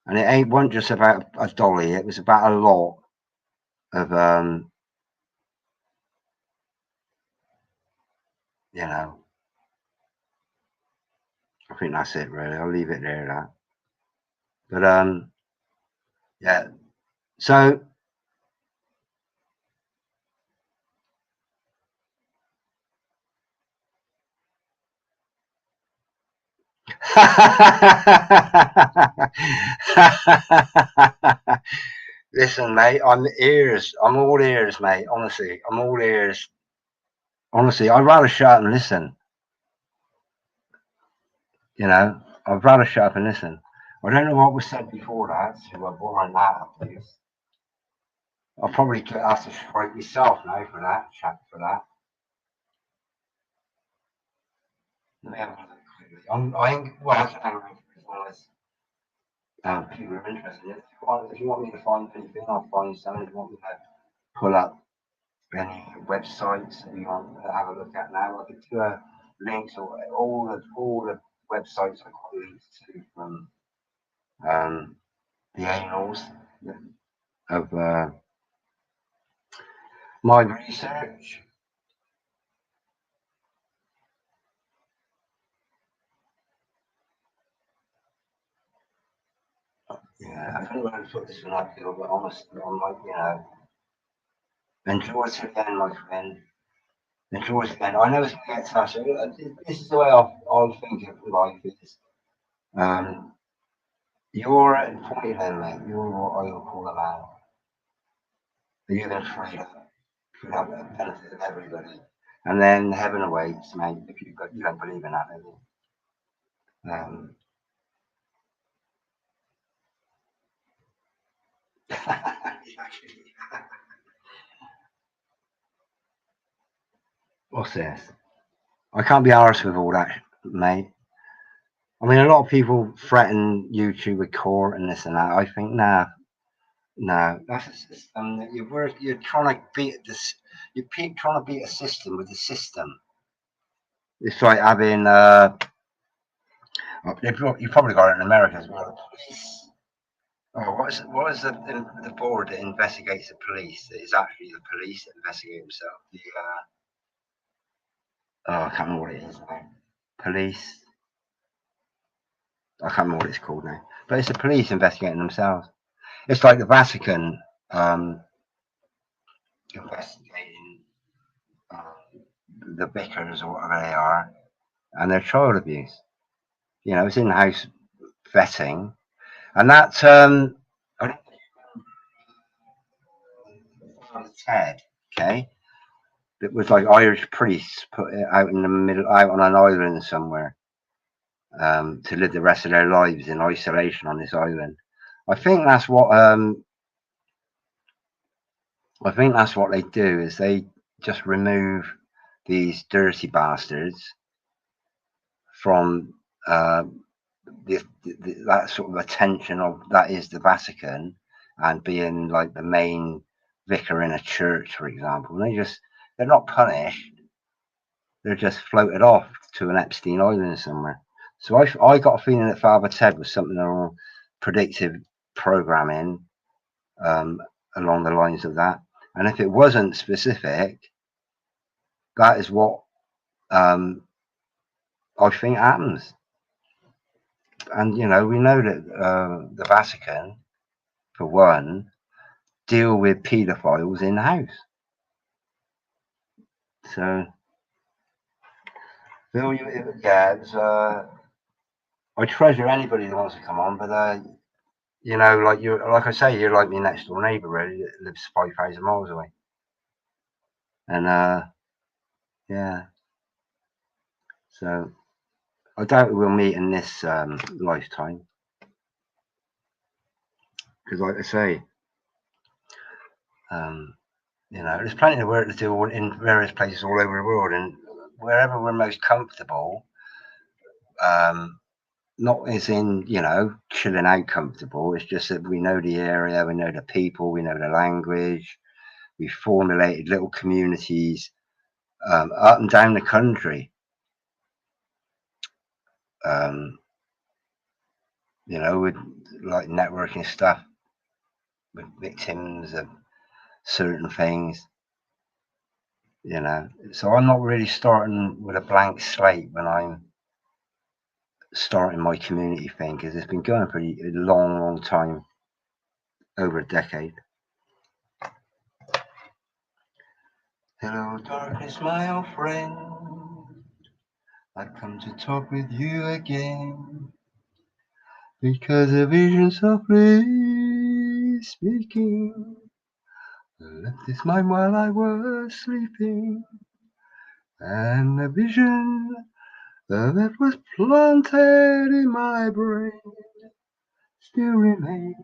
and it wasn't just about a dolly. It was about a lot of you know, I think that's it really. I'll leave it there. That, but yeah. So listen, mate, I'm ears. I'm all ears, mate. Honestly, I'm all ears. Honestly, I'd rather shut up and listen. You know, I'd rather shut up and listen. I don't know what was said before that, so I'm boring that up, please. I'll probably have to strike myself now for that, chat for that. Let me have a look quickly. I think, well, I can hang around for as long as people are interested. If you want me to find anything, I'll find something. If you want me to pull up any websites that you want to have a look at now, I could do links or all the websites I got links to from the annals of my research. Yeah, I don't want to put this one up here, but honestly, I'm like, enjoy it again, my friend. Enjoy it again. I know it's going to get tough. This is the way I think of life is. Um, you're at the point then, mate. You're what I will call a man. You're going to trade up for the benefit of everybody. And then heaven awaits, mate, if you don't believe in that, do you? What's this? I can't be arsed with all that, mate. I mean, a lot of people threaten YouTube with court and this and that. I think, nah, no, that's a system that you're trying to beat this. Trying to beat a system with a system. It's like having you probably got it in America as well. The police. Oh, what is the board that investigates the police? That is actually the police that investigate themselves. The oh, I can't remember what it is now. Police. I can't remember what it's called now. But it's the police investigating themselves. It's like the Vatican investigating the vicars or whatever they are and their child abuse. It's in-house vetting, and that I don't know Ted, okay, that was like Irish priests put it out in the middle, out on an island somewhere, to live the rest of their lives in isolation on this island. I think that's what I think that's what they do is they just remove these dirty bastards from that sort of attention of that is the Vatican and being like the main vicar in a church, for example. They're not punished; they're just floated off to an Epstein Island somewhere. So I got a feeling that Father Ted was something along predictive programming, um, along the lines of that. And if it wasn't specific, that is what I think happens. And we know that the Vatican, for one, deal with paedophiles in the house. So, Bill, yeah, I treasure anybody that wants to come on, but like I say, you're like my next door neighbour, really, that lives 5,000 miles away, and yeah, so I doubt we'll meet in this lifetime, because like I say, there's plenty of work to do in various places all over the world, and wherever we're most comfortable. Not as in, chilling out comfortable. It's just that we know the area, we know the people, we know the language. We formulated little communities up and down the country. Um, with like networking stuff with victims of certain things. you know. So I'm not really starting with a blank slate when I'm starting my community thing, because it's been going for a long time, over a decade. Hello, darkness, my old friend. I've come to talk with you again, because a vision softly speaking left this mind while I was sleeping, and a vision that was planted in my brain still remains.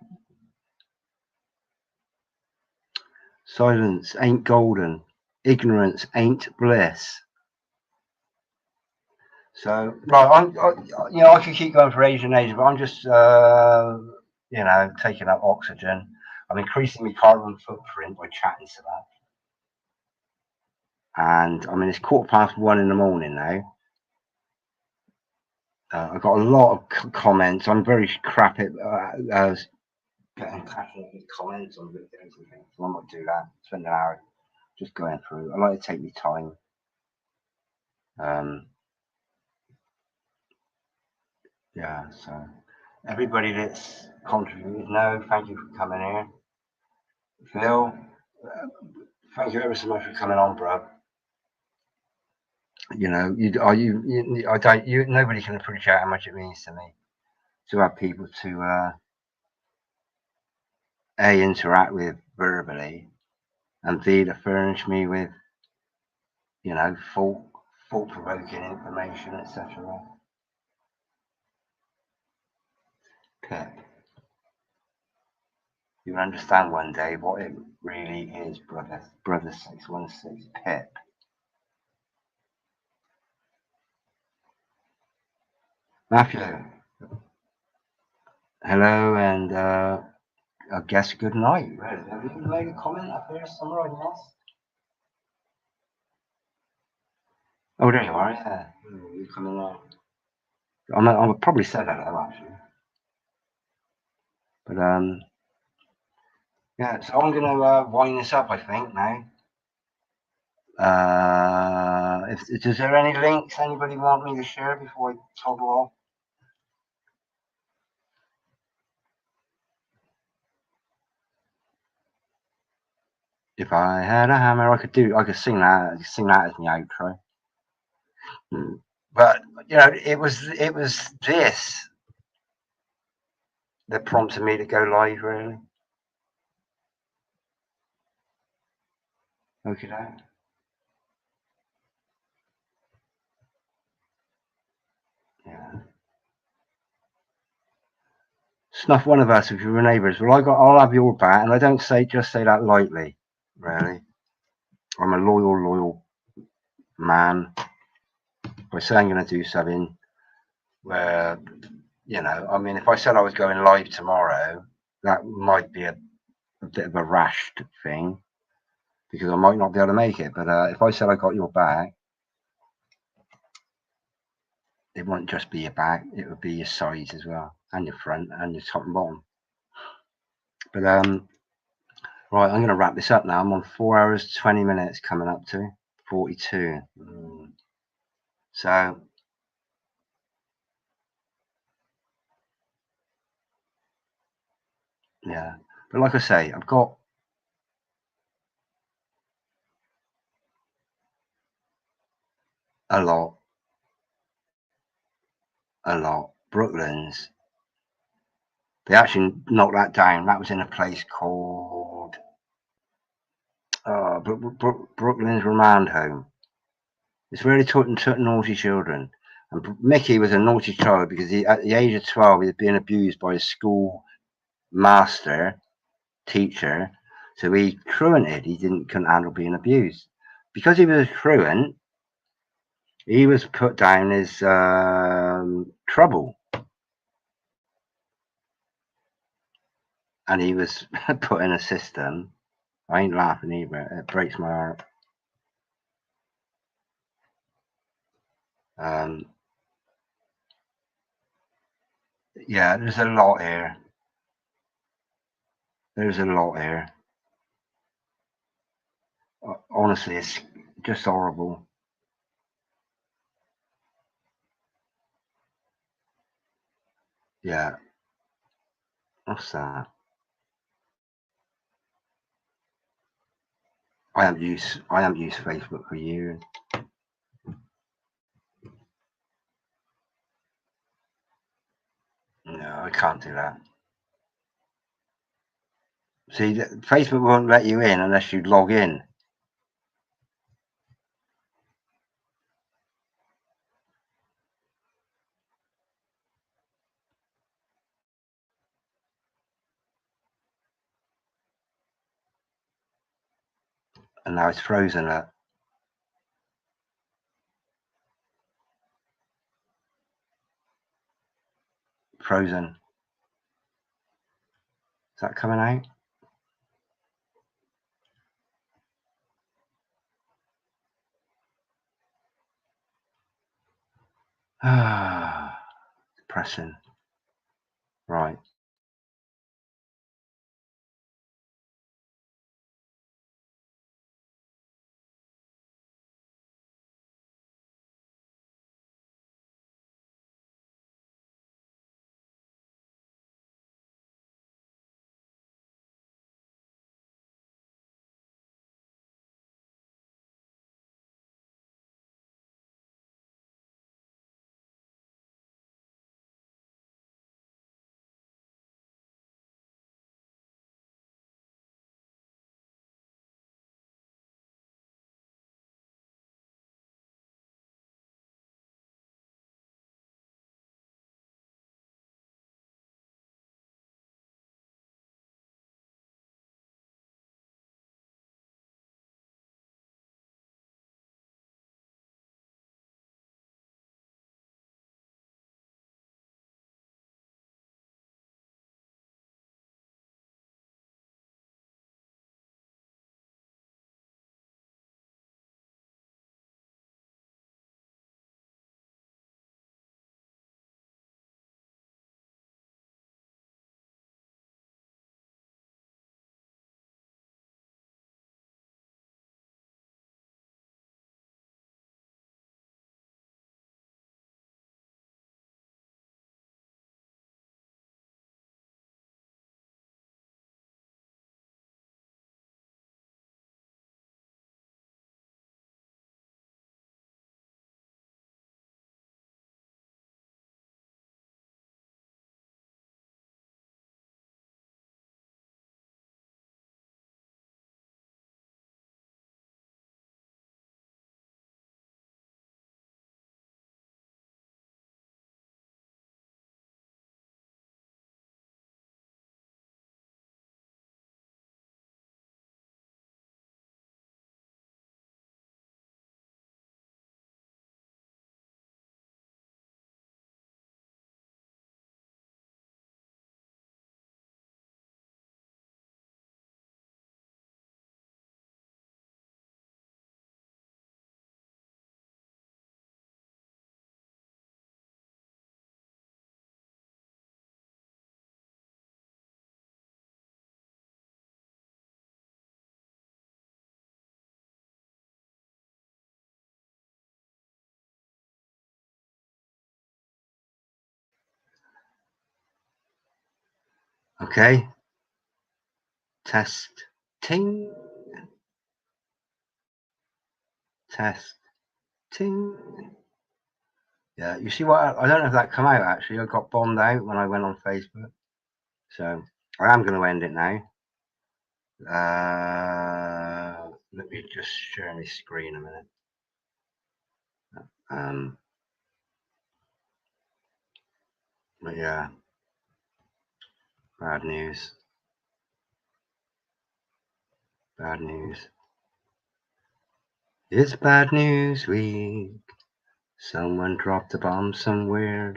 Silence ain't golden, ignorance ain't bliss. So, right, I could keep going for ages and ages, but I'm just, taking up oxygen. I'm increasing my carbon footprint by chatting to that. And I mean, it's 1:15 in the morning now. I've got a lot of comments. I'm very crap at getting passionate comments on videos and things. So I might do that. Spend an hour just going through. I like to take my time. Yeah, so everybody that's contributed, no, thank you for coming here. Phil, thank you ever so much for coming on, bro. Nobody can appreciate how much it means to me to have people to interact with verbally, and B, to furnish me with, thought-provoking information, etc. Pip, you'll understand one day what it really is, brother 616. Pip. Matthew, hello, and I guess good night. Have you made a comment up here somewhere? Yes. Oh, there you are. Yeah, you're coming on. I'll probably say that though, actually. But yeah. So I'm gonna wind this up, I think now. Is there any links anybody want me to share before I toggle off? If I had a hammer, I could sing that. As my outro. But it was this that prompted me to go live, really. Okay, yeah. Snuff one of us if you were neighbours. Well, I'll have your back, and I don't just say that lightly, really. I'm a loyal man. If I say I'm going to do something where, I mean, if I said I was going live tomorrow, that might be a bit of a rash thing, because I might not be able to make it. But if I said I got your back, it wouldn't just be your back, it would be your sides as well, and your front, and your top and bottom. But right, I'm going to wrap this up now. I'm on 4 hours 20 minutes coming up to 42. So yeah, but like I say, I've got a lot. Brooklands, they actually knocked that down. That was in a place called Brooklands Remand Home. It's really took naughty children. And Mickey was a naughty child because at the age of 12, he had been abused by a school master, teacher. So he truanted. He couldn't handle being abused. Because he was truant, he was put down as trouble. And he was put in a system. I ain't laughing either. It breaks my heart. Yeah, there's a lot here. Honestly, it's Just horrible. Yeah. What's that? I haven't used Facebook for years. No, I can't do that. See, Facebook won't let you in unless you log in. And now it's frozen up. Frozen. Is that coming out? Ah, depressing. Right. Okay. Test. Ting. Test. Ting. Yeah, you see what? I don't know if that come out actually. I got bombed out when I went on Facebook. So I am going to end it now. Let me just share my screen a minute. But yeah, bad news. Bad news. It's bad news week. Someone dropped a bomb somewhere.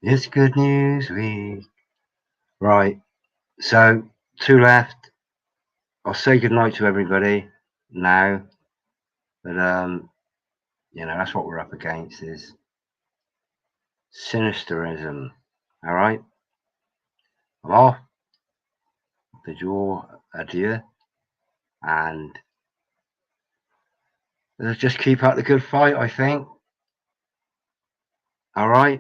It's good news week. Right. So 2 left. I'll say goodnight to everybody now. But you know, that's what we're up against is sinisterism. All right. I'm off. bid you all adieu, and let's just keep up the good fight, I think. All right,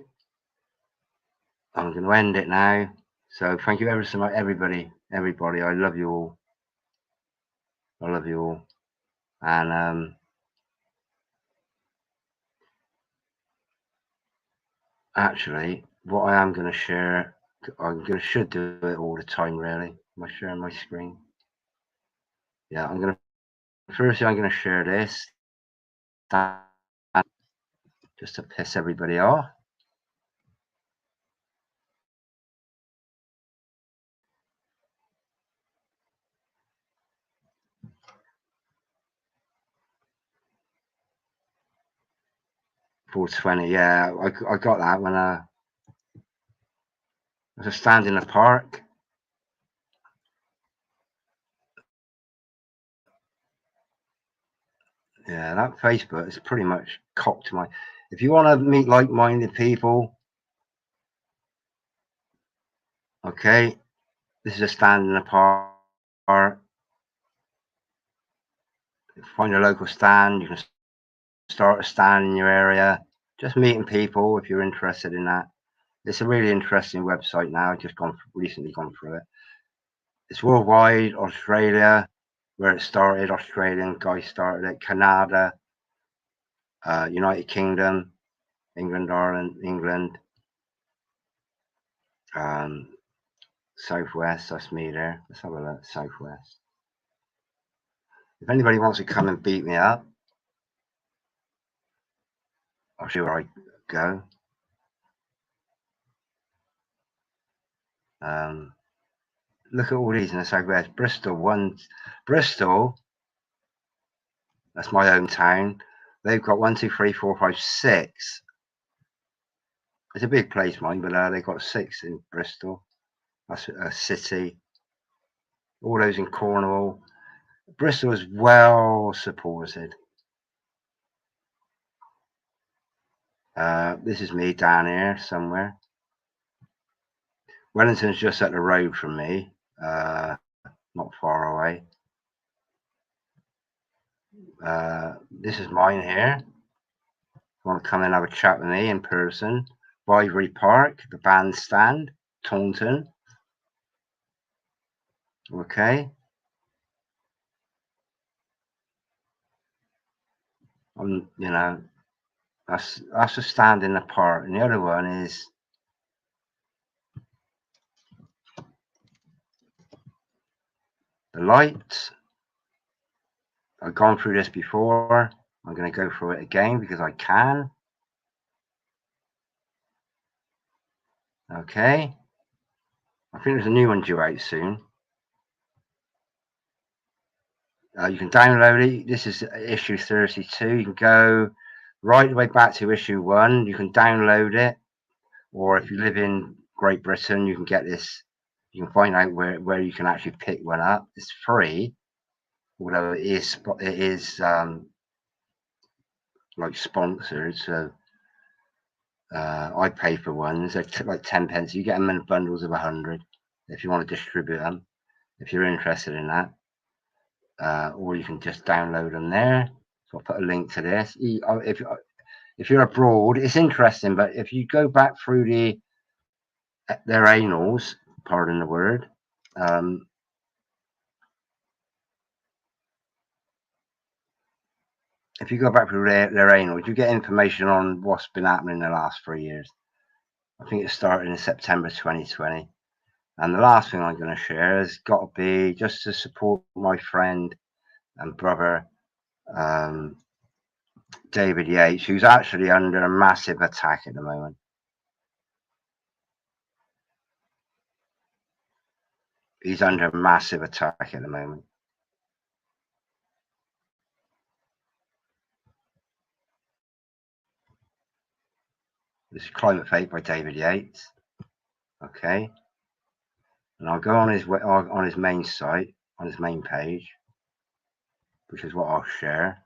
I'm going to end it now. So thank you ever so much, everybody. I love you all. I love you all. And actually, what I am going to share, should do it all the time. Really, am I sharing my screen? Yeah, I'm going to share this just to piss everybody off. $4.20. Yeah, I got that when I was standing in the park. Yeah, that Facebook is pretty much cocked my. If you want to meet like-minded people, okay, this is a stand in the park. Find a local stand. You can start a stand in your area. Just meeting people if you're interested in that. It's a really interesting website now. I've just recently gone through it. It's worldwide. Australia, where it started. Australian guy started it. Canada, United Kingdom, England, Ireland, England, Southwest. That's me there. Let's have a look. Southwest. If anybody wants to come and beat me up, I'll see where I go. Look at all these in the Southwest. Bristol, that's my hometown. They've got 1, 2, 3, 4, 5, 6. It's a big place, mine, but they've got 6 in Bristol. That's a city. All those in Cornwall. Bristol is well supported. This is me down here somewhere. Wellington's just up the road from me, not far away. This is mine here. Want to come and have a chat with me in person? Ivory Park, the bandstand, Taunton. Okay. That's a stand in the park, and the other one is the lights. I've gone through this before. I'm going to go through it again because I can. Okay. I think there's a new one due out soon. You can download it. This is issue 32. You can go right the way back to issue 1. You can download it, or if you live in Great Britain, you can get this. You can find out where you can actually pick one up. It's free, although it is like sponsored. So I pay for ones. They're like 10 pence. You get them in bundles of 100 if you want to distribute them. If you're interested in that. Or you can just download them there. So I'll put a link to this. If you're abroad, it's interesting, but if you go back through their annals, pardon the word, if you go back through their annals, you get information on what's been happening in the last 3 years. I think it started in September 2020. And the last thing I'm going to share has got to be just to support my friend and brother, David Yates, who's actually under a massive attack at the moment. He's under massive attack at the moment. This is Climate Fake by David Yates. Okay. And I'll go on his main site, on his main page, which is what I'll share.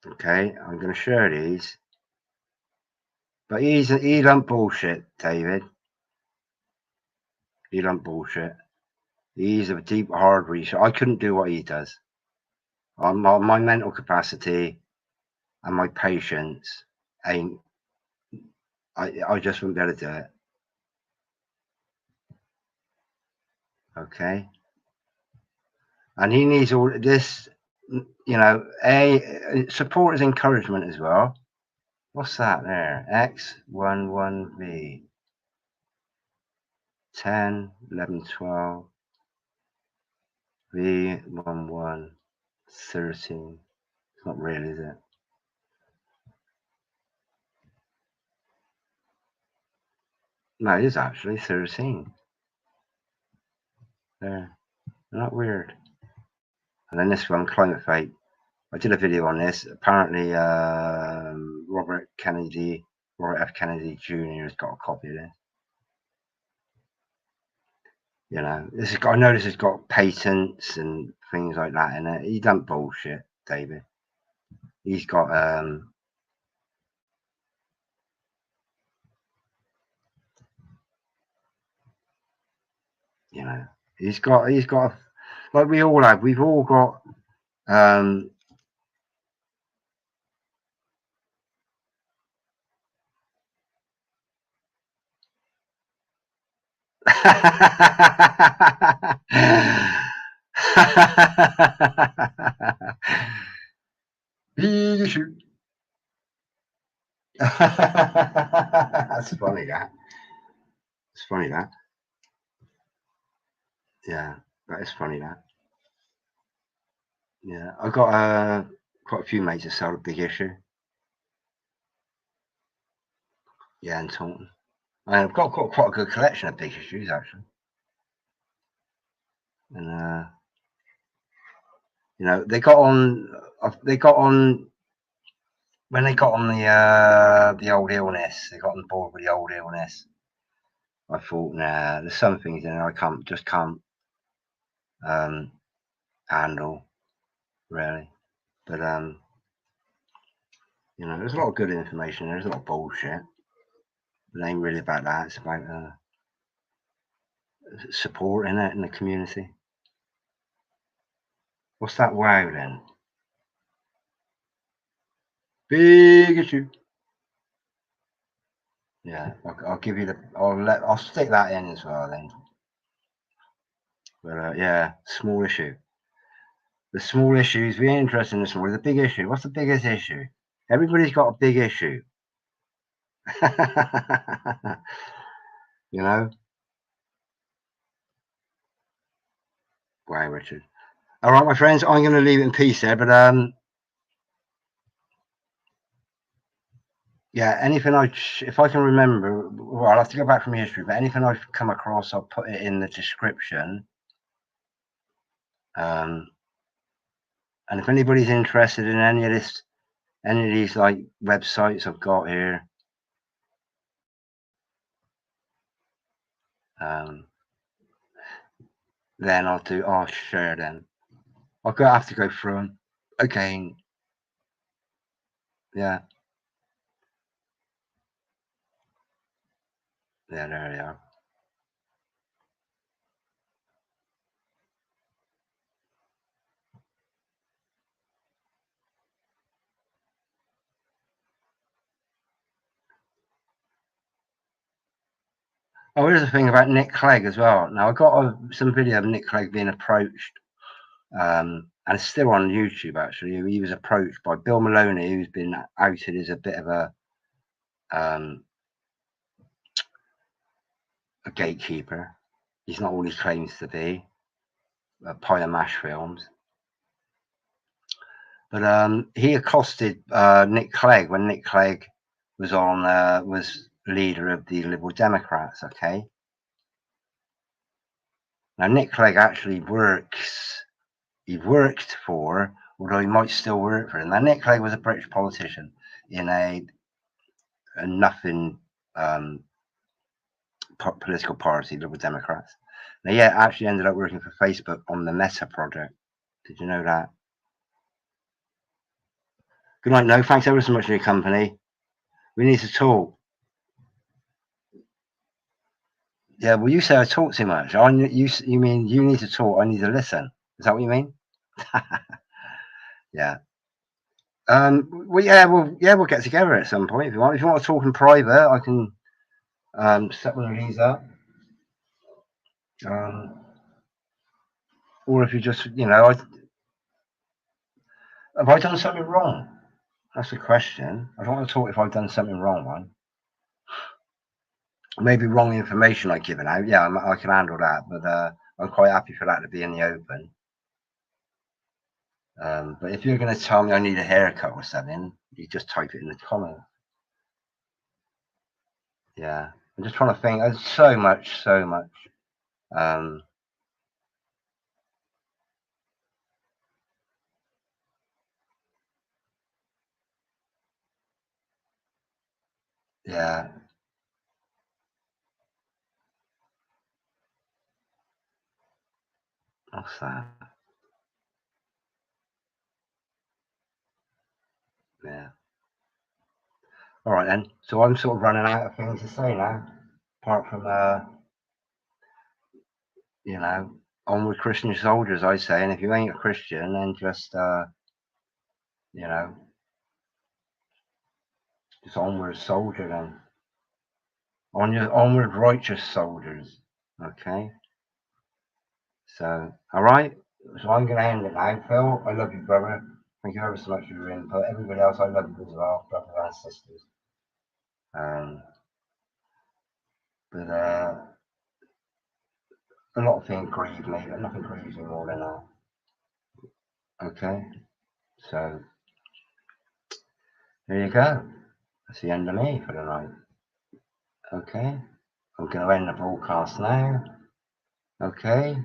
Okay, I'm going to share these. But he don't bullshit, David. He don't bullshit. He's a deep, hard researcher. I couldn't do what he does. My mental capacity and my patience ain't. I just wouldn't be able to do it. Okay. And he needs all this, you know, support his encouragement as well. What's that there? X11V. 10, 11, 12. V11, 13. It's not real, is it? No, it is actually 13. There. Not weird. And then this one, climate fake. I did a video on this. Apparently, Robert F. Kennedy Jr. has got a copy of this. You know, I know this has got patents and things like that in it. He done bullshit, David. He's got you know, he's got like we all have. We've all got issue. That's funny. It's funny that. Yeah, that is funny that. Yeah, I got quite a few mates that sell a big issue. Yeah, in Taunton. I've got quite a good collection of big issues actually. And you know, they got on when they got on the old illness. They got on board with the old illness. I thought, nah, there's some things in there I can't handle really. But you know, there's a lot of good information. There's a lot of bullshit. It ain't really about that. It's about support in it in the community. What's that wow then? Big issue. Yeah, I'll give you the. I'll stick that in as well then. But yeah, small issue. The small issues. We ain't interested in the small. The big issue. What's the biggest issue? Everybody's got a big issue. You know. Wow, Richard. All right, my friends. I'm going to leave it in peace there. But yeah, anything if I can remember, well, I'll have to go back from history. But anything I've come across, I'll put it in the description. And if anybody's interested in any of these like websites I've got here, then I'll share them. I'll have to go through them again. Yeah. Yeah, there they are. Oh, here's the thing about Nick Clegg as well. Now I got some video of Nick Clegg being approached, and it's still on YouTube actually. He was approached by Bill Maloney, who's been outed as a bit of a gatekeeper. He's not all he claims to be. A pile of mash films. But he accosted Nick Clegg when Nick Clegg was was leader of the Liberal Democrats. Okay. Now Nick Clegg actually works. He worked for, although he might still work for him. Now Nick Clegg was a British politician in a nothing political party, Liberal Democrats. Now, yeah, actually ended up working for Facebook on the Meta project. Did you know that? Good night, no. Thanks ever so much for your company. We need to talk. Yeah, well, you say I talk too much. You mean you need to talk, I need to listen. Is that what you mean? Yeah. Well, we'll get together at some point if you want. If you want to talk in private, I can set one of these up. Or if you just, have I done something wrong? That's the question. I don't want to talk if I've done something wrong, one. Maybe wrong information I've given out. Yeah, I can handle that, but I'm quite happy for that to be in the open. But if you're going to tell me I need a haircut or something, you just type it in the comments. Yeah, I'm just trying to think. There's so much. Yeah, what's that? Yeah. All right then. So I'm sort of running out of things to say now, apart from onward Christian soldiers, I say. And if you ain't a Christian, then just just onward soldier then. On your onward righteous soldiers. Okay. So, all right. So I'm going to end it now, Phil. I love you, brother. Thank you ever so much for your input. Everybody else, I love you as well, brothers and sisters. But a lot of things grieve me, but nothing grieves me more than that. Okay. So there you go. That's the end of me for the night. Okay. I'm going to end the broadcast now. Okay.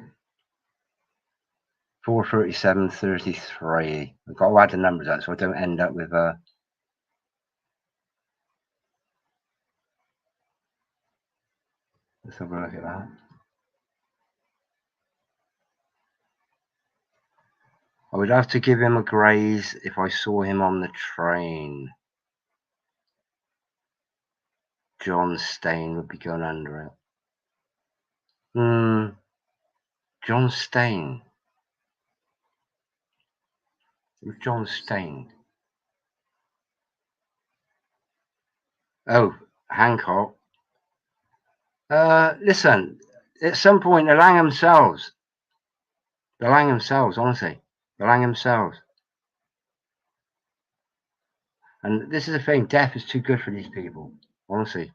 4:37:33. I've got to add the numbers out so I don't end up with let's have a look at that. I would have to give him a graze if I saw him on the train. John Stain would be going under it. John Stain. Who's John Stain? Oh, Hancock. Listen, at some point, the Lang themselves, honestly, the Lang themselves. And this is the thing, death is too good for these people, honestly.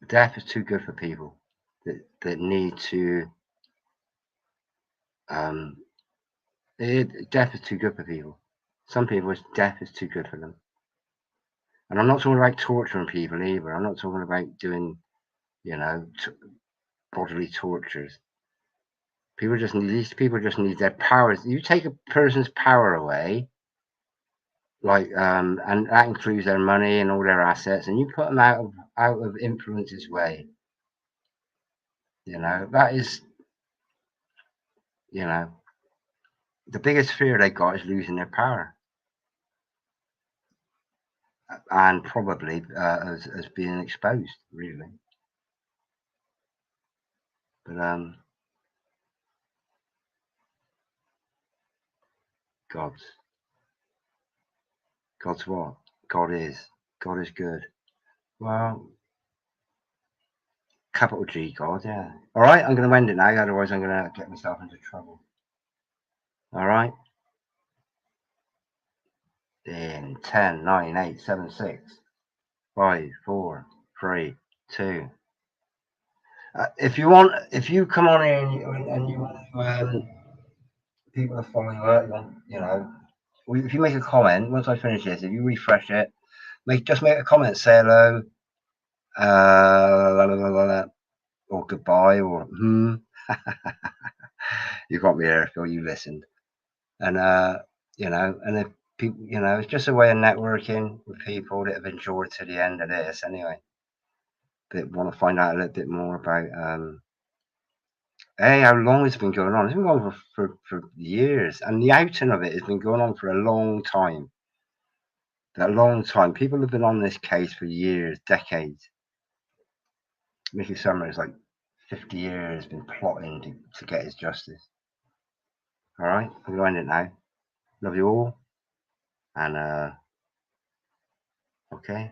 Death is too good for people that need to, death is too good for people. Some people, death is too good for them. And I'm not talking about torturing people either. I'm not talking about doing, bodily tortures. These people just need their powers. You take a person's power away, and that includes their money and all their assets, and you put them out of influence's way. That is, the biggest fear they got is losing their power, and probably as being exposed, really. But God's what? God is good. Well, capital G God, yeah. All right, I'm going to end it now, otherwise I'm going to get myself into trouble. All right. In 10, 9, 8, 7, 6, 5, 4, 3, 2. If you come on in and you want people are following you, if you make a comment once I finish this, if you refresh it, just make a comment, say hello, or goodbye, or You got me there, Phil. You listened, and and if people, it's just a way of networking with people that have endured to the end of this, anyway. That want to find out a little bit more about how long it's been going on. It's been going on for years, and the outing of it has been going on for a long time. A long time. People have been on this case for years, decades. Mickey Summers, like 50 years, been plotting to get his justice. All right, I'm going to end it now. Love you all. And, okay.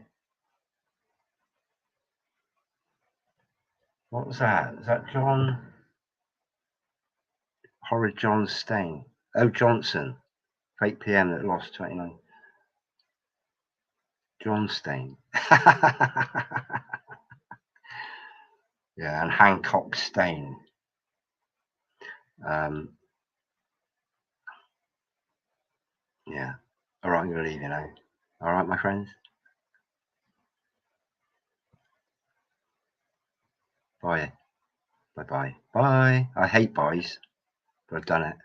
What was that? Is that John? Horrid John Stain. Oh, Johnson. Fake PM that lost 29. John Stain. Yeah, and Hancock Stain. Yeah. All right, I'm going to leave you now. All right, my friends. Bye. Bye-bye. Bye. I hate buys, but I've done it.